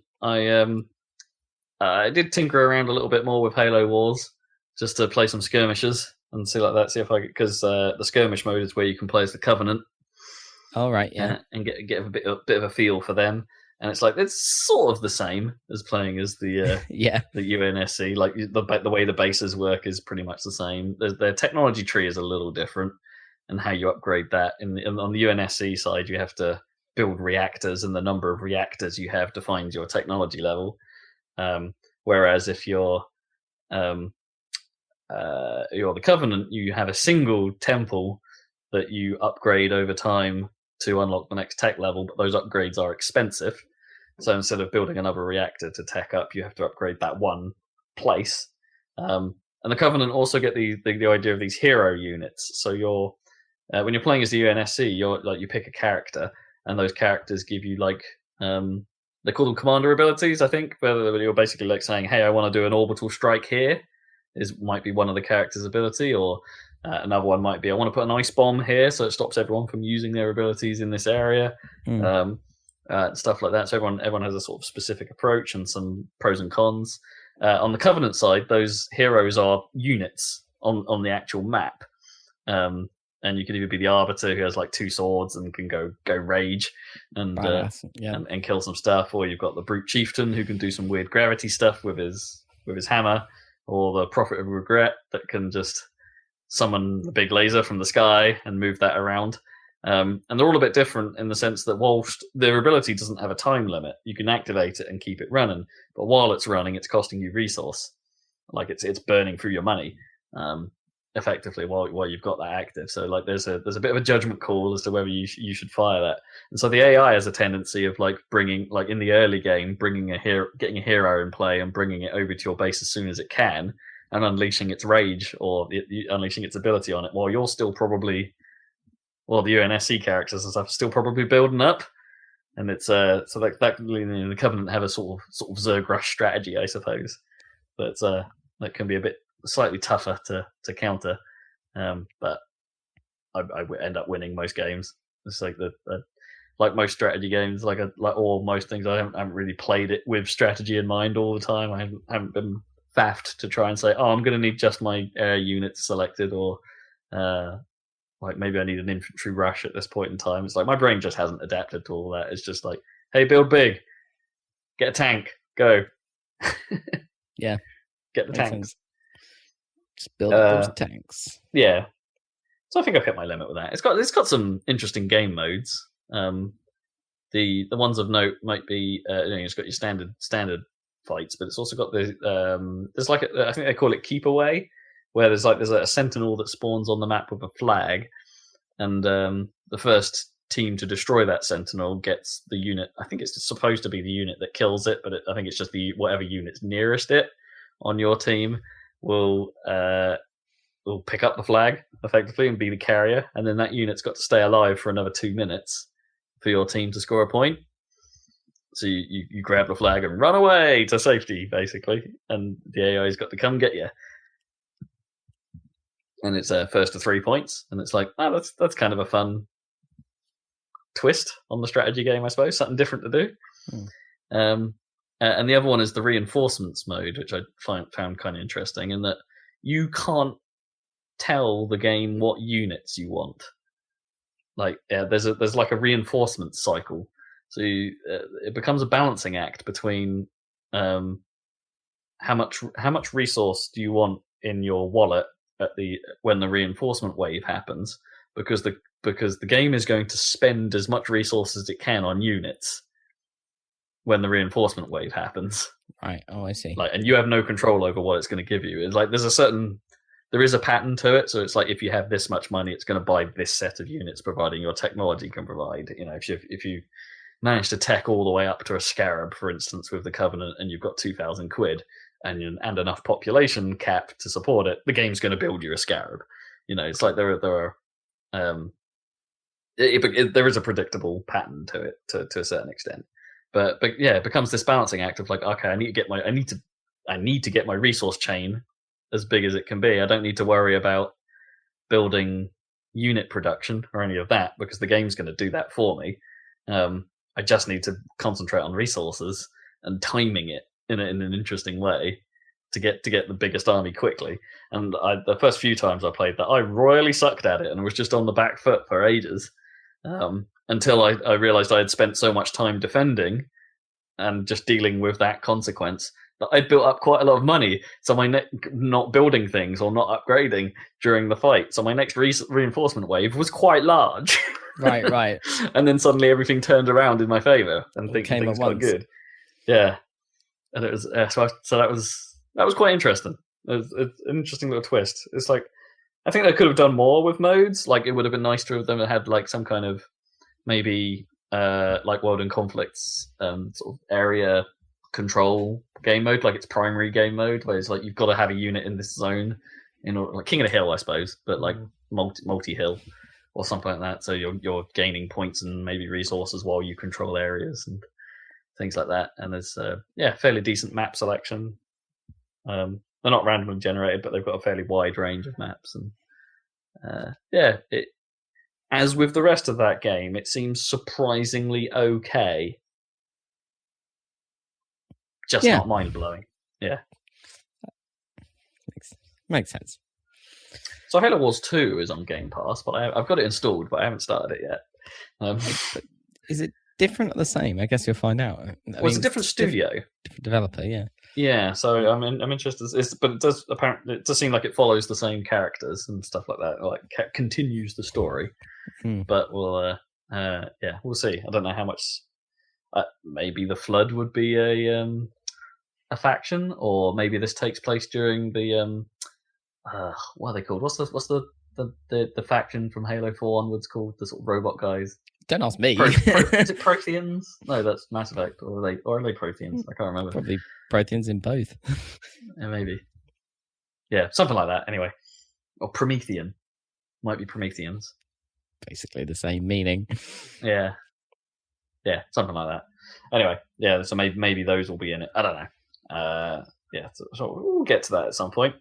I did tinker around a little bit more with Halo Wars, just to play some skirmishes and see like that. See if I because the skirmish mode is where you can play as the Covenant. All right, yeah, and get a bit of a feel for them. And it's like it's sort of the same as playing as the the UNSC. Like the way the bases work is pretty much the same. Their technology tree is a little different, and how you upgrade that. On the UNSC side, you have to build reactors, and the number of reactors you have defines your technology level. Whereas if you're the Covenant, you have a single temple that you upgrade over time to unlock the next tech level, but those upgrades are expensive. So instead of building another reactor to tech up, you have to upgrade that one place. And the Covenant also get the idea of these hero units. So you're when you're playing as the UNSC, you pick a character, and those characters give you they call them commander abilities, I think. Where you're basically like saying, "Hey, I want to do an orbital strike here." Might be one of the characters' ability, or another one might be, I want to put an ice bomb here, so it stops everyone from using their abilities in this area. Stuff like that. So everyone has a sort of specific approach and some pros and cons. On the Covenant side, those heroes are units on the actual map. And you can either be the Arbiter, who has like 2 swords and can go rage and kill some stuff, or you've got the Brute Chieftain, who can do some weird gravity stuff with his hammer, or the Prophet of Regret, that can just summon the big laser from the sky and move that around. And they're all a bit different in the sense that whilst their ability doesn't have a time limit, you can activate it and keep it running. But while it's running, it's costing you resource. Like it's burning through your money, effectively while you've got that active. So like there's a bit of a judgment call as to whether you should fire that. And so the AI has a tendency of like bringing, like in the early game, getting a hero in play and bringing it over to your base as soon as it can, and unleashing its rage or unleashing its ability on it, while you're still probably, well, the UNSC characters and stuff are still probably building up. And it's so that the Covenant have a sort of Zerg rush strategy, I suppose. But that can be a bit slightly tougher to counter. But I end up winning most games. It's like like most strategy games, like most things, I haven't really played it with strategy in mind all the time. I haven't been faffed to try and say, oh, I'm going to need just my air units selected, or like maybe I need an infantry rush at this point in time. It's like my brain just hasn't adapted to all that. It's just like, hey, build big, get a tank, go. Yeah, get the makes tanks. sense. Just build those tanks. Yeah, so I think I've hit my limit with that. It's got some interesting game modes. The ones of note might be it's got your standard fights, but it's also got the there's like I think they call it keep away, where there's a sentinel that spawns on the map with a flag, and the first team to destroy that sentinel gets the unit. I think it's supposed to be the unit that kills it, but I think it's just the whatever unit's nearest it on your team will pick up the flag effectively and be the carrier, and then that unit's got to stay alive for another 2 minutes for your team to score a point. So you grab the flag and run away to safety, basically, and the AI's got to come get you. And it's first to 3 points, and it's like, oh, that's kind of a fun twist on the strategy game, I suppose, something different to do. And the other one is the reinforcements mode, which I found kind of interesting, in that you can't tell the game what units you want. Like, there's like a reinforcement cycle, so it becomes a balancing act between how much resource do you want in your wallet when the reinforcement wave happens, because the game is going to spend as much resource as it can on units when the reinforcement wave happens. Right. Oh, I see. Like, and you have no control over what it's going to give you. It's like there is a pattern to it. So it's like, if you have this much money, it's going to buy this set of units, providing your technology can provide. If you manage to tech all the way up to a scarab, for instance, with the Covenant, and you've got 2,000 quid and enough population cap to support it, the game's going to build you a scarab. It's like there is a predictable pattern to it to a certain extent. But yeah, it becomes this balancing act of like, okay, I need to get my resource chain as big as it can be. I don't need to worry about building unit production or any of that, because the game's going to do that for me. I just need to concentrate on resources and timing it in an interesting way to get the biggest army quickly. And the first few times I played that, I royally sucked at it and was just on the back foot for ages. Until I realized I had spent so much time defending and just dealing with that consequence that I'd built up quite a lot of money. So my not building things or not upgrading during the fight. So my next reinforcement wave was quite large. Right. And then suddenly everything turned around in my favor and things got good. Yeah. And it was so that was quite interesting. It's an interesting little twist. It's like, I think they could have done more with modes. Like, it would have been nice to have them had like some kind of maybe like World and Conflicts sort of area control game mode, like its primary game mode, where it's like you've got to have a unit in this zone like King of the Hill, I suppose, but like multi-hill or something like that. So you're gaining points and maybe resources while you control areas and things like that. And there's fairly decent map selection. They're not randomly generated, but they've got a fairly wide range of maps. And as with the rest of that game, it seems surprisingly okay. Just not mind-blowing. Yeah. Makes sense. So Halo Wars 2 is on Game Pass, but I've got it installed, but I haven't started it yet. Is it different or the same? I guess you'll find out. It's a different studio. Different developer, yeah. Yeah, so I'm interested. But it does seem like it follows the same characters and stuff like that. Like continues the story. But we'll see. I don't know how much. Maybe the Flood would be a faction, or maybe this takes place during the what are they called? What's the faction from Halo 4 onwards called? The sort of robot guys. Don't ask me. Is it Protheans? No, that's Mass Effect. Or are they Protheans? I can't remember. Probably Protheans in both. Yeah, maybe. Yeah, something like that. Anyway, or Promethean. Might be Prometheans. Basically the same meaning. Yeah, something like that. Anyway, yeah. So maybe those will be in it. I don't know. So we'll get to that at some point.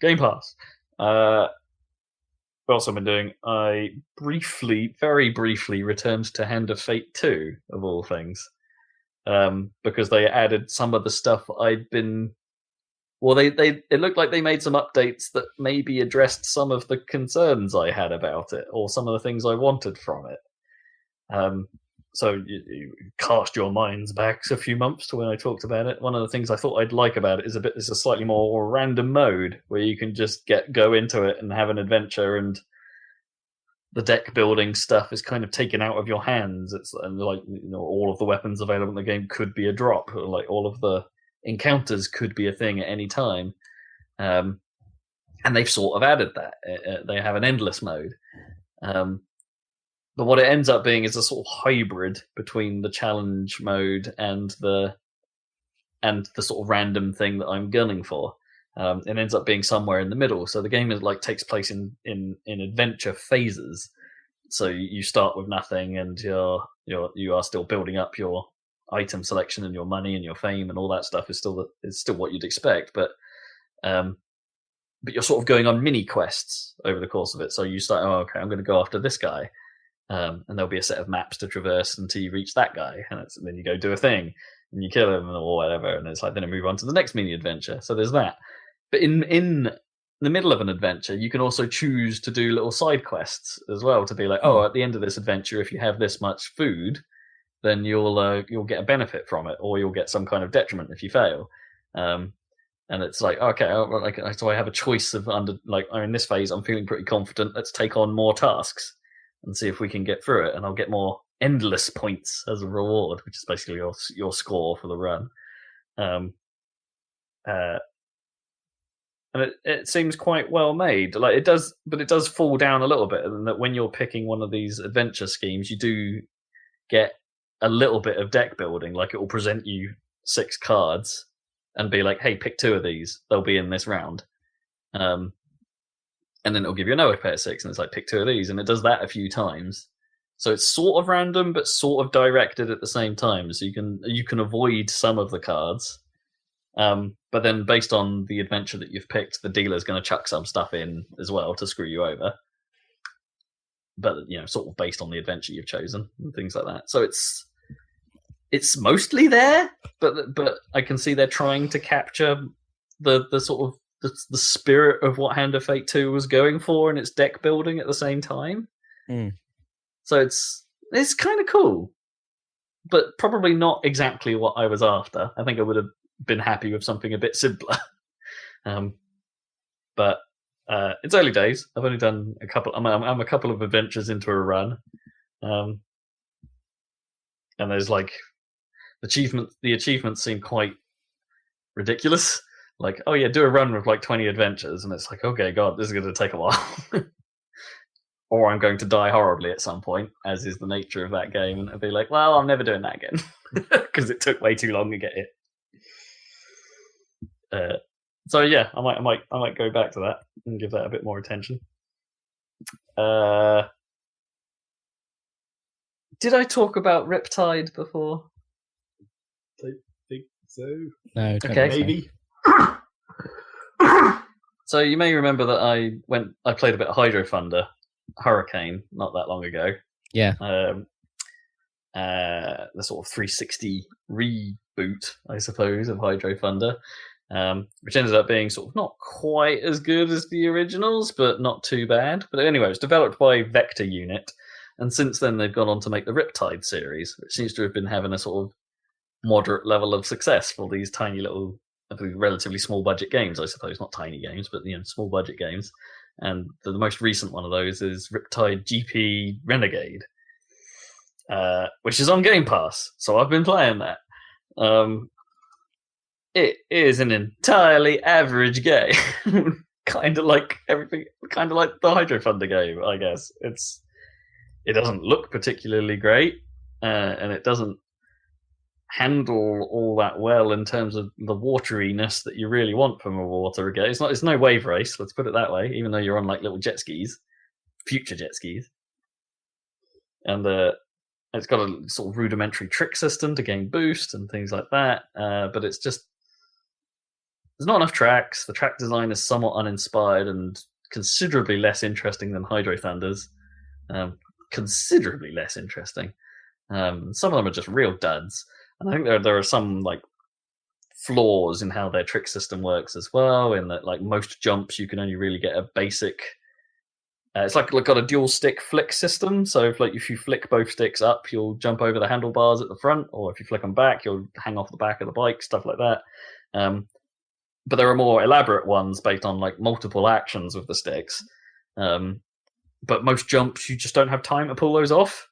Game Pass. What else I've been doing? I very briefly returned to Hand of Fate 2, of all things, because they added some of the stuff I'd been Well, it looked like they made some updates that maybe addressed some of the concerns I had about it, or some of the things I wanted from it. So you cast your minds back a few months to when I talked about it. One of the things I thought I'd like about it is a slightly more random mode where you can just go into it and have an adventure, and the deck building stuff is kind of taken out of your hands. It's like, all of the weapons available in the game could be a drop. Like all of the encounters could be a thing at any time. And they've sort of added that. They have an endless mode. But what it ends up being is a sort of hybrid between the challenge mode and the sort of random thing that I'm gunning for. It ends up being somewhere in the middle. So the game takes place in adventure phases. So you start with nothing, and you are still building up your item selection and your money and your fame and all that stuff is still what you'd expect. But you're sort of going on mini quests over the course of it. So you start, I'm going to go after this guy. And there'll be a set of maps to traverse until you reach that guy, and then you go do a thing, and you kill him or whatever, and it's like then you move on to the next mini adventure. So there's that. But in the middle of an adventure, you can also choose to do little side quests as well, to be like, at the end of this adventure, if you have this much food, then you'll get a benefit from it, or you'll get some kind of detriment if you fail. And it's like, okay, so I have a choice of in this phase, I'm feeling pretty confident. Let's take on more tasks and see if we can get through it, and I'll get more endless points as a reward, which is basically your score for the run. And it seems quite well made. Like it does, but it does fall down a little bit. And that when you're picking one of these adventure schemes, you do get a little bit of deck building. Like it will present you 6 cards and be like, "Hey, pick 2 of these. They'll be in this round." And then it'll give you another pair of 6, and it's like, pick 2 of these, and it does that a few times. So it's sort of random, but sort of directed at the same time. So you can avoid some of the cards, but then based on the adventure that you've picked, the dealer's going to chuck some stuff in as well to screw you over. But sort of based on the adventure you've chosen and things like that. So it's mostly there, but I can see they're trying to capture the sort of the spirit of what Hand of Fate 2 was going for, and its deck building at the same time. So it's kind of cool, but probably not exactly what I was after. I think I would have been happy with something a bit simpler. But it's early days. I've only done a couple. I'm a couple of adventures into a run, and there's like the achievements seem quite ridiculous. Like, oh yeah, do a run with like 20 adventures, and it's like, okay, God, this is going to take a while. Or I'm going to die horribly at some point, as is the nature of that game, and I'll be like, well, I'm never doing that again, because it took way too long to get it. So yeah, I might go back to that and give that a bit more attention. Did I talk about Riptide before? I think so. No, okay, maybe. So you may remember that I played a bit of Hydro Thunder Hurricane not that long ago. Yeah. The sort of 360 reboot, I suppose, of Hydro Thunder, which ended up being sort of not quite as good as the originals, but not too bad. But anyway, it was developed by Vector Unit, and since then they've gone on to make the Riptide series, which seems to have been having a sort of moderate level of success for these tiny little, relatively small budget games, I suppose. Not tiny games, but small budget games. And the most recent one of those is Riptide GP Renegade, which is on Game Pass. So I've been playing that. It is an entirely average game, kind of like everything, kind of like the Hydro Thunder game, I guess. It doesn't look particularly great, and it doesn't handle all that well in terms of the wateriness that you really want from a water game. It's no wave race, let's put it that way, even though you're on like little jet skis, future jet skis. And it's got a sort of rudimentary trick system to gain boost and things like that, but it's just, there's not enough tracks. The track design is somewhat uninspired and considerably less interesting than Hydro Thunder's. Considerably less interesting. Some of them are just real duds. And I think there are some like flaws in how their trick system works as well. In that, like most jumps, you can only really get a basic. It's like got a dual stick flick system. So if you flick both sticks up, you'll jump over the handlebars at the front, or if you flick them back, you'll hang off the back of the bike, stuff like that. But there are more elaborate ones based on like multiple actions with the sticks. But most jumps, you just don't have time to pull those off.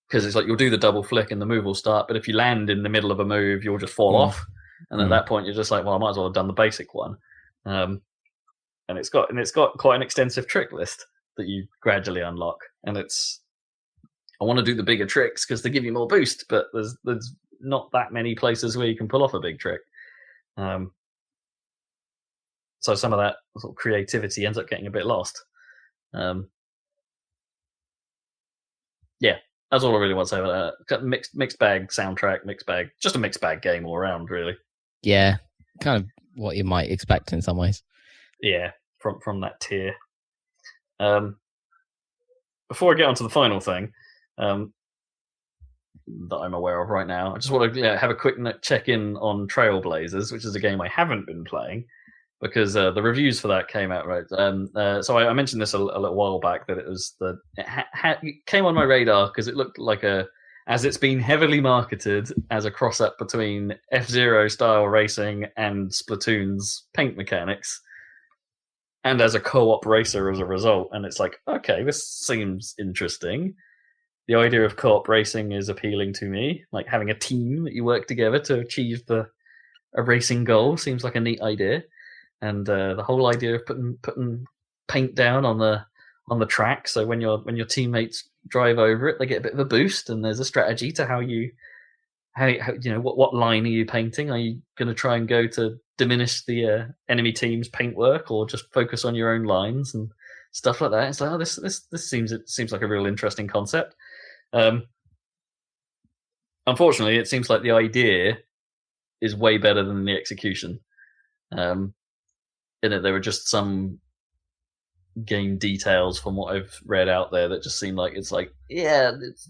Because it's like you'll do the double flick and the move will start, but if you land in the middle of a move, you'll just fall off. And at that point, you're just like, well, I might as well have done the basic one. And it's got quite an extensive trick list that you gradually unlock. And I want to do the bigger tricks because they give you more boost, but there's not that many places where you can pull off a big trick. So some of that sort of creativity ends up getting a bit lost. Yeah. That's all I really want to say about that. Mixed bag soundtrack, just a mixed bag game all around, really. Yeah, kind of what you might expect in some ways. Yeah, from that tier. Before I get on to the final thing that I'm aware of right now, I just want to have a quick check in on Trailblazers, which is a game I haven't been playing. Because the reviews for that came out right. So I mentioned this a little while back that it was it came on my radar because it looked like as it's been heavily marketed as a cross up between F-Zero style racing and Splatoon's paint mechanics, and as a co-op racer as a result. And it's like, okay, this seems interesting. The idea of co-op racing is appealing to me. Like having a team that you work together to achieve a racing goal seems like a neat idea. And the whole idea of putting paint down on the track, so when your teammates drive over it, they get a bit of a boost. And there's a strategy to how what line are you painting? Are you going to try and go to diminish the enemy team's paintwork, or just focus on your own lines and stuff like that? It's like, oh, this seems like a real interesting concept. Unfortunately, it seems like the idea is way better than the execution. In it, there were just some game details from what I've read out there that just seem like it's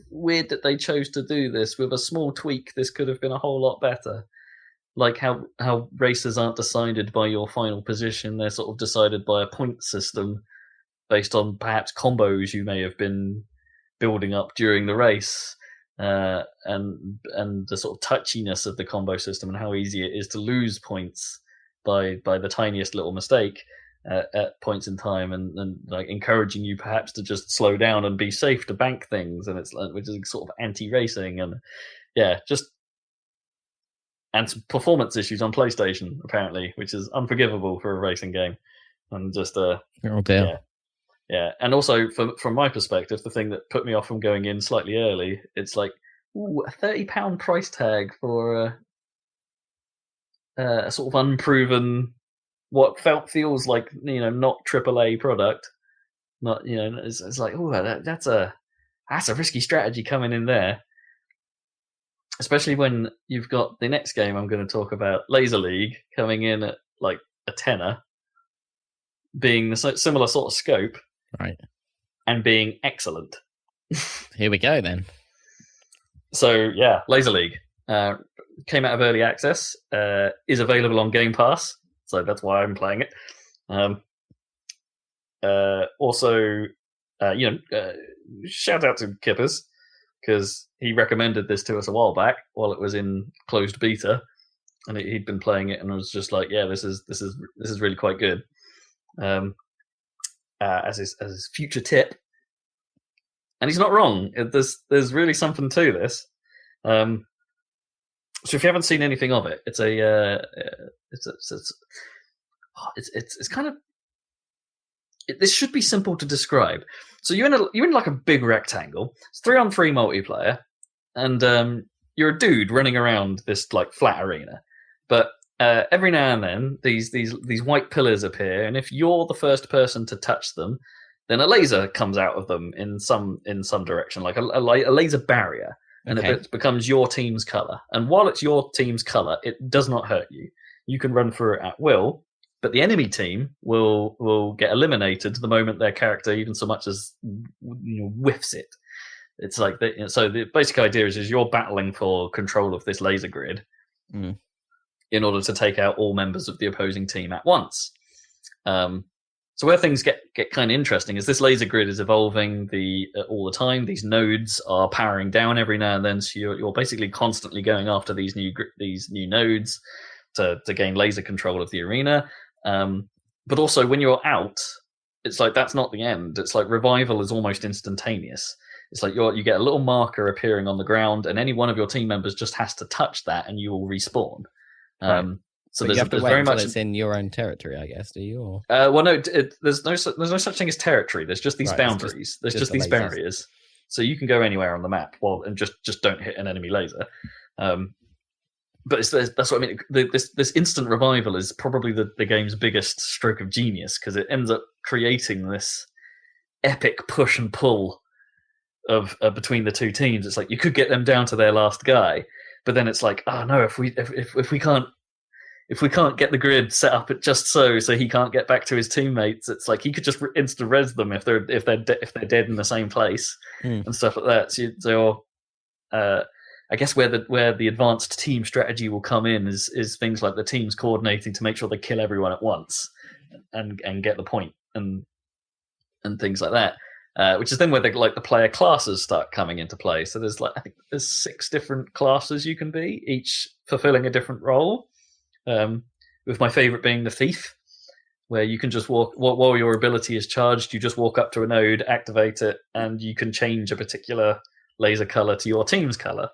weird that they chose to do this. With a small tweak, this could have been a whole lot better. Like how races aren't decided by your final position; they're sort of decided by a point system based on perhaps combos you may have been building up during the race, and the sort of touchiness of the combo system and how easy it is to lose points by the tiniest little mistake at points in time, and like encouraging you perhaps to just slow down and be safe to bank things, and which is sort of anti-racing, and and some performance issues on PlayStation apparently, which is unforgivable for a racing game, and just yeah. And also from my perspective, the thing that put me off from going in slightly early, it's like a £30 price tag for a sort of unproven, what feels like not AAA product. Not it's like, oh, that's a risky strategy coming in there, especially when you've got the next game I'm going to talk about, Laser League, coming in at like a tenner, being the similar sort of scope, right, and being excellent. Here we go then. So yeah, Laser League. Came out of early access, is available on Game Pass, so that's why I'm playing it. Also, shout out to Kippers, because he recommended this to us a while back while it was in closed beta, and he'd been playing it and was just like, yeah, this is really quite good. As his future tip, and he's not wrong. There's really something to this. So if you haven't seen anything of it, it's kind of. This should be simple to describe. So you're in like a big rectangle. It's 3-on-3 multiplayer, and you're a dude running around this like flat arena. But every now and then, these white pillars appear, and if you're the first person to touch them, then a laser comes out of them in some direction, like a laser barrier. And it becomes your team's color. And while it's your team's color, it does not hurt you. You can run through it at will, but the enemy team will get eliminated the moment their character even so much as whiffs it. It's like so the basic idea is you're battling for control of this laser grid. in order to take out all members of the opposing team at once. So where things get kind of interesting is this laser grid is evolving all the time. These nodes are powering down every now and then, so you're basically constantly going after these new nodes to gain laser control of the arena. But also when you're out, it's like that's not the end. It's like revival is almost instantaneous. It's like you get a little marker appearing on the ground, and any one of your team members just has to touch that, and you will respawn. Right. So you have to wait very until much it's in your own territory, I guess. Do you? Or... well, no. There's no such thing as territory. There's just these boundaries. There's just these barriers. So you can go anywhere on the map, and just don't hit an enemy laser. But that's what I mean. This instant revival is probably the game's biggest stroke of genius, because it ends up creating this epic push and pull of between the two teams. It's like you could get them down to their last guy, but then it's like, oh no, if we can't get the grid set up just so he can't get back to his teammates, it's like he could just instant res them if they're dead in the same place and stuff like that. So I guess where the advanced team strategy will come in is things like the teams coordinating to make sure they kill everyone at once and get the point and things like that. Which is then where the player classes start coming into play. So I think there's 6 different classes you can be, each fulfilling a different role. With my favorite being the thief, where you can just walk while your ability is charged. You just walk up to a node, activate it, and you can change a particular laser color to your team's color.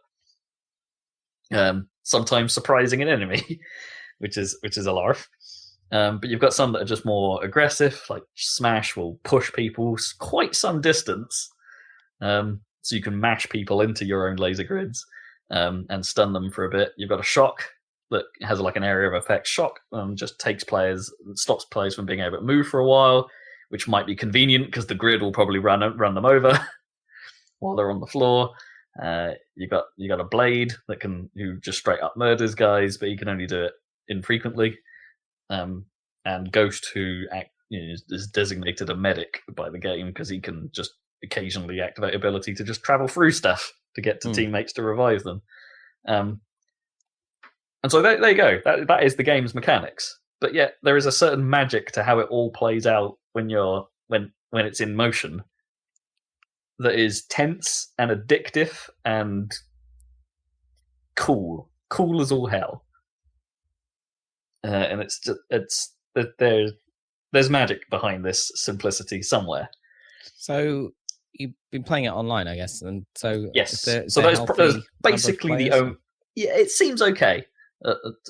Sometimes surprising an enemy, which is a larf. But you've got some that are just more aggressive, like Smash will push people quite some distance, so you can mash people into your own laser grids and stun them for a bit. You've got a Shock that has like an area of effect. Shock just stops players from being able to move for a while, which might be convenient because the grid will probably run them over while they're on the floor. You got a Blade who just straight up murders guys, but you can only do it infrequently. And Ghost, who is designated a medic by the game because he can just occasionally activate ability to just travel through stuff to get to teammates to revive them. And so there you go. That is the game's mechanics. But yet there is a certain magic to how it all plays out when it's in motion that is tense and addictive and cool as all hell. And there's magic behind this simplicity somewhere. So you've been playing it online, I guess, and so yes. So there's basically the only. Yeah, it seems okay.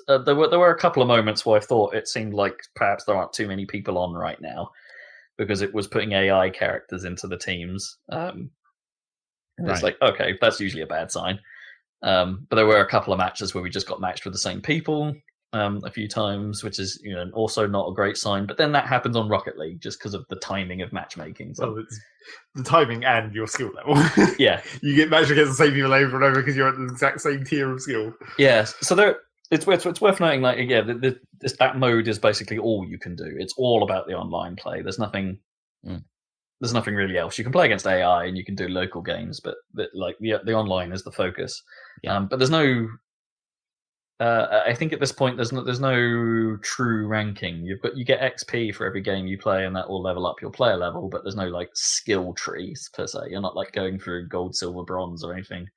There were a couple of moments where I thought it seemed like perhaps there aren't too many people on right now, because it was putting AI characters into the teams. And it's like, okay, that's usually a bad sign. But there were a couple of matches where we just got matched with the same people a few times, which is also not a great sign. But then that happens on Rocket League just because of the timing of matchmaking. So. Well, it's the timing and your skill level. Yeah, you get matched against the same people over and over because you're at the exact same tier of skill. Yeah, so it's worth noting, like, yeah, that mode is basically all you can do. It's all about the online play. There's nothing really else. You can play against AI and you can do local games, but like the online is the focus. Yeah. But there's no. I think at this point there's no true ranking. You get XP for every game you play, and that will level up your player level. But there's no like skill trees per se. You're not like going through gold, silver, bronze, or anything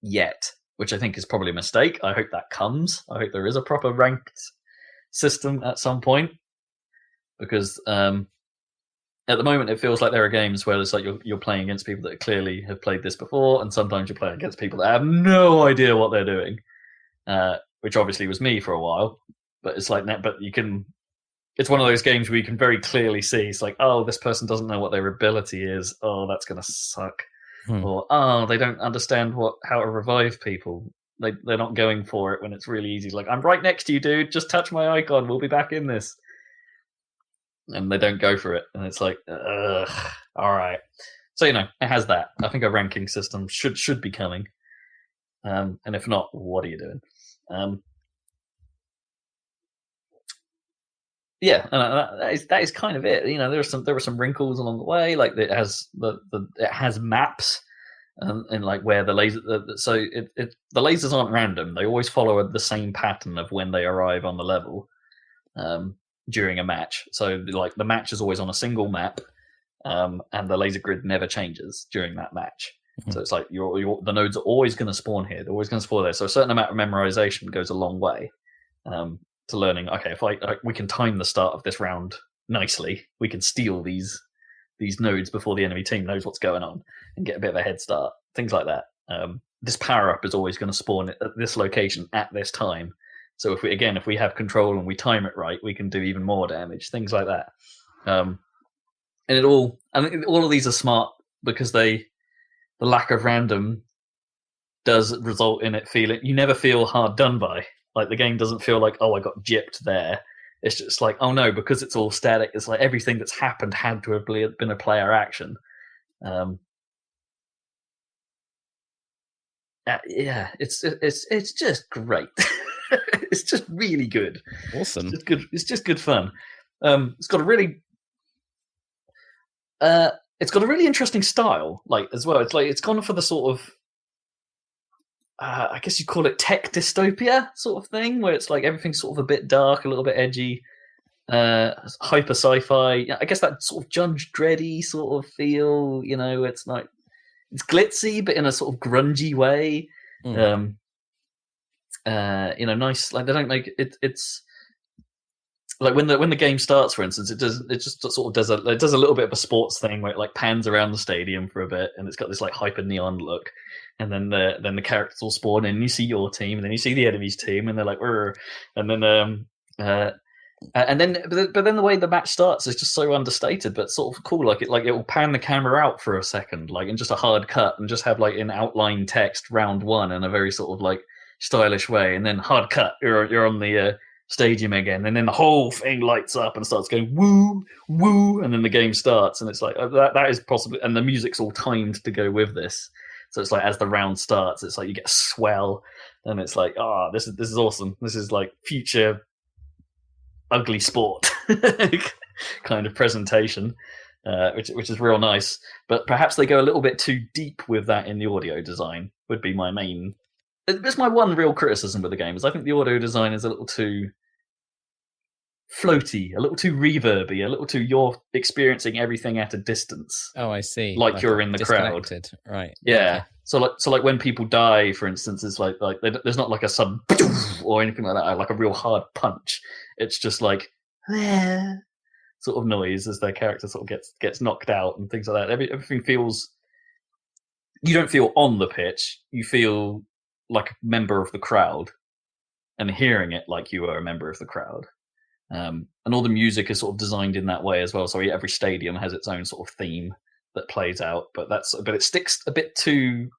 yet, which I think is probably a mistake. I hope that comes. I hope there is a proper ranked system at some point, because at the moment it feels like there are games where it's like you're playing against people that clearly have played this before, and sometimes you're playing against people that have no idea what they're doing, which obviously was me for a while. But it's like, but you can. It's one of those games where you can very clearly see it's like, oh, this person doesn't know what their ability is. Oh, that's gonna suck. Or oh, they don't understand how to revive people. They're not going for it when it's really easy. Like, I'm right next to you, dude. Just touch my icon. We'll be back in this. And they don't go for it, and it's like, ugh, all right. So it has that. I think a ranking system should be coming, and if not, what are you doing? Yeah, and that is kind of it. There were some wrinkles along the way. Like it has maps and like where the laser. The lasers aren't random; they always follow the same pattern of when they arrive on the level during a match. So like the match is always on a single map, and the laser grid never changes during that match. So it's like the nodes are always going to spawn here; they're always going to spawn there. So a certain amount of memorization goes a long way to learning. Okay, if we can time the start of this round nicely, we can steal these nodes before the enemy team knows what's going on and get a bit of a head start. Things like that. This power up is always going to spawn at this location at this time. So if we have control and we time it right, we can do even more damage. Things like that. And all of these are smart because the lack of random does result in it feeling you never feel hard done by. Like the game doesn't feel like, oh, I got gypped there. It's just like, oh no, because it's all static. It's like everything that's happened had to have been a player action. Yeah, it's just great. It's just really good. Awesome. It's just good fun. It's got a really interesting style, like as well. It's like it's gone for the sort of I guess you call it tech dystopia sort of thing, where it's like everything's sort of a bit dark, a little bit edgy, hyper sci-fi. I guess that sort of Judge Dreddy sort of feel. You know, it's like it's glitzy, but in a sort of grungy way. You know, nice. Like they don't make it. It's like when the game starts, for instance, it just sort of does a little bit of a sports thing where it like pans around the stadium for a bit, and it's got this like hyper neon look. And then the characters will spawn in, and you see your team, and then you see the enemy's team, and they're like, "Rrr." And then but then the way the match starts is just so understated, but sort of cool. Like it will pan the camera out for a second, like in just a hard cut, and just have like in outline text round one in a very sort of like stylish way, and then hard cut. You're on the stadium again, and then the whole thing lights up and starts going woo woo, and then the game starts, and it's like that is possibly, and the music's all timed to go with this. So it's like as the round starts, it's like you get a swell, and it's like, this is awesome. This is like future ugly sport kind of presentation, which is real nice. But perhaps they go a little bit too deep with that in the audio design. Would be my main. It's my one real criticism with the game is I think the audio design is a little too floaty, a little too reverby, a little too you're experiencing everything at a distance. Oh, I see. Like you're in the crowd. Right. Yeah. Okay. So like when people die, for instance, it's like there's not like a sudden or anything like that, like a real hard punch. It's just like sort of noise as their character sort of gets knocked out and things like that. Everything feels. You don't feel on the pitch. You feel like a member of the crowd, and hearing it like you are a member of the crowd. And all the music is sort of designed in that way as well. So every stadium has its own sort of theme that plays out, but it sticks a bit too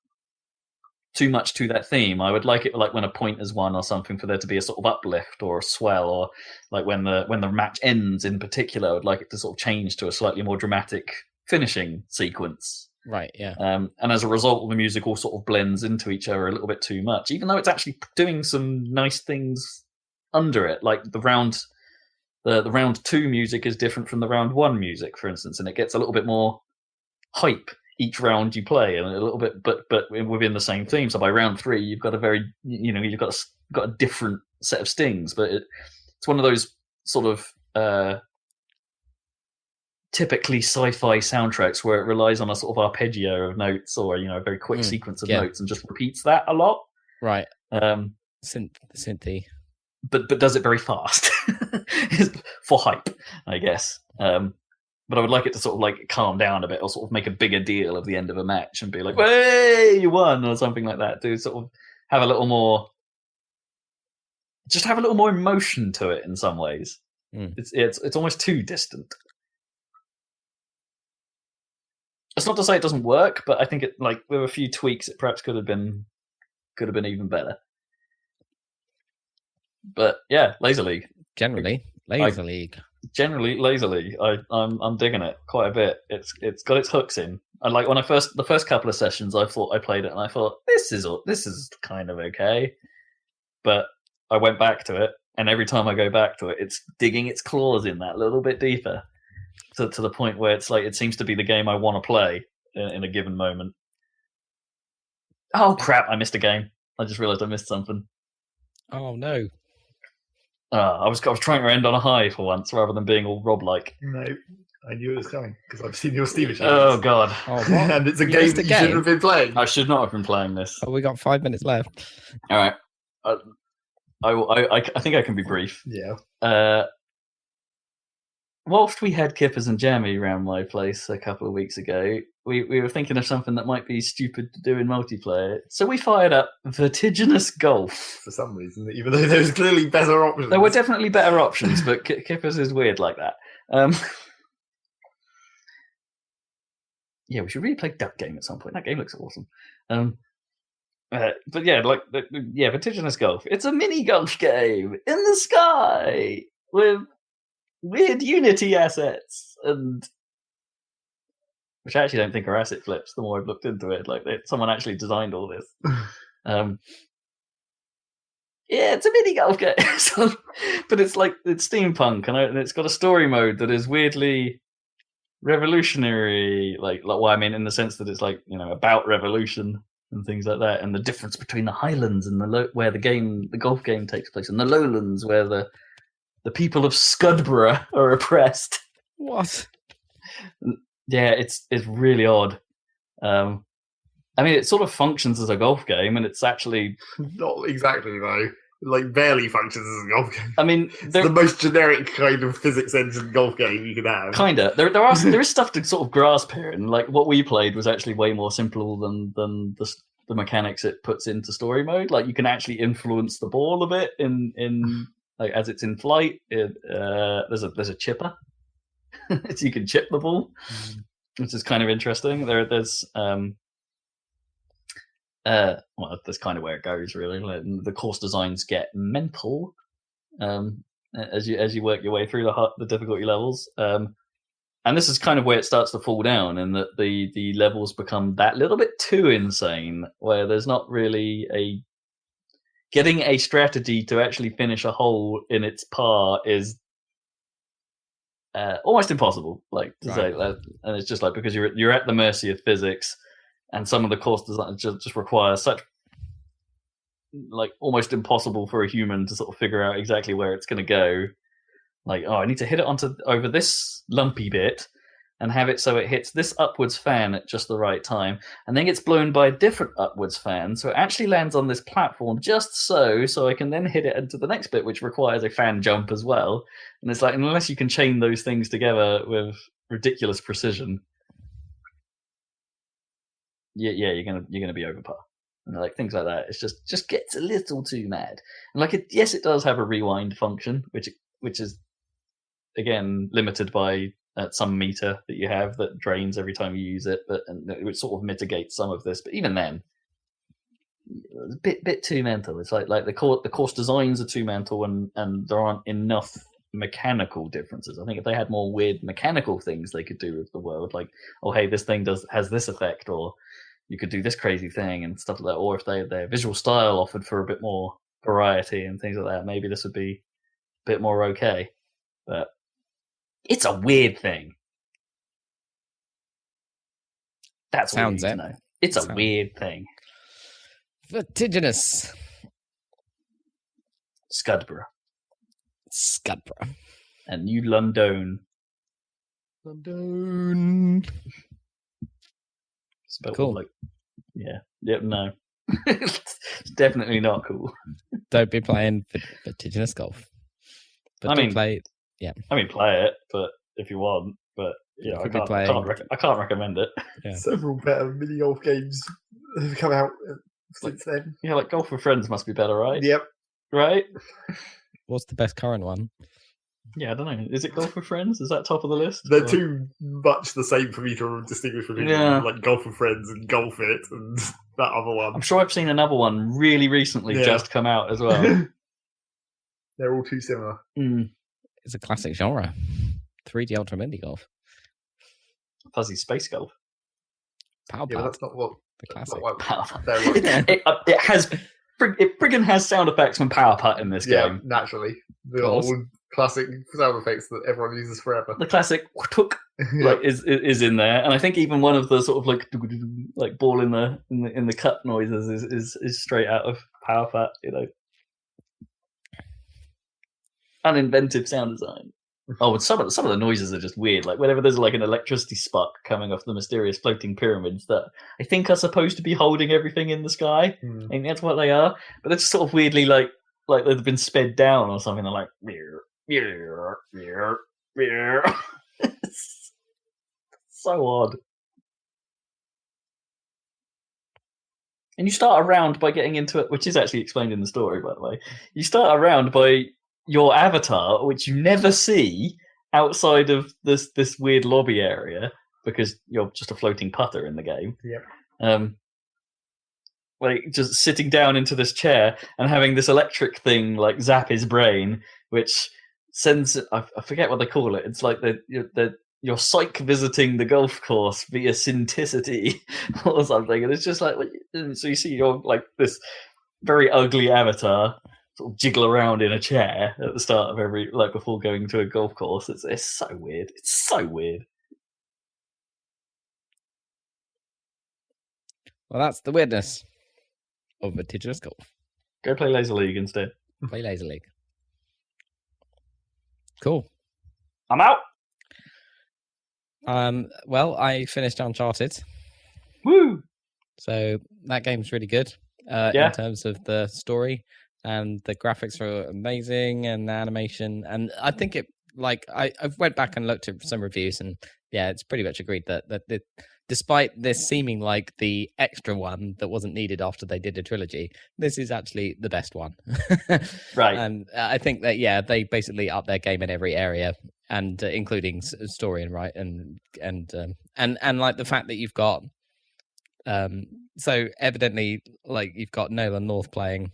much to that theme. I would like it like when a point is won or something for there to be a sort of uplift or a swell, or like when the match ends in particular, I would like it to sort of change to a slightly more dramatic finishing sequence. Right, yeah. And as a result, the music all sort of blends into each other a little bit too much, even though it's actually doing some nice things under it. Like the round 2 music is different from the round 1 music, for instance, and it gets a little bit more hype each round you play, and a little bit, but within the same theme. So by round 3, you've got you've got a different set of stings, but it's one of those sort of typically sci-fi soundtracks where it relies on a sort of arpeggio of notes, or a very quick sequence of notes, and just repeats that a lot. Right. Synthy. But does it very fast for hype, I guess. But I would like it to sort of like calm down a bit, or sort of make a bigger deal of the end of a match and be like, "Hey, you won," or something like that. To sort of have a little more, just have a little more emotion to it in some ways. It's almost too distant. It's not to say it doesn't work, but I think it, like, with a few tweaks, it perhaps could have been even better. But yeah, Laser League. Generally, Laser League. I'm digging it quite a bit. It's got its hooks in. And like when the first couple of sessions, I thought I played it and I thought this is kind of okay. But I went back to it, and every time I go back to it, it's digging its claws in that little bit deeper, to the point where it's like it seems to be the game I want to play in a given moment. Oh crap! I missed a game. I just realised I missed something. Oh no! I was trying to end on a high for once, rather than being all Rob-like. No, I knew it was coming because I've seen your Steam achievements. Oh god! Oh, what? And it's a game that you shouldn't have been playing. I should not have been playing this. Oh, we got 5 minutes left. All right. I think I can be brief. Yeah. Whilst we had Kippers and Jammy around my place a couple of weeks ago, we were thinking of something that might be stupid to do in multiplayer. So we fired up Vertiginous Golf. For some reason, even though there's clearly better options. There were definitely better options, but Kippers is weird like that. Yeah, we should really play Duck Game at some point. That game looks awesome. But yeah, Vertiginous Golf. It's a mini golf game in the sky with weird Unity assets, and which I actually don't think are asset flips. The more I've looked into it, like someone actually designed all this. Yeah, it's a mini golf game, but it's steampunk, and it's got a story mode that is weirdly revolutionary. Like well, I mean, in the sense that it's about revolution and things like that, and the difference between the Highlands and where the golf game takes place, and the Lowlands where the people of Scudborough are oppressed. What? Yeah, it's really odd. I mean, it sort of functions as a golf game, and it's actually not exactly though. Like barely functions as a golf game. I mean, it's the most generic kind of physics engine golf game you could have. Kinda. There is stuff to sort of grasp here, and like what we played was actually way more simple than the mechanics it puts into story mode. Like you can actually influence the ball a bit in like as it's in flight. There's a chipper, so you can chip the ball, which is kind of interesting. There's well, that's kind of where it goes, really. Like, the course designs get mental as you work your way through the difficulty levels, and this is kind of where it starts to fall down, in that the levels become that little bit too insane, where there's not really getting a strategy to actually finish a hole in its par is almost impossible. Like to say that, and it's just like because you're at the mercy of physics. And some of the course design just requires such, like, almost impossible for a human to sort of figure out exactly where it's going to go. Like, I need to hit it over this lumpy bit and have it so it hits this upwards fan at just the right time, and then gets blown by a different upwards fan, so it actually lands on this platform just so I can then hit it into the next bit, which requires a fan jump as well. And it's like, unless you can chain those things together with ridiculous precision, yeah, you're gonna be over par, and like things like that. It's just gets a little too mad. And like yes, it does have a rewind function, which is again limited by some meter that you have that drains every time you use it, and it sort of mitigates some of this. But even then, it's a bit too mental. It's like the course designs are too mental, and there aren't enough mechanical differences. I think if they had more weird mechanical things they could do with the world, like, oh hey, this thing has this effect, or you could do this crazy thing and stuff like that, or if their visual style offered for a bit more variety and things like that, maybe this would be a bit more okay. But it's a weird thing. That's all you need to know. It's a weird thing. Vertiginous. Scudborough. And New London. Spelled cool. Like, no. It's definitely not cool. Don't be playing Vertiginous Golf. But play it, but if you want, but I can't recommend it. Yeah. Several better mini golf games have come out since then. Yeah, like Golf with Friends must be better, right? Yep. Right? What's the best current one? Yeah, I don't know. Is it Golf with Friends? Is that top of the list? They're too much the same for me to distinguish between like Golf with Friends and Golf It and that other one. I'm sure I've seen another one really recently just come out as well. They're all too similar. It's a classic genre. 3D Ultra Mini Golf. Fuzzy Space Golf. Power yeah, but that's not what the classic. It friggin' has sound effects from Power Putt in this game. Naturally. The course. old classic sound effects that everyone uses forever. The classic "tuk" is in there, and I think even one of the sort of like ball in the cut noises is straight out of Power Fat. Uninventive sound design. Oh, and some of the noises are just weird. Like whenever there's like an electricity spark coming off the mysterious floating pyramids that I think are supposed to be holding everything in the sky. I think that's what they are. But they're just sort of weirdly like they've been sped down or something. They're like it's so odd. And you start a round by getting into it, which is actually explained in the story, by the way. You start a round by your avatar, which you never see outside of this weird lobby area because you're just a floating putter in the game. Yep. Like just sitting down into this chair and having this electric thing like zap his brain, which sends I forget what they call it. It's like you're psych visiting the golf course via synticity or something, and it's just like so you see your like this very ugly avatar sort of jiggle around in a chair at the start of every before going to a golf course. It's so weird. It's so weird. Well, that's the weirdness of Vertiginous Golf. Go play Laser League instead. Play Laser League. Cool. I'm out. Well, I finished Uncharted. Woo! So that game's really good. In terms of the story. And the graphics are amazing, and the animation, and I think it I went back and looked at some reviews, and it's pretty much agreed that despite this seeming like the extra one that wasn't needed after they did a trilogy, this is actually the best one. Right. And I think that they basically up their game in every area, and including story and like the fact that you've got so evidently you've got Nolan North playing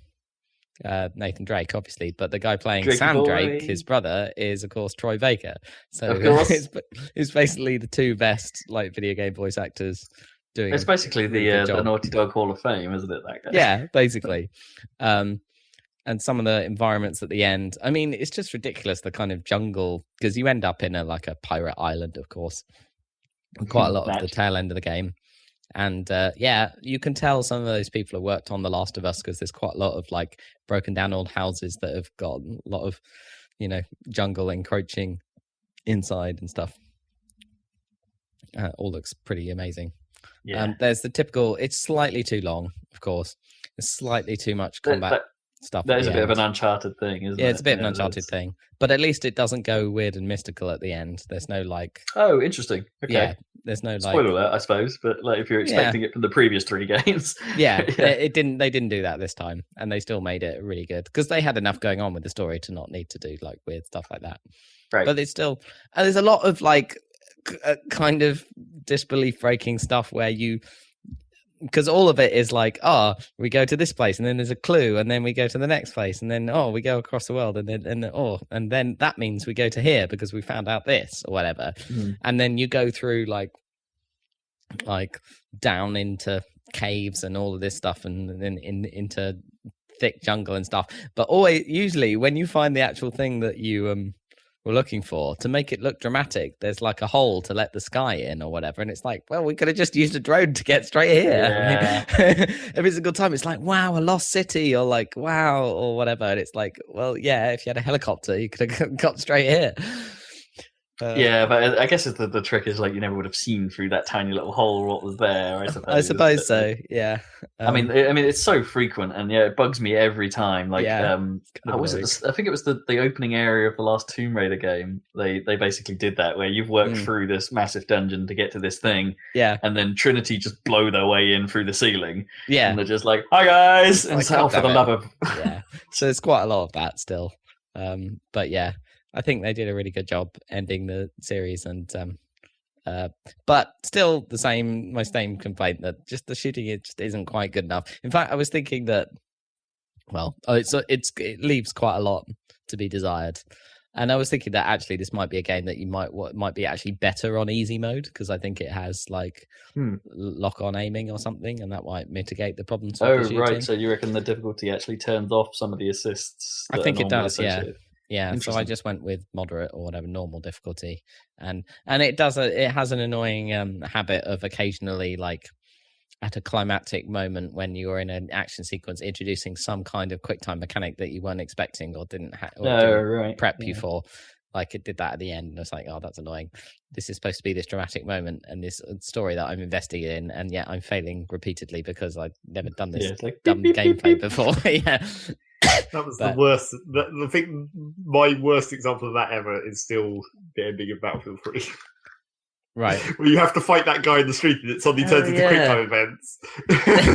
Nathan Drake, obviously, but the guy playing Drake Sam boy. Drake, his brother, is of course Troy Baker. So of course. it's basically the two best video game voice actors doing. It's basically the Naughty Dog Hall of Fame, isn't it? That guy? Yeah, basically. And some of the environments at the end. I mean, it's just ridiculous, the kind of jungle, because you end up in a pirate island, of course, quite a lot of the tail end of the game. And you can tell some of those people have worked on The Last of Us because there's quite a lot of broken down old houses that have got a lot of, jungle encroaching inside and stuff. All looks pretty amazing. Yeah. There's the typical, it's slightly too long, of course. There's slightly too much combat stuff. That is a bit of an Uncharted thing, isn't it? Yeah, it's a bit of an Uncharted thing. But at least it doesn't go weird and mystical at the end. There's no Oh, interesting. Okay. Yeah, there's no spoiler alert, I suppose, but if you're expecting it from the previous 3 games. Yeah, it didn't. They didn't do that this time, and they still made it really good because they had enough going on with the story to not need to do weird stuff like that. Right. But it's still, and there's a lot of kind of disbelief breaking stuff where because all of it is we go to this place and then there's a clue and then we go to the next place and then we go across the world and then that means we go to here because we found out this or whatever. And then you go through down into caves and all of this stuff and then into thick jungle and stuff. But usually when you find the actual thing that you were looking for, to make it look dramatic, there's a hole to let the sky in or whatever, and it's we could have just used a drone to get straight here. Yeah. Every single time it's wow, a lost city, or wow, or whatever, and it's if you had a helicopter you could have got straight here. Yeah, but I guess the trick is you never would have seen through that tiny little hole what was there. I suppose so. Yeah. I mean, it's so frequent, and it bugs me every time. I think it was the opening area of the last Tomb Raider game. They basically did that where you've worked through this massive dungeon to get to this thing. Yeah. And then Trinity just blow their way in through the ceiling. Yeah. And they're just hi guys, and for the love of. Yeah. So there's quite a lot of that still. But yeah. I think they did a really good job ending the series, and but still my same complaint that just the shooting just isn't quite good enough. In fact, I was thinking that it leaves quite a lot to be desired, and I was thinking that actually this might be a game that you might be actually better on easy mode because I think it has lock-on aiming or something, and that might mitigate the problems. Oh right, so you reckon the difficulty actually turns off some of the assists? I think it does. Yeah. Yeah, so I Interesting. just went with moderate or whatever, normal difficulty, and it has an annoying habit of occasionally, like at a climactic moment when you're in an action sequence, introducing some kind of QuickTime mechanic that you weren't expecting or didn't prep you for. Like it did that at the end, and it's like, oh, that's annoying. This is supposed to be this dramatic moment and this story that I'm investing in, and yet I'm failing repeatedly because I've never done this dumb gameplay before. Yeah. That was the worst. The thing, my worst example of that ever is still the ending of Battlefield 3. Right. Where you have to fight that guy in the street and it suddenly turns into QuickTime events.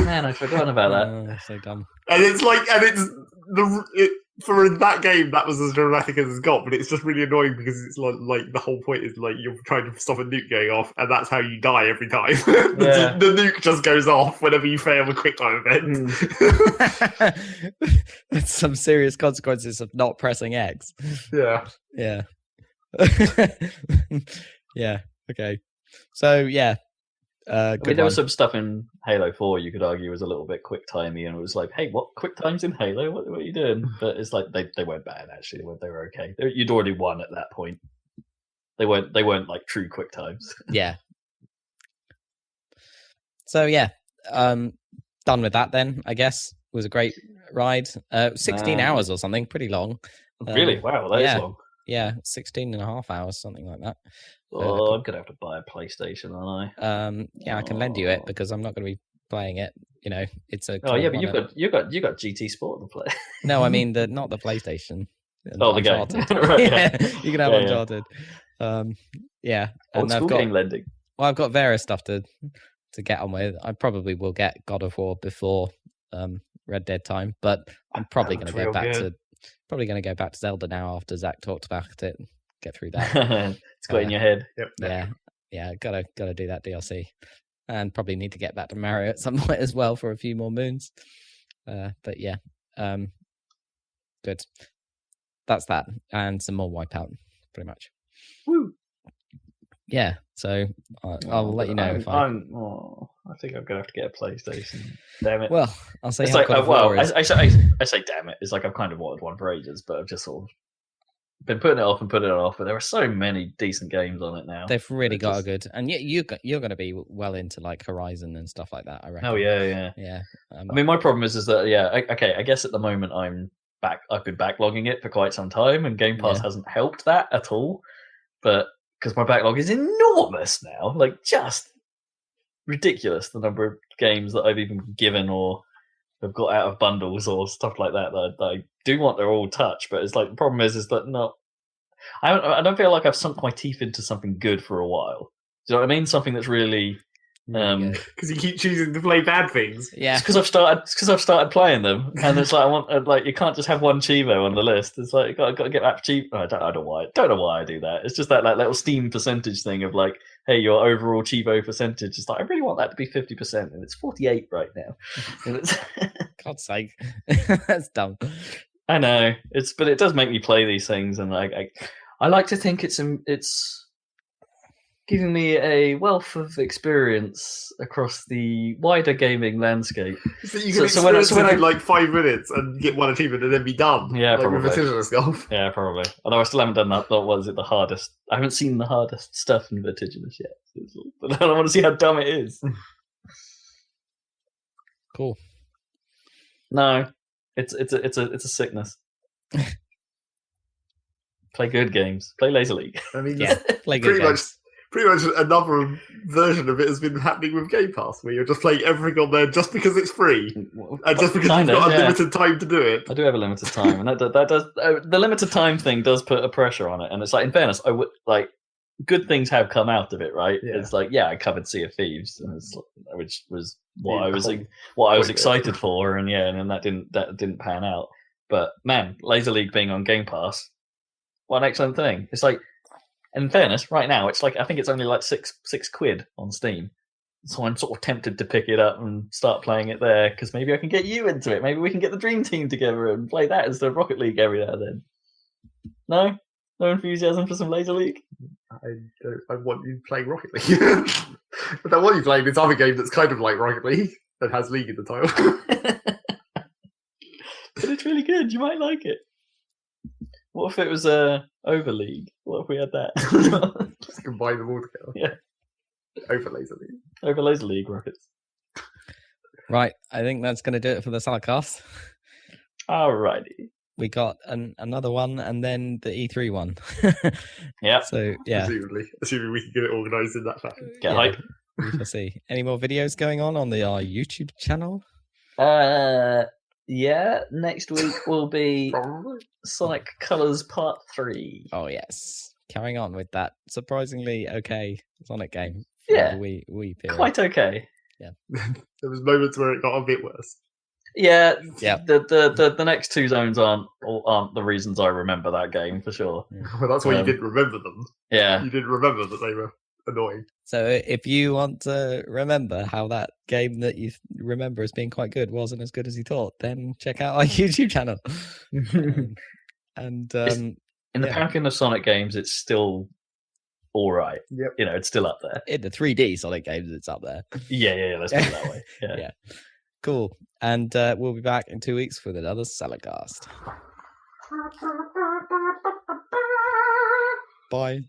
Man, I've forgotten about that. Oh, so dumb. And it's like, for that game, that was as dramatic as it's got, but it's just really annoying because it's like the whole point is like you're trying to stop a nuke going off, and that's how you die every time. The nuke just goes off whenever you fail a QuickTime event. That's some serious consequences of not pressing X. Yeah. Yeah. Yeah. Okay. So yeah. I mean, there was some stuff in Halo 4 you could argue was a little bit quick-timey, and it was like, hey, what quick times in Halo? What are you doing? But it's like they weren't bad actually. They were okay. You'd already won at that point. They weren't like true quick times. Yeah. So yeah, done with that then. I guess it was a great ride. 16 hours or something, pretty long. Really? Wow, that is long. Yeah, 16 and a half hours, something like that. Oh, I'm gonna have to buy a PlayStation, aren't I? Yeah, I can lend you it because I'm not going to be playing it. You know, it's a. Oh yeah, but you got GT Sport to play. No, I mean not the PlayStation. Oh, the game. Right, yeah, you can have Uncharted. Yeah, and I've got game lending. Well, I've got various stuff to get on with. I probably will get God of War before Red Dead time, but I'm probably going to go back to Zelda now after Zach talked about it. Get through that. It's got in your head. Yep. Yeah. Gotta do that DLC, and probably need to get back to Mario at some point as well for a few more moons. But yeah, good. That's that, and some more Wipeout, pretty much. Woo. Yeah. So I'll let you know if I think I'm gonna have to get a PlayStation. Damn it. Well, I'll say. It's how like, I say damn it. It's like I've kind of wanted one for ages, but I've just sort of been putting it off, but there are so many decent games on it now. They've really got a good, and you're going to be well into like Horizon and stuff like that, I reckon. Oh yeah. I mean, my problem is that I guess at the moment I've been backlogging it for quite some time, and Game Pass hasn't helped that at all. But because my backlog is enormous now, like just ridiculous the number of games that I've even given or have got out of bundles or stuff like that I do want to all touch, but it's like the problem is that I don't feel like I've sunk my teeth into something good for a while. Do you know what I mean? Something that's really because you keep choosing to play bad things. Yeah, it's because I've started playing them, and it's like I want like you can't just have one Chivo on the list. It's like got to get that cheap. I don't know why I do that. It's just that like little Steam percentage thing of like, hey, your overall Chivo percentage is like I really want that to be 50%, and it's 48 right now. And it's God's sake, that's dumb. I know but it does make me play these things, and I like to think it's giving me a wealth of experience across the wider gaming landscape. So you can experience it in like 5 minutes and get one achievement and then be done. Yeah, like probably. With Vertiginous Golf. Yeah, probably. Although I still haven't done that. What was it? The hardest? I haven't seen the hardest stuff in Vertiginous yet. But I want to see how dumb it is. Cool. No, it's a sickness. Play good games. Play Laser League. I mean, play good games. Pretty much another version of it has been happening with Game Pass, where you're just playing everything on there just because it's free, and just because you've got unlimited time to do it. I do have a limited time, and that does the limited time thing does put a pressure on it. And it's like, in fairness, I would like good things have come out of it, right? Yeah. It's like, I covered Sea of Thieves, which was what I was excited for, and then that didn't pan out. But man, Laser League being on Game Pass, what an excellent thing! It's like. In fairness, right now it's like I think it's only like £6 on Steam, so I'm sort of tempted to pick it up and start playing it there because maybe I can get you into it. Maybe we can get the Dream Team together and play that instead of Rocket League every now and then. No enthusiasm for some Laser League. I want you playing Rocket League. But I want you playing this other game that's kind of like Rocket League that has League in the title. But it's really good. You might like it. What if it was Over League? What if we had that? Just combine them all together. Yeah. Overlays, I think. Over Laser League rockets. Right, I think that's going to do it for the Saladcast. Alrighty. We got another one, and then the E3 one. Yeah. So yeah, Assuming we can get it organised in that fashion. Get hype. we shall see. Any more videos going on our YouTube channel? Yeah. Next week will be Probably. Sonic Colors Part 3. Oh yes, carrying on with that surprisingly okay Sonic game. Yeah. We period. Quite okay. There was moments where it got a bit worse. Yeah. Yeah. The next two zones aren't the reasons I remember that game for sure. Well, that's why you didn't remember them. Yeah. You didn't remember that they were annoying. So if you want to remember how that game that you remember as being quite good wasn't as good as you thought, then check out our YouTube channel. And In the pantheon of Sonic games, it's still all right. Yep. You know, it's still up there. in the 3D Sonic games, it's up there. Yeah. Let's put it that way. Yeah. Yeah. Cool. And we'll be back in 2 weeks with another Saladcast. Bye.